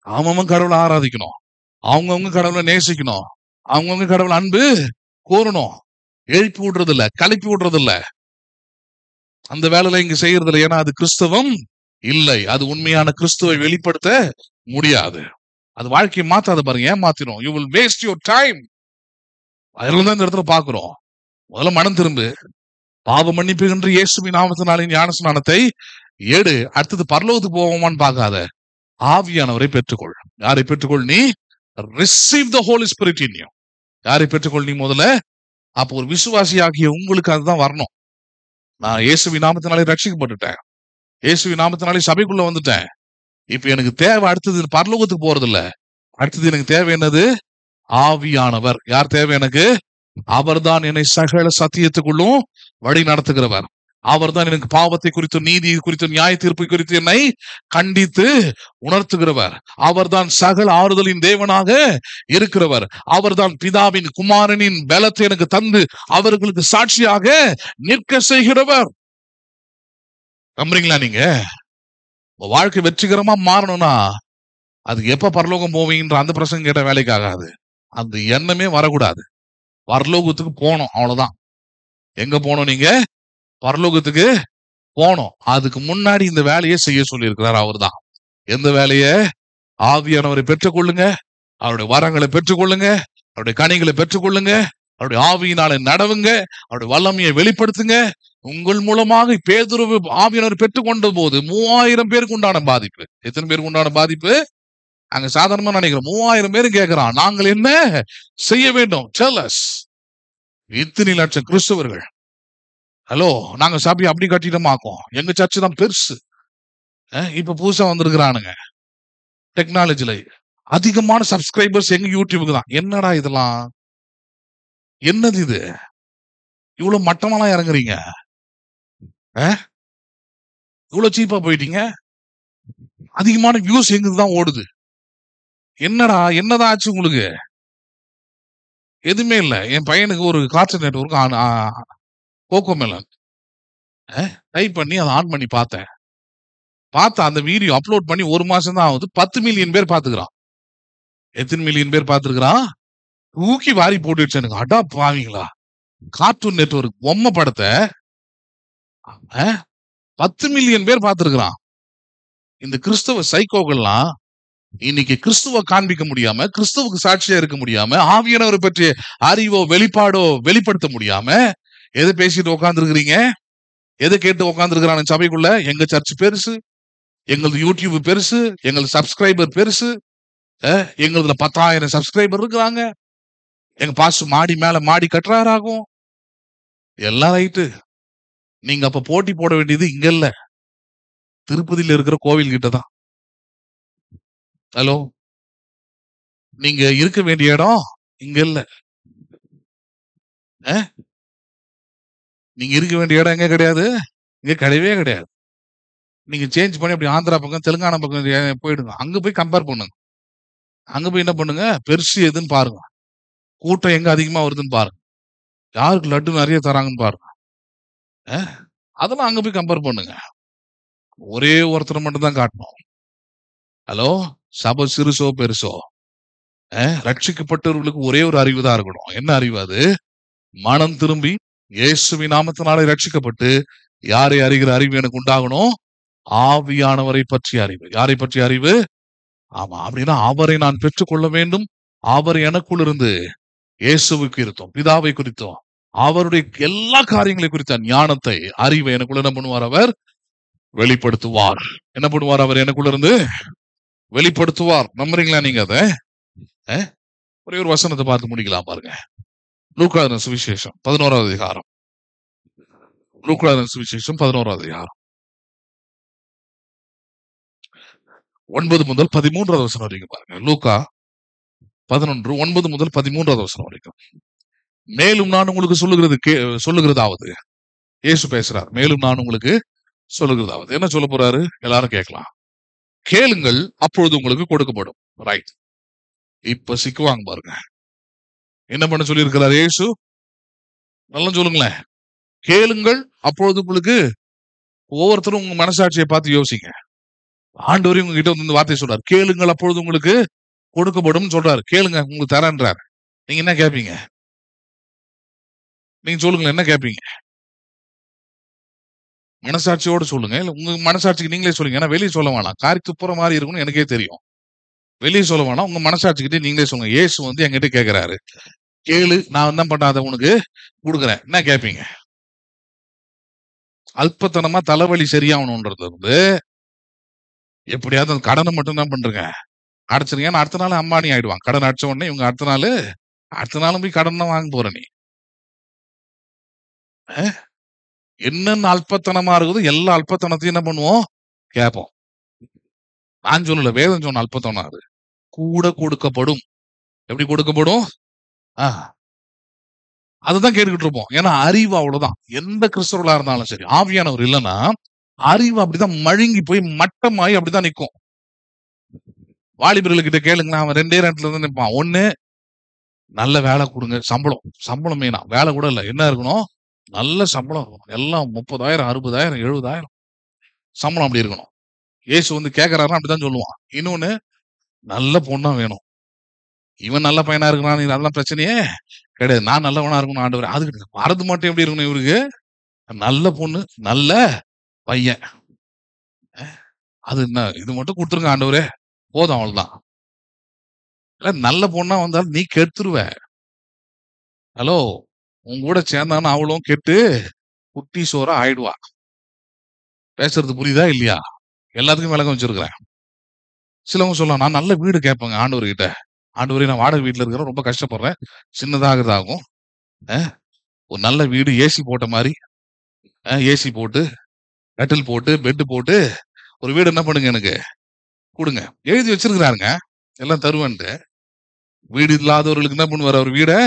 அவன் கடவுளை ஆராதிக்கணும், அவங்கவுங்க கடவுளை நேசிக்கணும், அவங்கவுங்க கடவுளை அன்பு கோரணும். எழுப்பி விடுறது இல்ல, கலப்பி விடுறது இல்ல, அந்த வேலையில இங்க செய்யறது இல்லை. ஏன்னா அது கிறிஸ்தவம் இல்லை, அது உண்மையான கிறிஸ்துவை வெளிப்படுத்த முடியாது. அது வாழ்க்கையை மாத்தாத பாருங்க, ஏன் மாத்திரும். You will waste your time. அதுல தான் இந்த இடத்துல பாக்குறோம். முதல்ல மனம் திரும்பு, பாவ மன்னிப்புகின்ற இயேசுவின் நாமத்தினாலே ஞான ஸ்நானத்தை ஏடு. அடுத்தது பரலோகத்துக்கு போவோமான்னு பார்க்காத, ஆவியானவரை பெற்றுக்கொள். யாரை பெற்றுக்கொள்? நீ receive the Holy Spirit in you. யாரை பெற்றுக்கொள்? நீ முதல்ல. அப்போ ஒரு விசுவாசியாகிய உங்களுக்கு அதுதான் வரணும். நான் இயேசுவின் நாமத்தினாலே ரட்சிக்கப்பட்டுட்டேன், இயேசுவின் நாமத்தினாலே சபைக்குள்ள வந்துட்டேன். இப்ப எனக்கு தேவை அடுத்தது பரலோகத்துக்கு போறது இல்ல. அடுத்தது எனக்கு தேவை என்னது? ஆவியானவர். யார் தேவை எனக்கு? அவர்தான் என்னை சகல சத்தியத்துக்குள்ளும் வழி நடத்துகிறவர். அவர்தான் எனக்கு பாவத்தை குறித்து, நீதி குறித்து, நியாய தீர்ப்பு குறித்து என்னை கண்டித்து உணர்த்துகிறவர். அவர்தான் சகல ஆறுதலின் தேவனாக இருக்கிறவர். அவர்தான் பிதாவின் குமாரனின் பலத்தை எனக்கு தந்து அவர்களுக்கு சாட்சியாக நிற்க செய்கிறவர். நம்புறீங்களா? நீங்க வாழ்க்கை வெற்றிகரமா மாறணும்னா அதுக்கு எப்ப பரலோகம் போவீங்கன்ற அந்த பிரசங்க கேட்ட வேலைக்கு ஆகாது. அந்த எண்ணமே வரக்கூடாது. பரலோகத்துக்கு போனோம், அவ்வளவுதான். எங்க போனோம்? நீங்க பரலோகத்துக்கு போனோம். அதுக்கு முன்னாடி இந்த வேலையை செய்ய சொல்லி இருக்கிறார் அவர்தான். எந்த வேலையை? ஆவியானவரை பெற்றுக்கொள்ளுங்க, அவருடைய வரங்களை பெற்றுக்கொள்ளுங்க, அவருடைய கனிகளை பெற்றுக்கொள்ளுங்க, அவருடைய ஆவியினால நடவுங்க, அவருடைய வல்லமையை வெளிப்படுத்துங்க. உங்கள் மூலமாக பேதுரு ஆவியானவர் பெற்றுக்கொண்ட போது 3000 பேருக்கு உண்டான பாதிப்பு. எத்தனை பேருக்கு உண்டான பாதிப்பு? அங்க சாதாரணமா நினைக்கிறோம். 3000 பேரும் கேட்கிறான், நாங்கள் என்ன செய்ய வேண்டும்? Tell us. இத்தனை லட்சம் கிறிஸ்தவர்கள். ஹலோ, நாங்க சபை அப்படி கட்டிடமாக்கோம், எங்க சர்ச்சு தான் பெருசு. இப்ப புதுசா வந்திருக்கிறானுங்க டெக்னாலஜில. அதிகமான சப்ஸ்கிரைபர்ஸ் எங்க யூடியூபுக்கு தான். என்னடா இதெல்லாம்? என்னது இது? இவ்வளவு மட்டமெல்லாம் இறங்குறீங்க, இவ்வளவு சீப்பா போயிட்டீங்க. அதிகமான வியூஸ் எங்களுக்கு தான் ஓடுது. என்னடா, என்னதான் ஆச்சு உங்களுக்கு? எதுவுமே இல்ல. என் பையனுக்கு ஒரு கார்ட்டூன் நெட்வொர்க் கோகோமெலன் டைப் பண்ணி அதை ஆன் பண்ணி பார்த்தேன். அந்த வீடியோ அப்லோட் பண்ணி 1 மாசம் தான் ஆகுது. 10 மில்லியன் பேர் பாத்துக்கிறான். எத்தனை மில்லியன் பேர் பாத்துக்கிறான்? தூக்கி வாரி போட்டுடுச்சு எனக்கு. அடா பாவீங்களா, கார்ட்டூன் நெட்வொர்க் பொம்மை படத்தை 10 மில்லியன் பேர் பார்த்திருக்கிறான். இந்த கிறிஸ்தவ சைக்கோக்கள்லாம் இன்னைக்கு கிறிஸ்துவ காண்பிக்க முடியாம, கிறிஸ்துவுக்கு சாட்சியா இருக்க முடியாம, ஆவியானவரை பற்றிய அறிவோ வெளிப்பாடோ வெளிப்படுத்த முடியாம எதை பேசிட்டு உட்கார்ந்து இருக்கிறீங்க? எதை கேட்டு உட்கார்ந்து இருக்கிறான் சபைக்குள்ள? எங்க சர்ச் பெருசு, எங்களது யூடியூப் பெருசு, எங்களது சப்ஸ்கிரைபர் பெருசு, எங்களதுல 10,000 சப்ஸ்கிரைபர் இருக்கிறாங்க, எங்க பாஸ் மாடி மேல மாடி கட்டுறாராகும். எல்லாம் ரைட்டு. நீங்க அப்ப போட்டி போட வேண்டியது இங்க இல்ல, திருப்பதியில இருக்கிற கோவில் கிட்டதான். ஹலோ, நீங்க இருக்க வேண்டிய இடம் இங்க இல்ல. நீங்க இருக்க வேண்டிய இடம் எங்க கிடையாது, இங்க கிடையவே கிடையாது. நீங்க சேஞ்ச் பண்ணி அப்படி ஆந்திரா பக்கம், தெலுங்கானா பக்கம் போயிடுங்க. அங்க போய் கம்பேர் பண்ணுங்க. அங்க போய் என்ன பண்ணுங்க? பெருசு எதுன்னு பாருங்க, கூட்டம் எங்க அதிகமா வருதுன்னு பாருங்க, யாருக்கு லட்டு நிறைய தராங்கன்னு பாருங்க. அதெல்லாம் அங்க போய் கம்பேர் பண்ணுங்க. ஒரே ஒருத்தர் மட்டும் தான் காட்டணும். ஹலோ, சபை சிறுசோ பெருசோ, ரட்சிக்கப்பட்டவர்களுக்கு ஒரே ஒரு அறிவு தான் இருக்கணும். என்ன அறிவு அது? மனம் திரும்பி இயேசுவின் நாமத்தினாலே ரட்சிக்கப்பட்டு யாரை அறிகிற அறிவு எனக்கு உண்டாகணும்? ஆவியானவரை பற்றிய அறிவு. யாரை பற்றிய அறிவு? ஆமா, அப்படின்னா அவரை நான் பெற்றுக்கொள்ள வேண்டும். அவர் எனக்குள் இருந்து இயேசுவை குறித்தோம், பிதாவை குறித்தோம், அவருடைய எல்லா காரியங்களை குறித்த ஞானத்தை, அறிவை எனக்குள்ள என்ன பண்ணுவார்? அவர் வெளிப்படுத்துவார். என்ன பண்ணுவார்? அவர் எனக்குள்ள இருந்து வெளிப்படுத்துவார். நம்புறீங்களா நீங்க? அதை ஒரே ஒரு வசனத்தை பார்த்து முடிக்கலாம் பாருங்க. லூக்கா சுவிசேஷம் 11வது அதிகாரம். லூக்கா சுவிசேஷம் 11வது அதிகாரம் 9 முதல் 13வது வசனம் வரைக்கும் பாருங்க. லூக்கா 11 9 முதல் 13வது வசனம் வரைக்கும். மேலும் நான் உங்களுக்கு சொல்லுகிறதாவது, இயேசு பேசுறார். மேலும் நான் உங்களுக்கு சொல்லுகிறதாவது என்ன சொல்ல போறாரு? எல்லாரும் கேட்கலாம். கேளுங்கள், அப்பொழுது உங்களுக்கு கொடுக்கப்படும். ரைட். இப்ப சிக்குவாங்க பாருங்க. என்ன பண்ண சொல்லி இருக்கிறார் இயேசு? நல்லா சொல்லுங்களேன். கேளுங்கள், அப்பொழுது உங்களுக்கு. ஒவ்வொருத்தரும் உங்க மனசாட்சியை பார்த்து யோசிங்க. ஆண்டவரையும் உங்ககிட்ட வந்து இந்த வார்த்தை சொல்றாரு, கேளுங்கள் அப்பொழுது உங்களுக்கு கொடுக்கப்படும் சொல்றாரு. கேளுங்க, உங்களுக்கு தரேன்றாரு. நீங்க என்ன கேட்பீங்க? நீங்க சொல்லுங்களேன், என்ன கேட்பீங்க? மனசாட்சியோட சொல்லுங்க. இல்ல உங்க மனசாட்சிக்கு நீங்களே சொல்லுங்க. ஏன்னா வெளியே சொல்ல வேணாம், காரி துப்புற மாதிரி இருக்கும்னு எனக்கே தெரியும். வெளியே சொல்ல வேணாம், உங்க மனசாட்சிக்கிட்டே நீங்களே சொல்லுங்க. இயேசு வந்து என்கிட்ட கேட்கிறாரு, கேளு, நான் என்ன பண்ணாத உனக்கு கொடுக்குறேன். என்ன கேட்பீங்க? அல்பத்தனமா தலைவலி சரியாகணும்ன்றது வந்து எப்படியாவது அந்த கடனை மட்டும் தான் பண்றேங்க அடைச்சிருங்க. அடுத்த நாள் அம்பானி ஆயிடுவான். கடன் அடிச்ச உடனே இவங்க அடுத்த நாளும் போய் கடன் தான் வாங்க போற நீ. என்னென்ன அல்பத்தனமா இருக்குது எல்லா அல்பத்தனத்தையும் என்ன பண்ணுவோம்? கேட்போம். நான் சொல்லல, வேதம் சொன்ன அல்பத்தனம் அது. கூட கொடுக்கப்படும். எப்படி கொடுக்கப்படும்? அதுதான் கேட்டுக்கிட்டு இருப்போம். ஏன்னா அறிவு அவ்வளவுதான். எந்த கிறிஸ்தவர்களா இருந்தாலும் சரி, ஆவியானவர் இல்லைன்னா அறிவு அப்படிதான் மழுங்கி போய் மட்டமாயி அப்படிதான் நிற்கும். வாலிபர்கள்கிட்ட கேளுங்களேன், அவன் 2 இடத்துல தான் நிற்பான். ஒண்ணு, நல்ல வேலை கொடுங்க, சம்பளம் மெயினா. வேலை கூட இல்ல, என்ன இருக்கணும்? நல்ல சம்பளம் இருக்கணும். எல்லாம் 30,000 60,000 70,000 சம்பளம் அப்படி இருக்கணும். இயேசு வந்து கேட்கறாருன்னா அப்படிதான் சொல்லுவான். இன்னொன்னு, நல்ல பொண்ணா வேணும். இவன் நல்ல பையனா இருக்கிறான், அதெல்லாம் பிரச்சனையே கிடையாது. நான் நல்லவனா இருக்கணும் ஆண்டவரே. அதுக்கு வரது மட்டும் எப்படி இருக்கணும்? இவருக்கு நல்ல பொண்ணு, நல்ல பையன். அது என்ன, இது மட்டும் கொடுத்துருங்க ஆண்டவரே, போதும், அவ்வளவுதான். நல்ல பொண்ணா வந்தாலும் நீ கெடுத்துருவ. ஹலோ, உன் கூட சேர்ந்தான்னு அவளும் கெட்டு குட்டி சோறா ஆயிடுவா. பேசுறது புரியுதா இல்லையா? எல்லாத்துக்கும் விளக்கம் வச்சிருக்கிறேன். சிலவங்க சொல்லலாம், நான் நல்ல வீடு கேட்பேங்க ஆண்டவர்கிட்ட. ஆண்டவரே, நான் வாடகை வீட்டுல இருக்கிறேன், ரொம்ப கஷ்டப்படுறேன், சின்னதாகிறதாகும், ஒரு நல்ல வீடு, ஏசி போட்ட மாதிரி, ஏசி போட்டு, கட்டில் போட்டு, பெட் போட்டு ஒரு வீடு என்ன பண்ணுங்க எனக்கு கொடுங்க. எழுதி வச்சிருக்கிறாருங்க, எல்லாம் தருவேன்ட்டு. வீடு இல்லாதவர்களுக்கு என்ன பண்ணுவார்? அவர் வீடை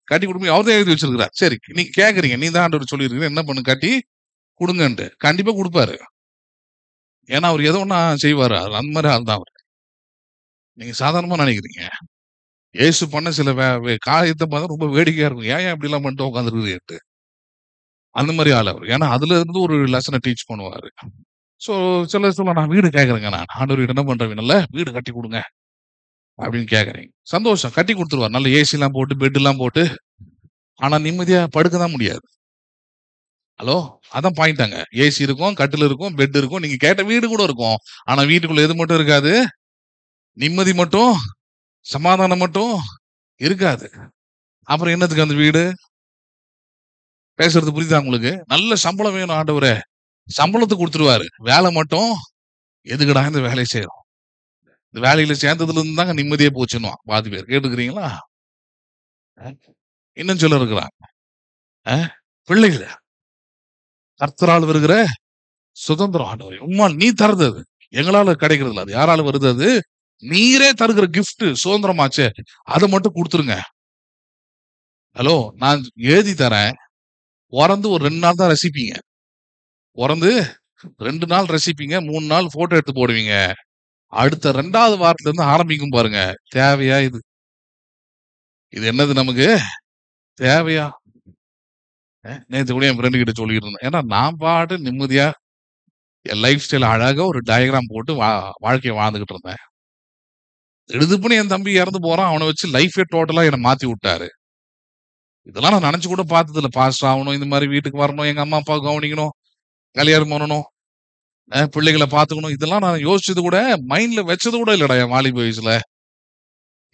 கட்டி கொடுப்பீங்க, அவர் தான் எழுதி வச்சிருக்கிறார். சரி, நீங்க கேக்குறீங்க, நீ தான் ஆண்டவர் சொல்லியிருக்கீங்க, என்ன பண்ணு, கட்டி கொடுங்கன்ட்டு. கண்டிப்பா கொடுப்பாரு. ஏன்னா அவர் எதோ ஒண்ணா செய்வாரு. அந்த மாதிரி ஆள் தான் அவர். நீங்க சாதாரணமா நினைக்கிறீங்க. இயேசு பண்ண சில காரியத்தை பார்த்தா ரொம்ப வேடிக்கையா இருக்கும். ஏன் இப்படி எல்லாம் பண்ணிட்டு உட்காந்துருக்குது? அந்த மாதிரி ஆள் அவர். ஏன்னா அதுல இருந்து ஒரு லெசனை டீச் பண்ணுவாரு. சோ சிலர் சொல்ல, நான் வீடு கேட்கறேங்க, நான் ஆண்டவர் என்ன பண்றேன், நல்ல வீடு கட்டி கொடுங்க அப்படின்னு கேக்குறீங்க. சந்தோஷம், கட்டி கொடுத்துருவார். நல்ல ஏசி எல்லாம் போட்டு, பெட் எல்லாம் போட்டு. ஆனா நிம்மதியா படுக்க தான் முடியாது. ஹலோ, அதான் பாயிண்டாங்க. ஏசி இருக்கும், கட்டில் இருக்கும், பெட் இருக்கும், நீங்க கேட்ட வீடு கூட இருக்கும். ஆனா வீட்டுக்குள்ள எது மட்டும் இருக்காது? நிம்மதி மட்டும், சமாதானம் மட்டும் இருக்காது. அப்புறம் என்னத்துக்கு அந்த வீடு? பேசுறது புரியுதா உங்களுக்கு? நல்ல சம்பளம் வேணும் ஆண்டவரே, சம்பளத்தை கொடுத்துருவாரு. வேலை மட்டும் எதுக்குடா இந்த வேலையை செய்யறோம்? இந்த வேலையில சேர்ந்ததுல இருந்து தாங்க நிம்மதியே போச்சுன்னு பாதி பேர். கேட்டுக்கிறீங்களா? இன்னும் சிலர் இருக்கிறாங்க, பிள்ளைகள் கர்த்தரால் வருகிற சுதந்திரம் ஆண்டவரே, உம்மா நீ தருது, அது எங்களால கிடைக்கிறது இல்ல, அது யாரால வருது? அது நீரே தருகிற கிஃப்ட், சுதந்திரமாச்சே, அதை மட்டும் கொடுத்துருங்க. ஹலோ, நான் எழுதி தரேன், பிறந்து ஒரு 2 நாள் தான் ரசிப்பீங்க. பிறந்து 2 நாள் ரசிப்பீங்க, 3 நாள் போட்டோ எடுத்து போடுவீங்க. அடுத்த 2வது வாரத்துல இருந்து ஆரம்பிக்கும் பாருங்க. தேவையா இது? இது என்னது நமக்கு தேவையா? நேத்து கூட என் ஃப்ரெண்டு கிட்ட சொல்லிட்டு இருந்தேன். ஏன்னா நான் பாட்டு நிம்மதியா என் லைஃப் ஸ்டைல் அழகா ஒரு டயக்ராம் போட்டு வாழ்க்கையை வாழ்ந்துகிட்டு இருந்தேன். எழுதுப்புன்னு என் தம்பி இறந்து போறான், அவனை வச்சு லைஃபே டோட்டலா என்னை மாத்தி விட்டாரு. இதெல்லாம் நான் நினைச்சு கூட பார்த்தது இல்ல. பாஸ்டர் ஆகணும், இந்த மாதிரி வீட்டுக்கு வரணும், எங்க அம்மா அப்பா கவனிக்கணும், கல்யாணம் பண்ணணும், பிள்ளைகளை பாத்துக்கணும், இதெல்லாம் நான் யோசிச்சது கூட, மைண்ட்ல வச்சது கூட இல்லடா என் வாலிப வயசுல.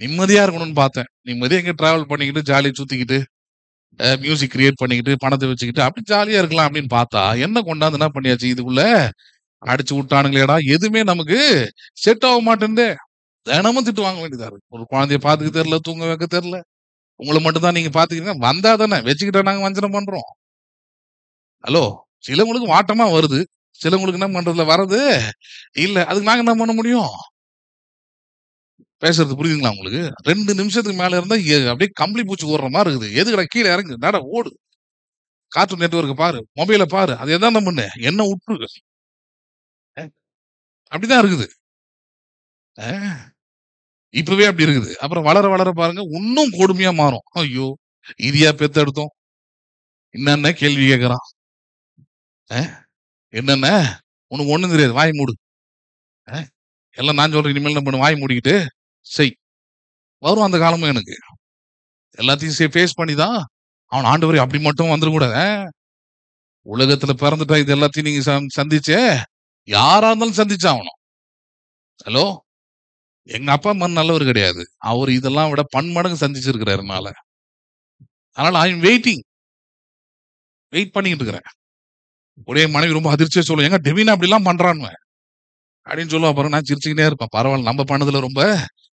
நிம்மதியா இருக்கணும்னு பார்த்தேன். நிம்மதியா எங்க டிராவல் பண்ணிக்கிட்டு, ஜாலியா சுத்திக்கிட்டு, மியூசிக் கிரியேட் பண்ணிக்கிட்டு, பணத்தை வச்சுக்கிட்டு அப்படி ஜாலியா இருக்கலாம் அப்படின்னு பார்த்தா, என்ன கொண்டாந்து என்ன பண்ணியாச்சு, இதுக்குள்ள அடிச்சு விட்டானுங்களேடா. எதுவுமே நமக்கு செட் ஆக மாட்டேன்தே. தினமும் திட்டு வாங்க வேண்டியதா இருக்கு. ஒரு குழந்தைய பாத்துக்க தெரியல, தூங்க வைக்க தெரியல. உங்களை மட்டும் தான் நீங்க பாத்துக்கிறீங்க, வந்தா தானே, வச்சுக்கிட்டா நாங்க வஞ்சனம் பண்றோம். ஹலோ, சிலவங்களுக்கு வாட்டமா வருது, சிலவங்களுக்கு என்ன பண்றதுல வரது இல்ல. அதுக்கு நாங்க என்ன பண்ண முடியும்? பேசுறது புரியுதுங்களா உங்களுக்கு? 2 நிமிஷத்துக்கு மேல இருந்தா அப்படியே கம்பளி பூச்சி ஓடுற மாதிரி இருக்குது. எதுக்குடா கீழே இறங்கு, நட ஓடு, கார்ட்டூன் நெட்வொர்க் பாரு, மொபைல பாரு, அது எதான் பண்ணு, என்ன விட்டுரு. அப்படிதான் இருக்குது. இப்பவே அப்படி இருக்குது. அப்புறம் வளர வளர பாருங்க, இன்னும் கொடுமையா மாறும். ஐயோ, இதையா பெத்து எடுத்தோம்? என்னென்ன கேள்வி கேட்கறான். என்னென்ன, உனக்கு ஒண்ணும் தெரியாது, வாய் மூடு. எல்லாம் நான் சொல்றேன், இனிமேல் என்ன பண்ணு, வாய் மூடிக்கிட்டு செய். வரும் அந்த காலமும் எனக்கு. எல்லாத்தையும் ஃபேஸ் பண்ணிதான் அவன் ஆண்டவரே அப்படி மட்டும் வந்துடக்கூடாது. உலகத்துல பிறந்துட்டா இது எல்லாத்தையும் நீங்க சந்திச்சே, யாரா இருந்தாலும் சந்திச்சாகணும். ஹலோ, எங்க அப்பா அம்மா நல்லவர் கிடையாது, அவர் இதெல்லாம் விட பன்மடங்கு சந்திச்சிருக்கிறாரு. அதனால ஐ எம் வெயிட் பண்ணிட்டு இருக்கிறேன். ஒரே மனைவி ரொம்ப அதிர்ச்சியா சொல்லுவேன், எங்க டெவினா அப்படிலாம் பண்றான்னு அப்படின்னு சொல்லுவா. அப்புறம் நான் சிரிச்சுக்கிட்டே இருப்பேன். பரவாயில்ல, நம்ம பண்ணதுல ரொம்ப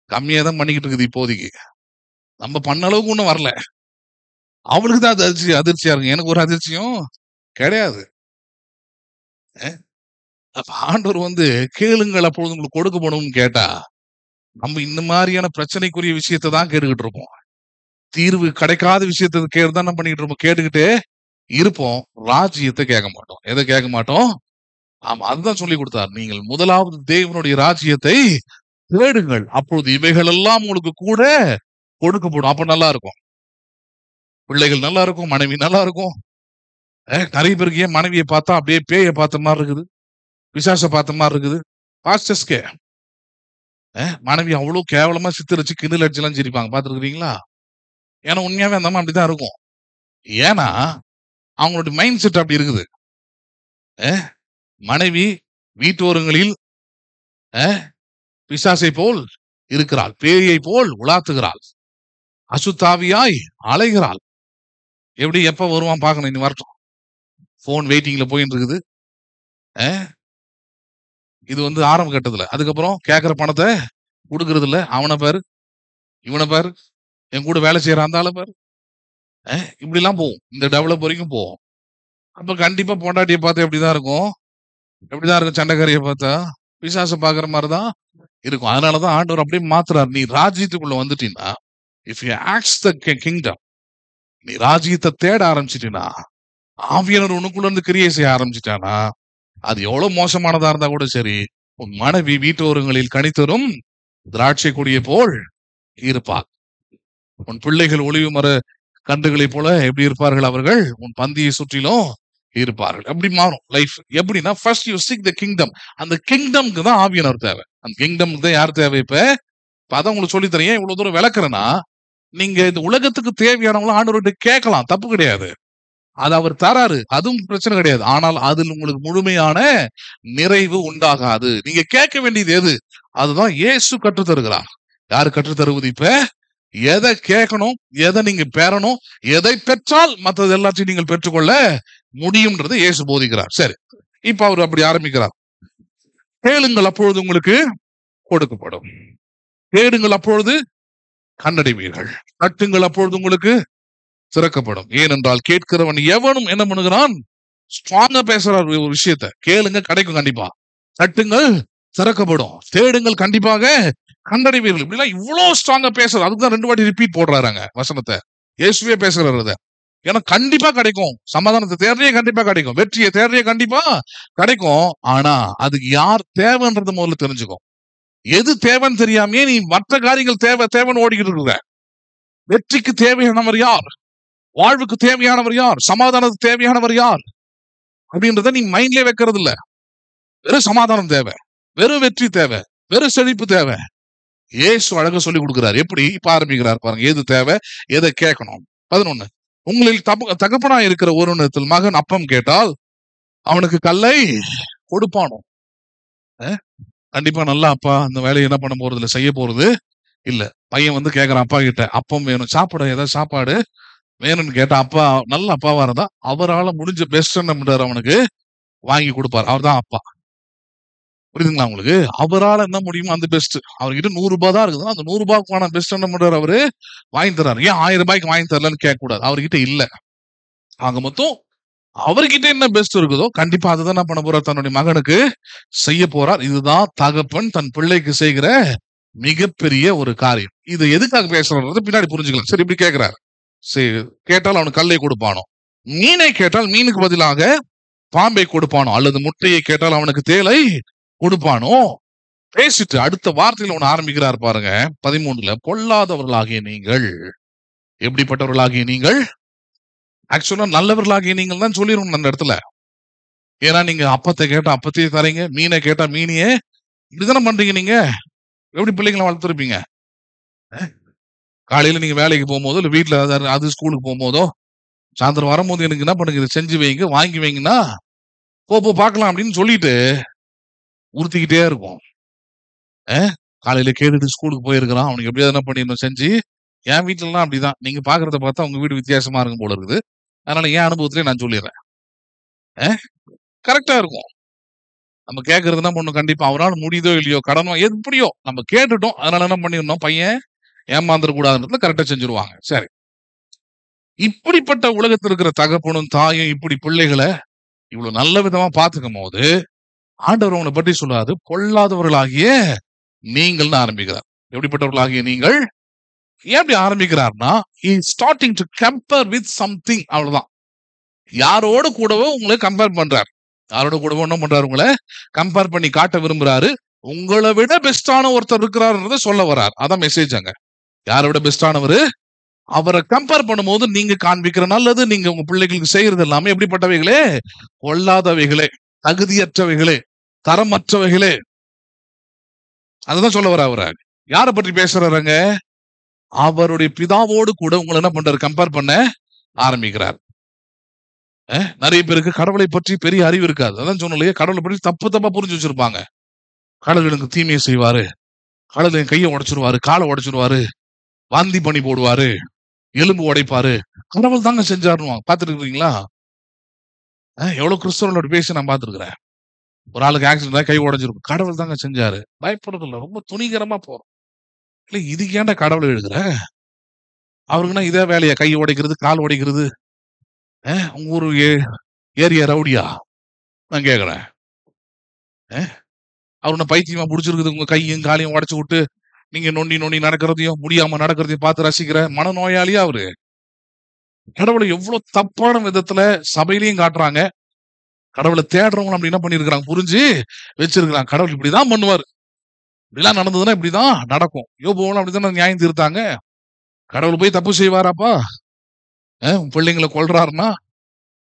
கம்மியா தான் பண்ணிக்கிட்டு இருக்குது இப்போதைக்கு. நம்ம பண்ண அளவுக்கு ஒன்றும் வரல. அவளுக்கு தான் அது அதிர்ச்சியா இருக்கு, எனக்கு ஒரு அதிர்ச்சியும் கிடையாது. அப்ப ஆண்டவர் கேளுங்கள் அப்பொழுது உங்களுக்கு கொடுக்கப்படும் கேட்டா, நம்ம இந்த மாதிரியான பிரச்சனைக்குரிய விஷயத்தை தான் கேட்டுக்கிட்டு இருப்போம். தீர்வு கிடைக்காத விஷயத்தை கேட்டுதான் என்ன பண்ணிக்கிட்டு இருப்போம், கேட்டுக்கிட்டே இருப்போம். ராஜ்யத்தை கேட்க மாட்டோம். எதை கேட்க மாட்டோம்? ஆமா, அதுதான் சொல்லி கொடுத்தார். நீங்கள் முதலாவது தேவனுடைய ராஜ்யத்தை தேடுங்கள், அப்பொழுது இவைகள் எல்லாம் உங்களுக்கு கூட கொடுக்கப்படும். அப்ப நல்லா இருக்கும், பிள்ளைகள் நல்லா இருக்கும், மனைவி நல்லா இருக்கும். நிறைய பேருக்கு ஏன் மனைவியை பார்த்தா அப்படியே பேயை பார்த்த மாதிரி இருக்குது, பிசாச பார்த்த மாதிரி இருக்குது. பாஸ்டர்ஸ்கே மனைவி அவ்வளவு கேவலமா சித்தரிச்சு கிண்டல் அடிச்செல்லாம் சிரிப்பாங்க, பாத்துருக்கீங்களா? ஏன்னா உண்மையாவே அந்த அம்மா அப்படிதான் இருக்கும். ஏன்னா அவங்களுடைய மைண்ட் செட் அப்படி இருக்குது. மனைவி வீட்டோரங்களில் பிசாசை போல் இருக்கிறாள், பேயை போல் உலாத்துகிறாள், அசுத்தாவியாய் அலைகிறாள். எப்படி எப்ப வருவான் பாக்கணும், இனி வரட்டும். போன் வெயிட்டிங்ல போயிட்டு இருக்குது. இது ஆரம்ப கட்டத்துல. அதுக்கப்புறம் கேட்கிற பணத்தை கொடுக்கறது இல்ல. அவனை பாரு, இவனை பாரு, என் கூட வேலை செய்யற அந்த ஆளை பாரு, இப்படி எல்லாம் போகும். இந்த டெவலப் வரைக்கும் போகும். அப்ப கண்டிப்பா பொண்டாட்டியை பார்த்தா எப்படிதான் இருக்கும், சண்டைக்காரியை பார்த்தா பிசாசை பாக்குற மாதிரிதான் இருக்கும். அதனாலதான் ஆண்டவர் அப்படியே மாத்துறாரு. நீ ராஜ்யத்துக்குள்ள வந்துட்டீங்கன்னா, இஃப் யூ ஆக்ஸ் த கிங்டம், நீ ராஜ்யத்தை தேட ஆரம்பிச்சிட்டீங்கன்னா, ஆவியானவர் உனக்குள்ள இருந்து கிரியை செய்ய ஆரம்பிச்சிட்டானா, அது எவ்வளவு மோசமானதா இருந்தா கூட சரி, உன் மனைவி வீட்டோரங்களில் கனித்தரும் திராட்சை கொடியை போல் இருப்பார். உன் பிள்ளைகள் ஒளிவு மர கன்றுகளை போல எப்படி இருப்பார்கள், அவர்கள் உன் பந்தியை சுற்றிலும் இருப்பார்கள். அப்படி மாறும் லைஃப். எப்படின்னா, first you seek the kingdom. அந்த கிங்டம்க்கு தான் ஆவியானவர் தேவை. அந்த கிங்டம்க்கு தான் யார் தேவை? இப்ப அதான் உங்களுக்கு சொல்லி தரேன். இவ்வளவு தூரம் விளக்குறேன்னா, நீங்க இந்த உலகத்துக்கு தேவையானவங்களும் ஆண்டவர்கிட்ட கேட்கலாம், தப்பு கிடையாது. அது அவர் தராரு, அதுவும் பிரச்சனை கிடையாது. ஆனால் அதில் உங்களுக்கு முழுமையான நிறைவு உண்டாகாது. நீங்க கேட்க வேண்டியது எது? அதுதான் இயேசு கற்றுத் தருகிறார். யாரு கற்றுத் தருவது? இப்ப எதை கேட்கணும், எதை நீங்க பெறணும், எதை பெற்றால் மற்றது எல்லாத்தையும் நீங்கள் பெற்றுக்கொள்ள முடியும்ன்றது இயேசு போதிக்கிறார். சரி, இப்ப அவர் அப்படி ஆரம்பிக்கிறார். கேளுங்கள் அப்பொழுது உங்களுக்கு கொடுக்கப்படும், தேடுங்கள் அப்பொழுது கண்டடைவீர்கள், தட்டுங்கள் அப்பொழுது உங்களுக்கு திறக்கப்படும். ஏனென்றால் கேட்கிறவன் எவனும் என்ன பண்ணுகிறான்? ஸ்ட்ராங்கா பேசுறார் ஒரு விஷயத்த. கேளுங்க கிடைக்கும் கண்டிப்பா, தட்டுங்கள் திறக்கப்படும், தேடுங்கள் கண்டிப்பாக கண்டடைவீர்கள். இப்படிலாம் இவ்வளவு ஸ்ட்ராங்கா பேசுறாரு. அதுக்குதான் 2 வாட்டி ரிப்பீட் போடுறாங்க வசனத்தை. இயேசுவே பேசுறாரு. ஏன்னா கண்டிப்பா கிடைக்கும், சமாதானத்தை தேடுறே கண்டிப்பா கிடைக்கும், வெற்றியை தேடுறே கண்டிப்பா கிடைக்கும். ஆனா அதுக்கு யார் தேவைன்றது முதல்ல தெரிஞ்சுக்கும். எது தேவைன்னு தெரியாமே நீ மற்ற காரியங்கள் தேவைன்னு ஓடிக்கிட்டு இருக்க. வெற்றிக்கு தேவையானவர் யார்? வாழ்வுக்கு தேவையானவர் யார்? சமாதானத்துக்கு தேவையானவர் யார் அப்படின்றத நீ மைண்ட்லயே வைக்கிறது இல்ல. வெறும் சமாதானம் தேவை, வெறும் வெற்றி தேவை, வெறும் செழிப்பு தேவை. இயேசு அழகா சொல்லி கொடுக்கிறார். எப்படி இப்ப ஆரம்பிக்கிறார் பாருங்க. எது தேவை, எதை கேட்கணும். 11, உங்களில் தகப்பனா இருக்கிற ஒருவனிடத்தில் மகன் அப்பம் கேட்டால் அவனுக்கு கல்லை கொடுப்பானோ? கண்டிப்பா நல்ல அப்பா அந்த வேலையை என்ன பண்ண போறது இல்ல, செய்ய போறது இல்ல. பையன் கேக்குறான் அப்பா கிட்ட, அப்பம் வேணும், சாப்பிட ஏதாவது சாப்பாடு வேணும்னு கேட்டா, அப்பா நல்ல அப்பாவா இருந்தா அவரால் முடிஞ்ச பெஸ்ட் என்ன பண்றாரு, அவனுக்கு வாங்கி கொடுப்பாரு. அவர் தான் அப்பா. புரியுதுங்களா உங்களுக்கு? அவரால் என்ன முடியுமோ அந்த பெஸ்ட். அவர்கிட்ட 100 ரூபாய் தான் இருக்குதுன்னா அந்த 100 ரூபாய்க்கான பெஸ்ட் என்ன பண்றாரு, அவரு வாங்கி தர்றாரு. ஏன் 1000 ரூபாய்க்கு வாங்கி தரலன்னு கேட்க கூடாது, அவர்கிட்ட இல்ல. ஆக மொத்தம் அவர்கிட்ட என்ன பெஸ்ட் இருக்குதோ கண்டிப்பா அதுதான் என்ன பண்ண போறார், தன்னுடைய மகனுக்கு செய்ய போறார். இதுதான் தகப்பன் தன் பிள்ளைக்கு செய்கிற மிகப்பெரிய ஒரு காரியம். இது எதுக்காக பேசுறது பின்னாடி புரிஞ்சுக்கலாம். சரி, இப்படி கேட்கிறார். சரி, கேட்டால் அவனுக்கு கல்லை கொடுப்பானோ? மீனை கேட்டால் மீனுக்கு பதிலாக பாம்பை கொடுப்பானோ? அல்லது முட்டையை கேட்டால் அவனுக்கு தேலை கொடுப்பானோ? பேசிட்டு அடுத்த வார்த்தையில ஒண்ணு ஆரம்பிக்கிறார் பாருங்க. 13, பொல்லாதவர்களாகிய நீங்கள். எப்படிப்பட்டவர்களாகிய நீங்கள்? ஆக்சுவலா நல்லவர்களாகிய நீங்கள் தான் சொல்லிடணும் அந்த இடத்துல. ஏன்னா நீங்க அப்பத்தை கேட்டா அப்பத்தையே தரீங்க, மீனை கேட்டா மீனையே இப்படிதானே பண்றீங்க. நீங்க எப்படி பிள்ளைங்களை வளர்த்துருப்பீங்க? காலையில நீங்க வேலைக்கு போகும்போதோ இல்ல வீட்டுல அது ஸ்கூலுக்கு போகும்போதோ சாயந்தரம் வரும்போது எனக்கு என்ன பண்ணுங்க, இதை செஞ்சு வைங்க, வாங்கி வைங்கன்னா போ பார்க்கலாம் அப்படின்னு சொல்லிட்டு உறுத்திக்கிட்டே இருக்கும். காலையில கேட்டுட்டு ஸ்கூலுக்கு போயிருக்கிறான், அவனுக்கு எப்படியாவது என்ன பண்ணிடணும், செஞ்சு என் வீட்டுல அப்படிதான். நீங்க பாக்குறத பார்த்தா உங்க வீடு வித்தியாசமா இருக்கும் போல இருக்குது. அதனால என் அனுபவத்திலே நான் சொல்லிடுறேன். கரெக்டா இருக்கும். நம்ம கேட்கறதுனா பொண்ணு கண்டிப்பா அவரால் முடியுதோ இல்லையோ, கடனோ எப்படியோ நம்ம கேட்டுட்டோம். அதனால என்ன பண்ணிடணும், பையன் ஏமாந்துட கூடாதுன்றதுல கரெக்டா செஞ்சுருவாங்க. சரி, இப்படிப்பட்ட உலகத்தில் இருக்கிற தகப்பனும் தாயும் இப்படி பிள்ளைகளை இவ்வளவு நல்ல விதமா பாத்துக்கும் போது ஆண்டவர் உங்களை பற்றி சொல்லாது, பொல்லாதவர்களாகிய நீங்கள்னு ஆரம்பிக்கிறார். எப்படிப்பட்டவர்களாகிய நீங்கள்? எப்படி ஆரம்பிக்கிறார்னா, starting to compare with something. அவ்வளவுதான். யாரோட கூடவோ உங்களை கம்பேர் பண்றார். யாரோட கூடவோ என்ன பண்றாரு, உங்களை கம்பேர் பண்ணி காட்ட விரும்புறாரு. உங்களை விட பெஸ்டான ஒருத்தர் இருக்கிறாருன்றத சொல்ல வர்றார். அதான் மெசேஜ் அங்க. யாரை விட பெஸ்டானவரு? அவரை கம்பேர் பண்ணும்போது நீங்க காண்பிக்கிற நல்லது, நீங்க உங்க பிள்ளைகளுக்கு செய்யறது எல்லாமே எப்படிப்பட்டவைகளே? கொள்ளாதவைகளே, தகுதியற்றவைகளே, தரமற்றவைகளே. அதுதான் சொல்ல வர அவரை. யாரை பற்றி பேசுறாருங்க? அவருடைய பிதாவோடு கூட உங்களை என்ன பண்றாரு, கம்பேர் பண்ண ஆரம்பிக்கிறார். நிறைய பேருக்கு கடவுளை பற்றி பெரிய அறிவு இருக்காது. அதான் சொன்னலையே, கடவுளை பற்றி தப்பு தப்பா புரிஞ்சு வச்சிருப்பாங்க. கடவுள் எனக்கு தீமையை செய்வாரு, கடவுள் என் கையை உடைச்சிருவாரு, காலை உடைச்சிருவாரு, வாந்தி பண்ணி போடுவாரு, எலும்பு உடைப்பாரு, கடவுள் தாங்க செஞ்சாருன்னு பாத்துட்டு இருக்கீங்களா? எவ்வளவு கிறிஸ்தவர்களோட பேசி நான் பாத்துருக்கிறேன். ஒரு ஆளுக்கு ஆக்சிடென்ட் கை உடைஞ்சிருக்கும், கடவுள் தாங்க செஞ்சாரு. பயப்படுறது இல்ல, ரொம்ப துணிகரமா போறோம். இல்ல, இதுக்கு ஏன்டா கடவுளை எழுதுற? அவருக்குன்னா இதே வேலையா, கை உடைக்கிறது, கால் உடைக்கிறது? உங்க ஊரு ஏரியா ரவுடியா? நான் கேக்குறேன். அவருன பைத்தியமா புடிச்சிருக்குது, உங்க கையும் காலையும் உடைச்சு விட்டு நீங்க நொண்டி நொண்டி நடக்கிறதையும் முடியாம நடக்கிறதையும் பார்த்து ரசிக்கிற மனநோயாளியா அவரு? கடவுளை எவ்வளவு தப்பான விதத்துல சபையிலையும் காட்டுறாங்க. கடவுளை தேடுறவங்க அப்படி என்ன பண்ணிருக்கிறாங்க, புரிஞ்சு வச்சிருக்கிறாங்க. கடவுள் இப்படிதான் பண்ணுவாரு, இப்படிலாம் நடந்ததுன்னா இப்படிதான் நடக்கும். யோபுவும் அப்படிதான் நியாயம் தீர்த்தாங்க. கடவுள் போய் தப்பு செய்வாராப்பா? உன் பிள்ளைங்களை கொல்றாருன்னா,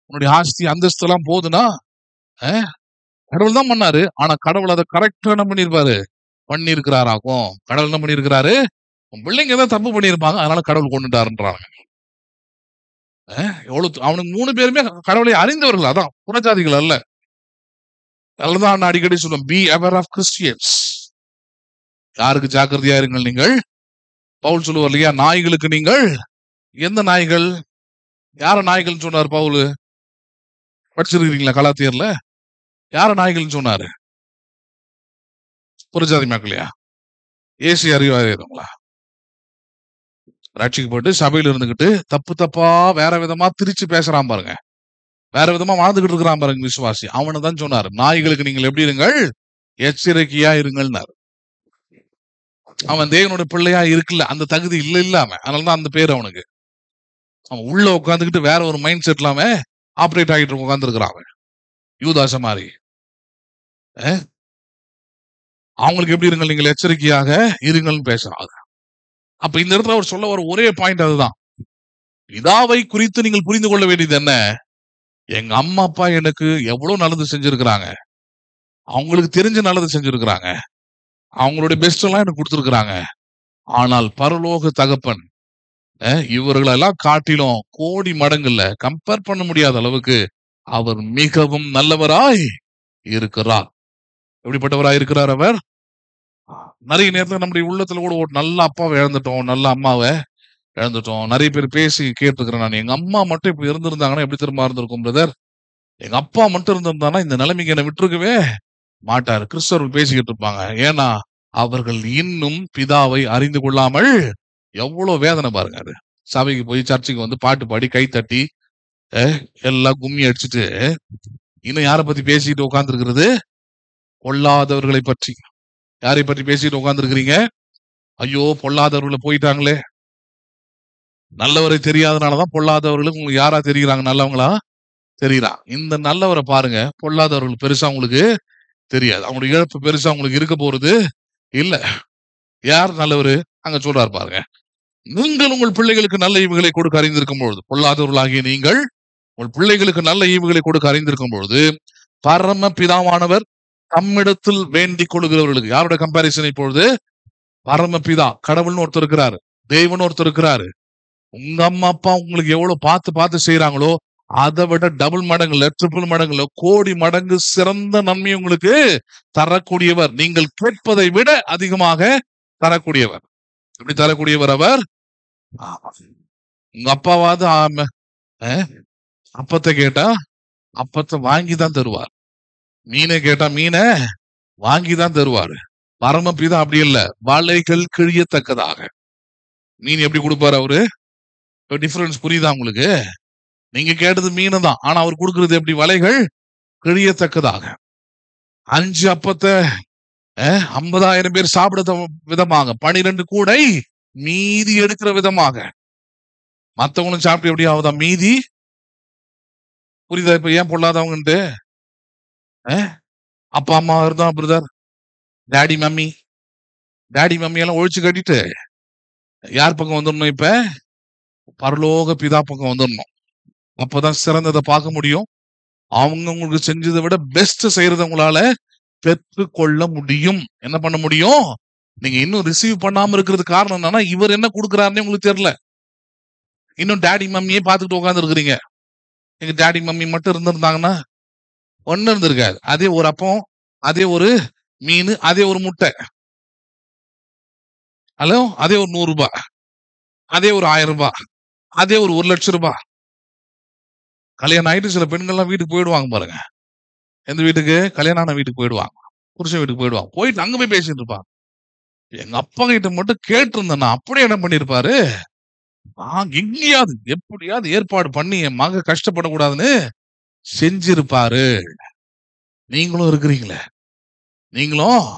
உன்னுடைய ஆஸ்தி அந்தஸ்து எல்லாம் போகுதுன்னா, கடவுள் தான் பண்ணாரு. ஆனா கடவுள் அதை கரெக்டா என்ன பண்ணிருப்பாரு, பண்ணிருக்கிறாராக்கும். கடவுள் என்ன பண்ணிருக்கிறாரு, உன் பிள்ளைங்க ஏதாவது தப்பு பண்ணிருப்பாங்க, அதனால கடவுள் கொண்டுட்டாருன்றாங்க. எவ்வளவு அவனுக்கு 3 பேருமே கடவுளை அறிந்தவர்கள், அதான் புறஜாதிகள் அல்ல. அதுதான் நான் அடிக்கடி சொல்லுவேன், பி அவேர் ஆஃப் கிறிஸ்டியன்ஸ். யாருக்கு ஜாக்கிரதையா இருங்கள் நீங்கள். பவுல் சொல்லுவார் இல்லையா, நாய்களுக்கு நீங்கள் எந்த நாய்கள்? யார நாய்கள் சொன்னார் பவுல்? படிச்சிருக்கீங்களா கலாத்தியர்ல? யார நாய்கள் சொன்னாரு? புறஜாதி மக்களையா? ஏசி அறிவாதீங்களா? ரட்சிக்கப்பட்டு சபையில இருந்துகிட்டு தப்பு தப்பா வேற விதமா திரிச்சு பேசுறான் பாருங்க, வேற விதமா வாழ்ந்துகிட்டு இருக்கிறான் பாருங்க விசுவாசி. அவனை தான் சொன்னாரு, நாய்களுக்கு நீங்கள் எப்படி இருங்கள், எச்சரிக்கையா இருங்கள்னாரு. அவன் தேவனோட பிள்ளையா இருக்குல்ல, அந்த தகுதி இல்ல அவன். அதனாலதான் அந்த பேர் அவனுக்கு. அவன் உள்ள உட்காந்துக்கிட்டு வேற ஒரு மைண்ட் செட் இல்லாம ஆப்ரேட் ஆகிட்டு உட்கார்ந்து இருக்கிறான் அவன், யூதாச மாதிரி. அவங்களுக்கு எப்படி இருங்கள், நீங்கள் எச்சரிக்கையாக இருங்கள்னு பேசுறாங்க. அப்ப இந்த இடத்துல அவர் சொல்ல வர ஒரே பாயிண்ட் அதுதான். பிதாவை குறித்து நீங்கள் புரிந்து கொள்ள வேண்டியது என்ன? எங்க அம்மா அப்பா எனக்கு எவ்வளவு நல்லது செஞ்சிருக்கிறாங்க, அவங்களுக்கு தெரிஞ்ச நல்லது செஞ்சிருக்கிறாங்க, அவங்களுடைய பெஸ்ட் எல்லாம் எனக்கு கொடுத்திருக்கிறாங்க. ஆனால் பரலோக தகப்பன் இவர்களெல்லாம் காட்டிலும் கோடி மடங்குல கம்பேர் பண்ண முடியாத அளவுக்கு அவர் மிகவும் நல்லவராய் இருக்கிறார். எப்படிப்பட்டவராய் இருக்கிறார் அவர்? நிறைய நேரத்துல நம்முடைய உள்ளத்துல கூட ஒரு நல்ல அப்பாவை இழந்துட்டோம், நல்ல அம்மாவை இழந்துட்டோம். நிறைய பேர் பேசி கேட்டுக்கிறேன் நான், எங்க அம்மா மட்டும் இப்ப இருந்திருந்தாங்கன்னா எப்படி திரும்ப இருந்திருக்கும் பிரதர், எங்க அப்பா மட்டும் இருந்திருந்தாங்கன்னா இந்த நிலைமைக்கு என்னை விட்டுருக்கவே மாட்டாரு. கிறிஸ்தவர்கள் பேசிக்கிட்டு இருப்பாங்க. ஏன்னா அவர்கள் இன்னும் பிதாவை அறிந்து கொள்ளாமல். எவ்வளவு வேதனை பாருங்க அது. சபைக்கு போய் சர்ச்சுக்கு வந்து பாட்டு பாடி கை தட்டி எல்லாம் கும்மி அடிச்சுட்டு இன்னும் யாரை பத்தி பேசிட்டு உட்கார்ந்து இருக்கிறது? பொல்லாதவர்களை பற்றி. யாரை பற்றி பேசிட்டு உட்கார்ந்து இருக்கிறீங்க? ஐயோ பொல்லாதவர்களை போயிட்டாங்களே. நல்லவரை தெரியாதனாலதான் பொல்லாதவர்களுக்கு உங்களுக்கு யாரா தெரிகிறாங்க, நல்லவங்களா தெரியுறான். இந்த நல்லவரை பாருங்க, பொல்லாதவர்கள் பெருசா உங்களுக்கு தெரியாது. அவங்களுடைய இழப்பு பெருசா உங்களுக்கு இருக்க போறது இல்ல. யார் நல்லவரு அங்க சொல்றாரு பாருங்க, நீங்கள் உங்கள் பிள்ளைகளுக்கு நல்ல ஈவுகளை கொடுக்க அறிந்திருக்கும் பொழுது, பொல்லாதவர்களாகிய நீங்கள் உங்கள் பிள்ளைகளுக்கு நல்ல ஈவுகளை கொடுக்க அறிந்திருக்கும் பொழுது, பரம பிதாவானவர் தம்மிடத்தில் வேண்டிக் கொள்கிறவர்களுக்கு. யாரோட கம்பாரிசன் இப்பொழுது? பரமபிதா, கடவுள்னு ஒருத்தர் இருக்கிறாரு, தேவன் ஒருத்தர் இருக்கிறாரு. உங்க அம்மா அப்பா உங்களுக்கு எவ்வளவு பார்த்து பார்த்து செய்யறாங்களோ அதை விட டபுள் மடங்குல, ட்ரிபிள் மடங்குல, கோடி மடங்கு சிறந்த நன்மை உங்களுக்கு தரக்கூடியவர். நீங்கள் கேட்பதை விட அதிகமாக தரக்கூடியவர். எப்படி தரக்கூடியவர் அவர்? ஆமா. உங்க அப்பாவாவது அப்பத்தை கேட்டா அப்பத்தை வாங்கிதான் தருவார். மீனை கேட்டா மீனை வாங்கிதான் தருவாரு. பரமபிதா அப்படி இல்ல, வலைகள் கிழியத்தக்கதாக. மீன் எப்படி கொடுப்பாரு அவரு? டிஃபரன்ஸ் புரியுதா உங்களுக்கு? நீங்க கேட்டது மீனை தான், ஆனா அவர் கொடுக்கறது எப்படி? வலைகள் கிழியத்தக்கதாக. 5 அப்பத்தை 50,000 பேர் சாப்பிட விதமாக, 12 கூடை மீதி எடுக்கிற விதமாக. மத்தவங்களும் சாப்பிட்டு எப்படி ஆகுதா மீதி? புரியுதா இப்ப ஏன் பொல்லாதவங்கன்ட்டு? அப்பா அம்மா இருந்தா பிரதர், டாடி மம்மி எல்லாம் ஒழிச்சு கட்டிட்டு யார் பக்கம் வந்துடணும்? இப்ப பரலோக பிதா பக்கம் வந்துடணும். அப்பதான் சிறந்ததை பார்க்க முடியும். அவங்க உங்களுக்கு செஞ்சதை விட பெஸ்ட் செய்யறத உங்களால பெற்றுக்கொள்ள முடியும். என்ன பண்ண முடியும்? நீங்க இன்னும் ரிசீவ் பண்ணாம இருக்கிறது காரணம் என்னன்னா, இவர் என்ன கொடுக்குறாருன்னு உங்களுக்கு தெரியல. இன்னும் டாடி மம்மியே பார்த்துட்டு உட்காந்து இருக்கிறீங்க. எங்க டாடி மம்மி மட்டும் இருந்திருந்தாங்கன்னா ஒண்ணு இருந்திருக்காது. அதே ஒரு அப்பம், அதே ஒரு மீன், அதே ஒரு முட்டை, ஹலோ, அதே ஒரு 100 ரூபாய், அதே ஒரு 1000 ரூபாய், அதே ஒரு 1,00,000 ரூபாய். கல்யாணம் ஆயிட்டு சில பெண்கள்லாம் வீட்டுக்கு போயிடுவாங்க பாருங்க. எந்த வீட்டுக்கு? கல்யாணம் ஆன வீட்டுக்கு போயிடுவாங்க, புருஷன் வீட்டுக்கு போயிடுவாங்க. போயிட்டு அங்க போய் பேசிட்டு இருப்பாங்க. எங்க அப்பா கிட்ட மட்டும் கேட்டு இருந்தேன், அப்படியே என்ன பண்ணிருப்பாரு, எங்கேயாவது எப்படியாவது ஏற்பாடு பண்ணி என் மக கஷ்டப்படக்கூடாதுன்னு செஞ்சிருப்பாரு. நீங்களும் இருக்கிறீங்களே, நீங்களும்.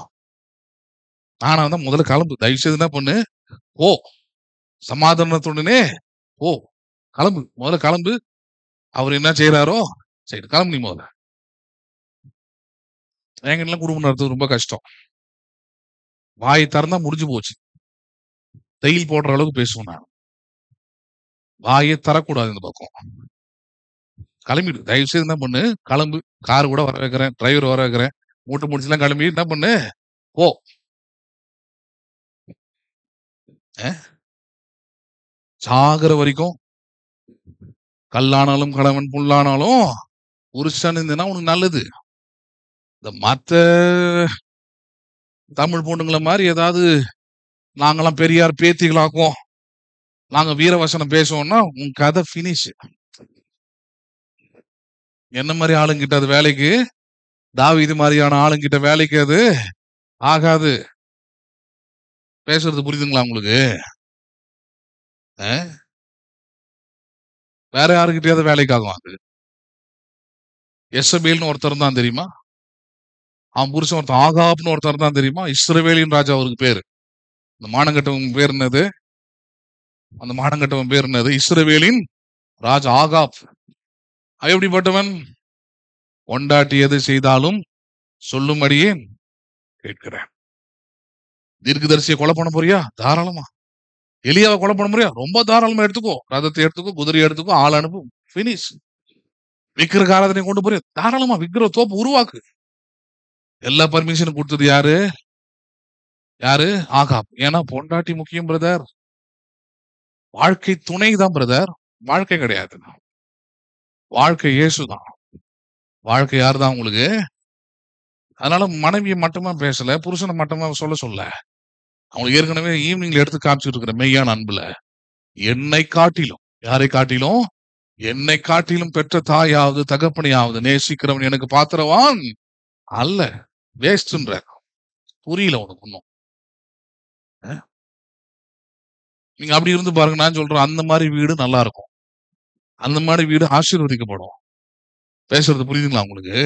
நானா தான் முதல்ல கிளம்பு, தயவு செய்து என்ன பண்ணு, ஓ சமாதானத்துடனே ஓ கிளம்பு, முதல்ல கிளம்பு. அவர் என்ன செய்யறாரோ சரி, கிளம்பு நீ முதல்ல. எங்கெல்லாம் குடும்பம் நடத்துறது ரொம்ப கஷ்டம். வாயை திறந்தா முடிஞ்சு போச்சு. தையல் போடுற அளவுக்கு பேசுவேன் நான். வாயை தரக்கூடாது இந்த பக்கம். கிளம்பிடு, தயவு செய்து என்ன பண்ணு, கிளம்பு. கார் கூட வர வைக்கிறேன், டிரைவர் வர வைக்கிறேன், மூட்டை முடிச்சுலாம் கிளம்பி என்ன பண்ணு, ஓ. சாகிற வரைக்கும் கல்லானாலும் கணவன் புல்லானாலும் புருஷன் இருந்ததுன்னா உனக்கு நல்லது. இந்த மத்த தமிழ் பொண்ணுங்களை மாதிரி ஏதாவது நாங்கெல்லாம் பெரியார் பேத்திகளாக்குவோம், நாங்க வீரவசனம் பேசுவோம்னா உன் கதை பினிஷ். என்ன மாதிரி ஆளுங்கிட்ட அது வேலைக்கு, தாவீது மாதிரியான ஆளுங்கிட்ட வேலைக்கு அது ஆகாது. பேசுறது புரியுதுங்களா உங்களுக்கு? வேற யாருக்கிட்டையாவது வேலைக்கு ஆகும் அது. எசபேல்னு ஒருத்தர் தான் தெரியுமா? அவன் புருஷன் ஒருத்தன் ஆகாப்னு ஒருத்தர் தான் தெரியுமா? இஸ்ரவேலின் ராஜா அவருக்கு பேரு. இந்த மானங்கட்டவன் பேர் என்னது? அந்த மானங்கட்டவன் பேர் என்னது? இஸ்ரவேலின் ராஜா ஆகாப். எப்படிப்பட்டவன்? பொண்டாட்டி எது செய்தாலும் சொல்லும்படியே கேட்கிறேன். தீர்க்கதரிசியை கொலை பண்ண போறியா? தாராளமா. எலியாவை கொலை பண்ண போறியா? ரொம்ப தாராளமா எடுத்துக்கோ. ரதத்தை எடுத்துக்கோ, குதிரையை எடுத்துக்கோ, ஆள் அனுப்பு, பினிஷ். விக்கிர ஆராதனை கொண்டு போறியா? தாராளமா. விக்கிர தோப்பு உருவாக்கு. எல்லா பர்மிஷனும் கொடுத்தது யாரு? யாரு? ஆகாப். ஏன்னா பொண்டாட்டி முக்கியம் பிரதர். வாழ்க்கை துணை தான் பிரதர், வாழ்க்கை கிடையாது. வாழ்க்கை இயேசுதான். வாழ்க்கை யாரு தான் உங்களுக்கு? அதனால மனைவியை மட்டுமா பேசல, புருஷனை மட்டுமா சொல்ல. அவங்களுக்கு ஏற்கனவே ஈவினிங்ல எடுத்து காமிச்சுட்டு இருக்கிற மெய்யான அன்புல, என்னை காட்டிலும், யாரை காட்டிலும்? என்னை காட்டிலும் பெற்ற தாயாவது தகப்பனையாவது நேசிக்கிறவன் எனக்கு பாத்திரவான் அல்ல. வேஸ்ட்ன்ற புரியல உனக்கு ஒன்னும். நீங்க அப்படி இருந்து பாருங்க. நான் சொல்றேன், அந்த மாதிரி வீடு நல்லா இருக்கும், அந்த மாதிரி வீடு ஆசீர்வதிக்கப்படும். பேசுறது புரியுதுங்களா உங்களுக்கு?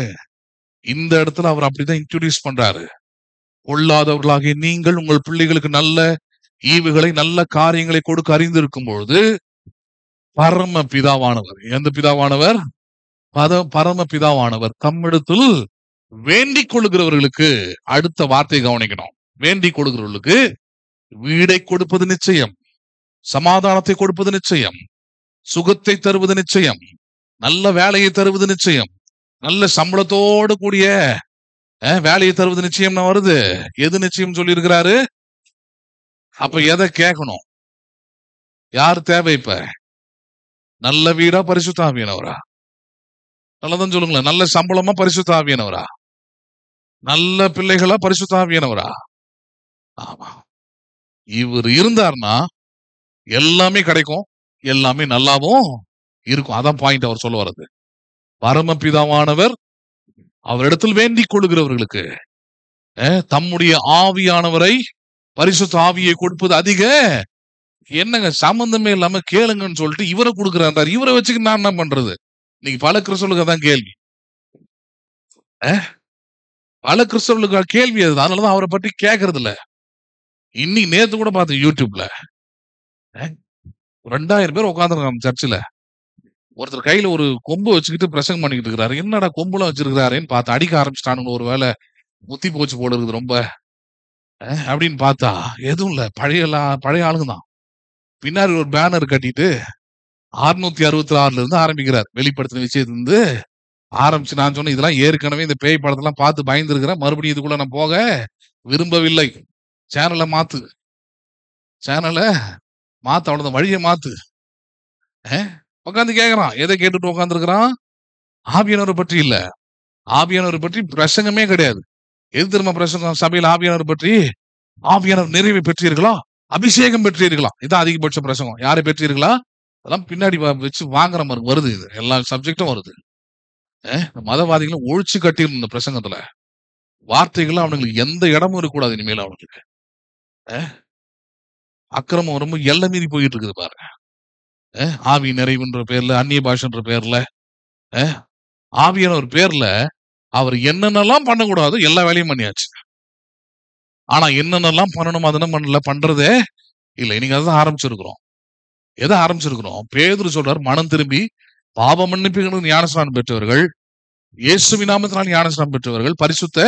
இந்த இடத்துல அவர் அப்படிதான் இன்ட்ரோடியூஸ் பண்றாரு. கொள்ளாதவர்களாகிய நீங்கள் உங்கள் பிள்ளைகளுக்கு நல்ல ஈவுகளை, நல்ல காரியங்களை கொடுக்க அறிந்திருக்கும் பொழுது பரம பிதாவானவர், எந்த பிதாவானவர்? பரம பிதாவானவர் தம்மிடத்தில் வேண்டிக் கொள்ளுகிறவர்களுக்கு, அடுத்த வார்த்தை கவனிக்கணும், வேண்டிக் கொள்ளுகிறவர்களுக்கு வீடை கொடுப்பது நிச்சயம், சமாதானத்தை கொடுப்பது நிச்சயம், சுகத்தை தருவது நிச்சயம், நல்ல வேலையை தருவது நிச்சயம், நல்ல சம்பளத்தோடு கூடிய வேலையை தருவது நிச்சயம் வருது. எது நிச்சயம் சொல்லி இருக்கிறாரு? அப்ப எதை கேட்கணும்? யார் தேவை? இப்ப நல்ல வீடா பரிசுத்த ஆவியானவரா? நல்லதான் சொல்லுங்களேன். நல்ல சம்பளமா பரிசுத்த ஆவியானவரா? நல்ல பிள்ளைகளா பரிசுத்த ஆவியானவரா? ஆமா. இவர் இருந்தார்னா எல்லாமே கிடைக்கும், எல்லாமே நல்லாவும் இருக்கும். அதான் பாயிண்ட் அவர் சொல்ல வர்றது. பரமபிதாவானவர் அவரிடத்தில் வேண்டிக் கொள்கிறவர்களுக்கு தம்முடைய ஆவியானவரை, பரிசுத்த ஆவியை கொடுப்பது அதிக. என்னங்க சம்பந்தமே இல்லாம கேளுங்கன்னு சொல்லிட்டு இவரை கொடுக்குறாரு. இவரை வச்சுக்கிட்டு நான் என்ன பண்றது? இன்னைக்கு பல கிறிஸ்தவர்களுக்கு அதான் கேள்வி. பல கிறிஸ்தவர்களுக்கு கேள்வி அது. அதனாலதான் அவரை பற்றி கேட்கறது இல்ல. இன்னைக்கு நேத்து கூட பார்த்தேன் யூடியூப்ல 2000 பேர் உட்காந்துருக்காங்க சர்ச்சில். ஒருத்தர் கையில ஒரு கொம்பு வச்சுக்கிட்டு பிரசங்கம் பண்ணிக்கிட்டு இருக்கிறாரு. என்னடா கொம்புலாம் வச்சிருக்கிறாருன்னு பார்த்து அடிக்க ஆரம்பிச்சிட்டானுங்க. ஒரு வேலை முத்தி போச்சு போல இருக்குது ரொம்ப அப்படின்னு பார்த்தா எதுவும் இல்ல, பழைய ஆளுங்க தான். பின்னாடி ஒரு பேனர் கட்டிட்டு 666 இருந்து ஆரம்பிக்கிறார். வெளிப்படுத்தின விஷயத்திலிருந்து ஆரம்பிச்சு நான் சொன்னேன், இதெல்லாம் ஏற்கனவே இந்த பேய் படத்தெல்லாம் பார்த்து பயந்து இருக்கிறேன், மறுபடியும் இதுக்குள்ள நான் போக விரும்பவில்லை. சேனலை மாத்து, அவ்வளவுதான், வழியை மாத்து. உட்காந்து கேட்கறான். எதை கேட்டுட்டு உட்காந்துருக்கிறான்? ஆவியானவரை பற்றி இல்ல. ஆவியானவரை பற்றி பிரசங்கமே கிடையாது. எது திரும்ப பிரசங்கம் சபையில்? ஆவியானவர் பற்றி, ஆவியானவர் நிறைவை பெற்றீர்களா, அபிஷேகம் பெற்றீர்களா, இதான் அதிகபட்ச பிரசங்கம். யாரை பெற்றீர்களா? அதெல்லாம் பின்னாடி வச்சு வாங்குற மாதிரி வருது. இது எல்லா சப்ஜெக்டும் வருது. மதவாதிகளும் ஒழிச்சு கட்டிடும் இந்த பிரசங்கத்துல. வார்த்தைகள் அவனுங்களுக்கு எந்த இடமும் இருக்கக்கூடாது இனிமேல். அவனுக்கு அக்கிரமம் ரொம்ப எல்லை மீறி போயிட்டு இருக்குது பாருங்க. ஆவி நிறைவுன்ற பேர்ல, அந்நிய பாஷன்ற பேர்ல, ஆவியான ஒரு பேர்ல அவர் என்னென்னலாம் பண்ணக்கூடாதோ எல்லா வேலையும் பண்ணியாச்சு. ஆனா என்னென்னலாம் பண்ணணும் அதெல்லாம் பண்றதே இல்லை. இன்னைக்கு அதான் ஆரம்பிச்சிருக்கிறோம். எதை ஆரம்பிச்சிருக்கிறோம்? பேதுரு சொல்றாரு, மனம் திரும்பி பாவ மன்னிப்புகளுக்கு ஞானஸ்நானம் பெற்றவர்கள், இயேசுவின் நாமத்தினால் ஞானஸ்நானம் பெற்றவர்கள் பரிசுத்த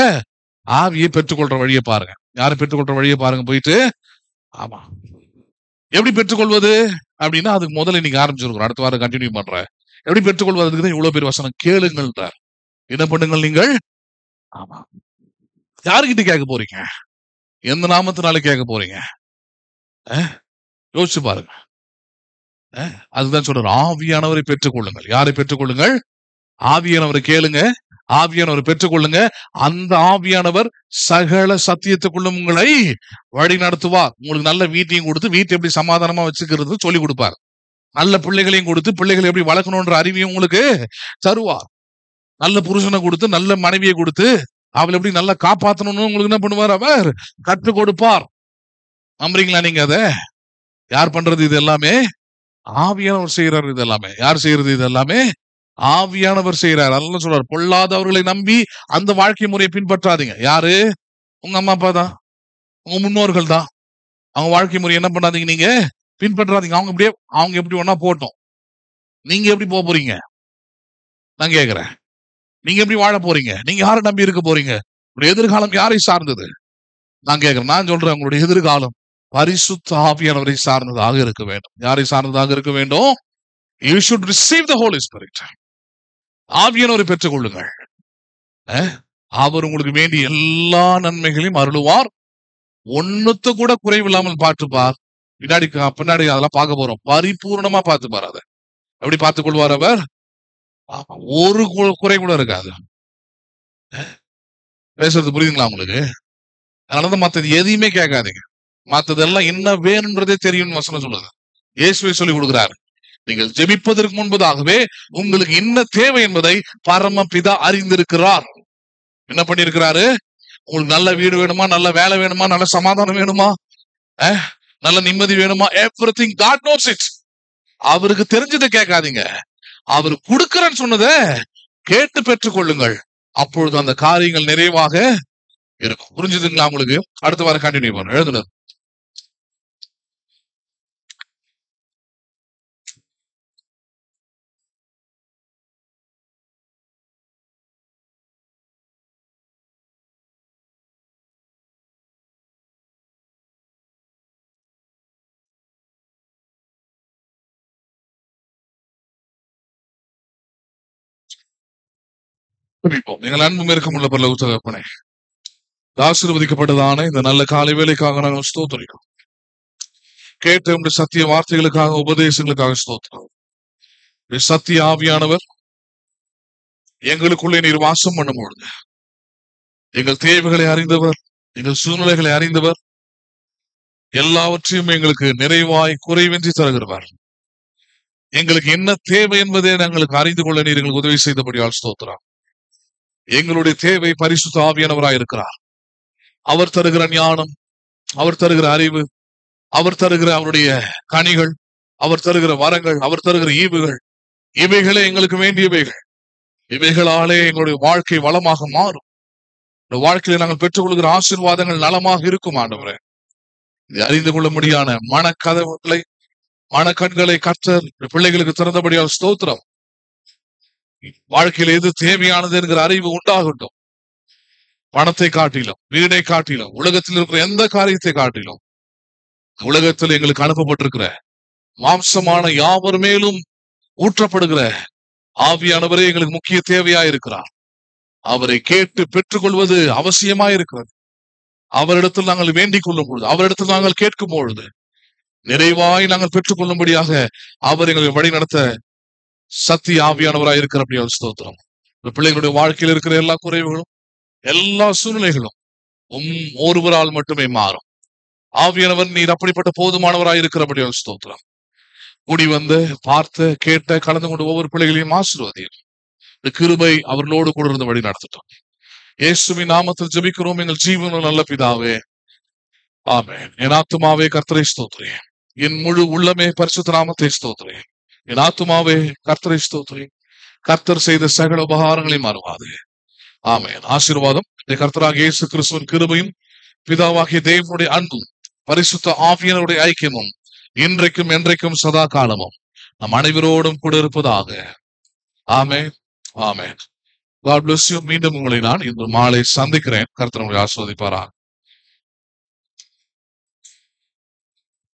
ஆவியை பெற்றுக்கொள்ற வழியை பாருங்க. யாரை பெற்றுக்கொள்ற வழியை பாருங்க போயிட்டு. ஆமா, எப்படி பெற்றுக்கொள்வது அப்படின்னா அதுக்கு முதல்ல இன்னைக்கு ஆரம்பிச்சிருக்கிறோம். அடுத்த வாரம் கண்டினியூ பண்றேன். எப்படி பெற்றுக்கொள்வதற்கு தான் இவ்வளவு பேர் வசனம். கேளுங்கள்ன்றார். என்ன பண்ணுங்கள் நீங்கள்? ஆமா, யாருக்கிட்ட கேட்க போறீங்க? எந்த நாமத்தினால கேட்க போறீங்க? யோசிச்சு பாருங்க. அதுதான் சொல்றாரு, ஆவியானவரை பெற்றுக்கொள்ளுங்கள். யாரை பெற்றுக்கொள்ளுங்கள்? ஆவியானவரை கேளுங்க, ஆவியானவரை பெற்றுக்கொள்ளுங்க. அந்த ஆவியானவர் சகல சத்தியத்துக்குள்ளும் உங்களை வழி நடத்துவார். உங்களுக்கு நல்ல வீட்டையும் கொடுத்து வீட்டை எப்படி சமாதானமா வச்சுக்கிறது சொல்லி கொடுப்பார். நல்ல பிள்ளைகளையும் கொடுத்து பிள்ளைகளை எப்படி வளர்க்கணும்ன்ற அறிவையும் உங்களுக்கு தருவார். நல்ல புருஷனை கொடுத்து நல்ல மனைவியை கொடுத்து அவளை எப்படி நல்லா காப்பாற்றணும்னு உங்களுக்கு என்ன பண்ணுவார்? அவர் கற்றுக் கொடுப்பார். நம்புறீங்களா நீங்க? அதை யார் பண்றது? இது எல்லாமே ஆவியானவர் செய்யறாரு. இது எல்லாமே யார் செய்யறது? இது எல்லாமே ஆவியானவர் செய்யறாரு. அதெல்லாம் சொல்றாரு, பொல்லாதவர்களை நம்பி அந்த வாழ்க்கை முறையை பின்பற்றாதீங்க. யாரு? உங்க அம்மா அப்பா தான், உங்க முன்னோர்கள் தான். அவங்க வாழ்க்கை முறை என்ன பண்ணாதீங்க, நீங்க பின்பற்றாதீங்க. அவங்க எப்படி ஒன்னா போட்டோம், நீங்க எப்படி போக போறீங்க? நான் கேக்குறேன், நீங்க எப்படி வாழ போறீங்க? நீங்க யாரை நம்பி இருக்க போறீங்க? உங்களுடைய எதிர்காலம் யாரை சார்ந்தது? நான் கேக்குறேன், நான் சொல்றேன், உங்களுடைய எதிர்காலம் பரிசுத்த ஆவியானவரை சார்ந்ததாக இருக்க வேண்டும். யாரை சார்ந்ததாக இருக்க வேண்டும்? You should receive the Holy Spirit. ஆவியானவரை பெற்றுக் கொள்ளுங்கள். அவர் உங்களுக்கு வேண்டிய எல்லா நன்மைகளையும் அருளுவார். ஒண்ணுத்த கூட குறைவில்லாமல் பார்த்துப்பார். பின்னாடி அதெல்லாம் பார்க்க போறோம். பரிபூர்ணமா பார்த்துப்பார். அதை எப்படி பார்த்துக் கொள்வார் அவர்? ஒரு குறை கூட இருக்காது. பேசுறது புரியுதுங்களா உங்களுக்கு? அதனாலதான் மத்தது எதையுமே கேட்காதீங்க. மத்ததெல்லாம் என்ன வேணும்ன்றதே தெரியும் வசனம் சொல்லுது. இயேசுவை சொல்லி கொடுக்கிறார், நீங்கள் ஜெபிப்பதற்கு முன்பதாகவே உங்களுக்கு என்ன தேவை என்பதை பரமபிதா அறிந்திருக்கிறார். என்ன பண்ணிருக்கிறாரு? உங்களுக்கு நல்ல வீடு வேணுமா, நல்ல வேலை வேணுமா, நல்ல சமாதானம் வேணுமா, நல்ல நிம்மதி வேணுமா, everything God knows it. அவருக்கு தெரிஞ்சதை கேட்காதீங்க. அவர் கொடுக்கிறேன்னு சொன்னதை கேட்டு பெற்றுக் கொள்ளுங்கள். அப்பொழுது அந்த காரியங்கள் நிறைவாக இருக்கும். புரிஞ்சுதுங்களா உங்களுக்கு? அடுத்த வாரம் கண்டினியூ பண்ண எழுதுனர். நீங்கள் அன்பும் இருக்கமுள்ள பரலோக தகப்பனே, ஆசீர்வதிக்கப்பட்டதான இந்த நல்ல காலை வேலைக்காக நாங்கள் ஸ்தோத்திரிக்கிறோம். கேட்ட சத்திய வார்த்தைகளுக்காக, உபதேசங்களுக்காக ஸ்தோத்திரம். சத்திய ஆவியானவர் எங்களுக்குள்ளே நீர் வாசம் பண்ணும் பொழுது எங்கள் தேவைகளை அறிந்தவர், எங்கள் சூழ்நிலைகளை அறிந்தவர், எல்லாவற்றையும் எங்களுக்கு நிறைவாய் குறைவின்றி தருகிறவர். எங்களுக்கு என்ன தேவை என்பதை எங்களுக்கு அறிந்து கொள்ள நீர் எங்களுக்கு உதவி செய்தபடியால் ஸ்தோத்திரம். எங்களுடைய தேவை பரிசுத்த ஆவியானவராய் இருக்கிறார். அவர் தருகிற ஞானம், அவர் தருகிற அறிவு, அவர் தருகிற அவருடைய கனிகள், அவர் தருகிற வரங்கள், அவர் தருகிற ஈவுகள், இவைகளே எங்களுக்கு வேண்டியவைகள். இவைகளாலே எங்களுடைய வாழ்க்கை வளமாக மாறும். இந்த வாழ்க்கையில நாங்கள் பெற்றுக்கொள்கிற ஆசீர்வாதங்கள் நலமாக இருக்கும். ஆண்டவரே, இதை அறிந்து கொள்ளும்படியான மனக்கதவுகளை, மனக்கண்களை கர்த்தர் பிள்ளைகளுக்கு திறந்தபடியால் ஸ்தோத்திரம். வாழ்க்கையில் எது தேவையானது என்கிற அறிவு உண்டாகட்டும். பணத்தை காட்டிலும், வீடை காட்டிலும், உலகத்தில் இருக்கிற எந்த காரியத்தை காட்டிலும், உலகத்தில் எங்களுக்கு அனுப்பப்பட்டிருக்கிற மாம்சமான யாவர் மேலும் ஊற்றப்படுகிற ஆவியானவரே எங்களுக்கு முக்கிய தேவையா இருக்கிறார். அவரை கேட்டு பெற்றுக்கொள்வது அவசியமாயிருக்கிறது. அவரிடத்தில் நாங்கள் வேண்டிக் கொள்ளும் பொழுது, அவரிடத்தில் நாங்கள் கேட்கும் பொழுது நிறைவாய் நாங்கள் பெற்றுக்கொள்ளும்படியாக அவர் எங்களை வழி நடத்த சத்திய ஆவியானவராய் இருக்கிற அப்படியான ஸ்தோத்திரம். பிள்ளைகளுடைய வாழ்க்கையில் இருக்கிற எல்லா குறைவுகளும், எல்லா சூழ்நிலைகளும் ஒருவரால் மட்டுமே மாறும். ஆவியானவர் நீர் அப்படிப்பட்ட போதுமானவராய் இருக்கிறபடியான ஸ்தோத்திரம். கூடி வந்து பார்த்து கேட்ட கலந்து கொண்டு ஒவ்வொரு பிள்ளைகளையும் ஆசீர்வதியும். கிருபை அவர்களோடு கூட இருந்து வழி நடத்தட்டும். இயேசுவின் நாமத்தில் ஜெபிக்கிறோம் எங்கள் ஜீவனுள்ள நல்ல பிதாவே, ஆமென். என் ஆத்துமாவே கர்த்தரை ஸ்தோத்திரே, என் முழு உள்ளமே பரிசுத்த நாமத்தை ஸ்தோத்திரே. என் ஆத்துமாவே கர்த்தரை ஸ்தோத்திரே, கர்த்தர் செய்த சகல உபகாரங்களையும் மறவாது. ஆமென். ஆசீர்வாதம் கர்த்தராகிய இயேசு கிறிஸ்துவின் கிருபையும் பிதாவாகிய தேவனுடைய அன்பும் பரிசுத்த ஆவியானவருடைய ஐக்கியமும் இன்றைக்கும் என்றைக்கும் சதா காலமும் நம் அனைவரோடும் கூட இருப்பதாக. ஆமென், ஆமென். God bless you. மீண்டும் உங்களை நான் இன்று மாலை சந்திக்கிறேன். கர்த்தர் உங்களை ஆசீர்வதிப்பாராக.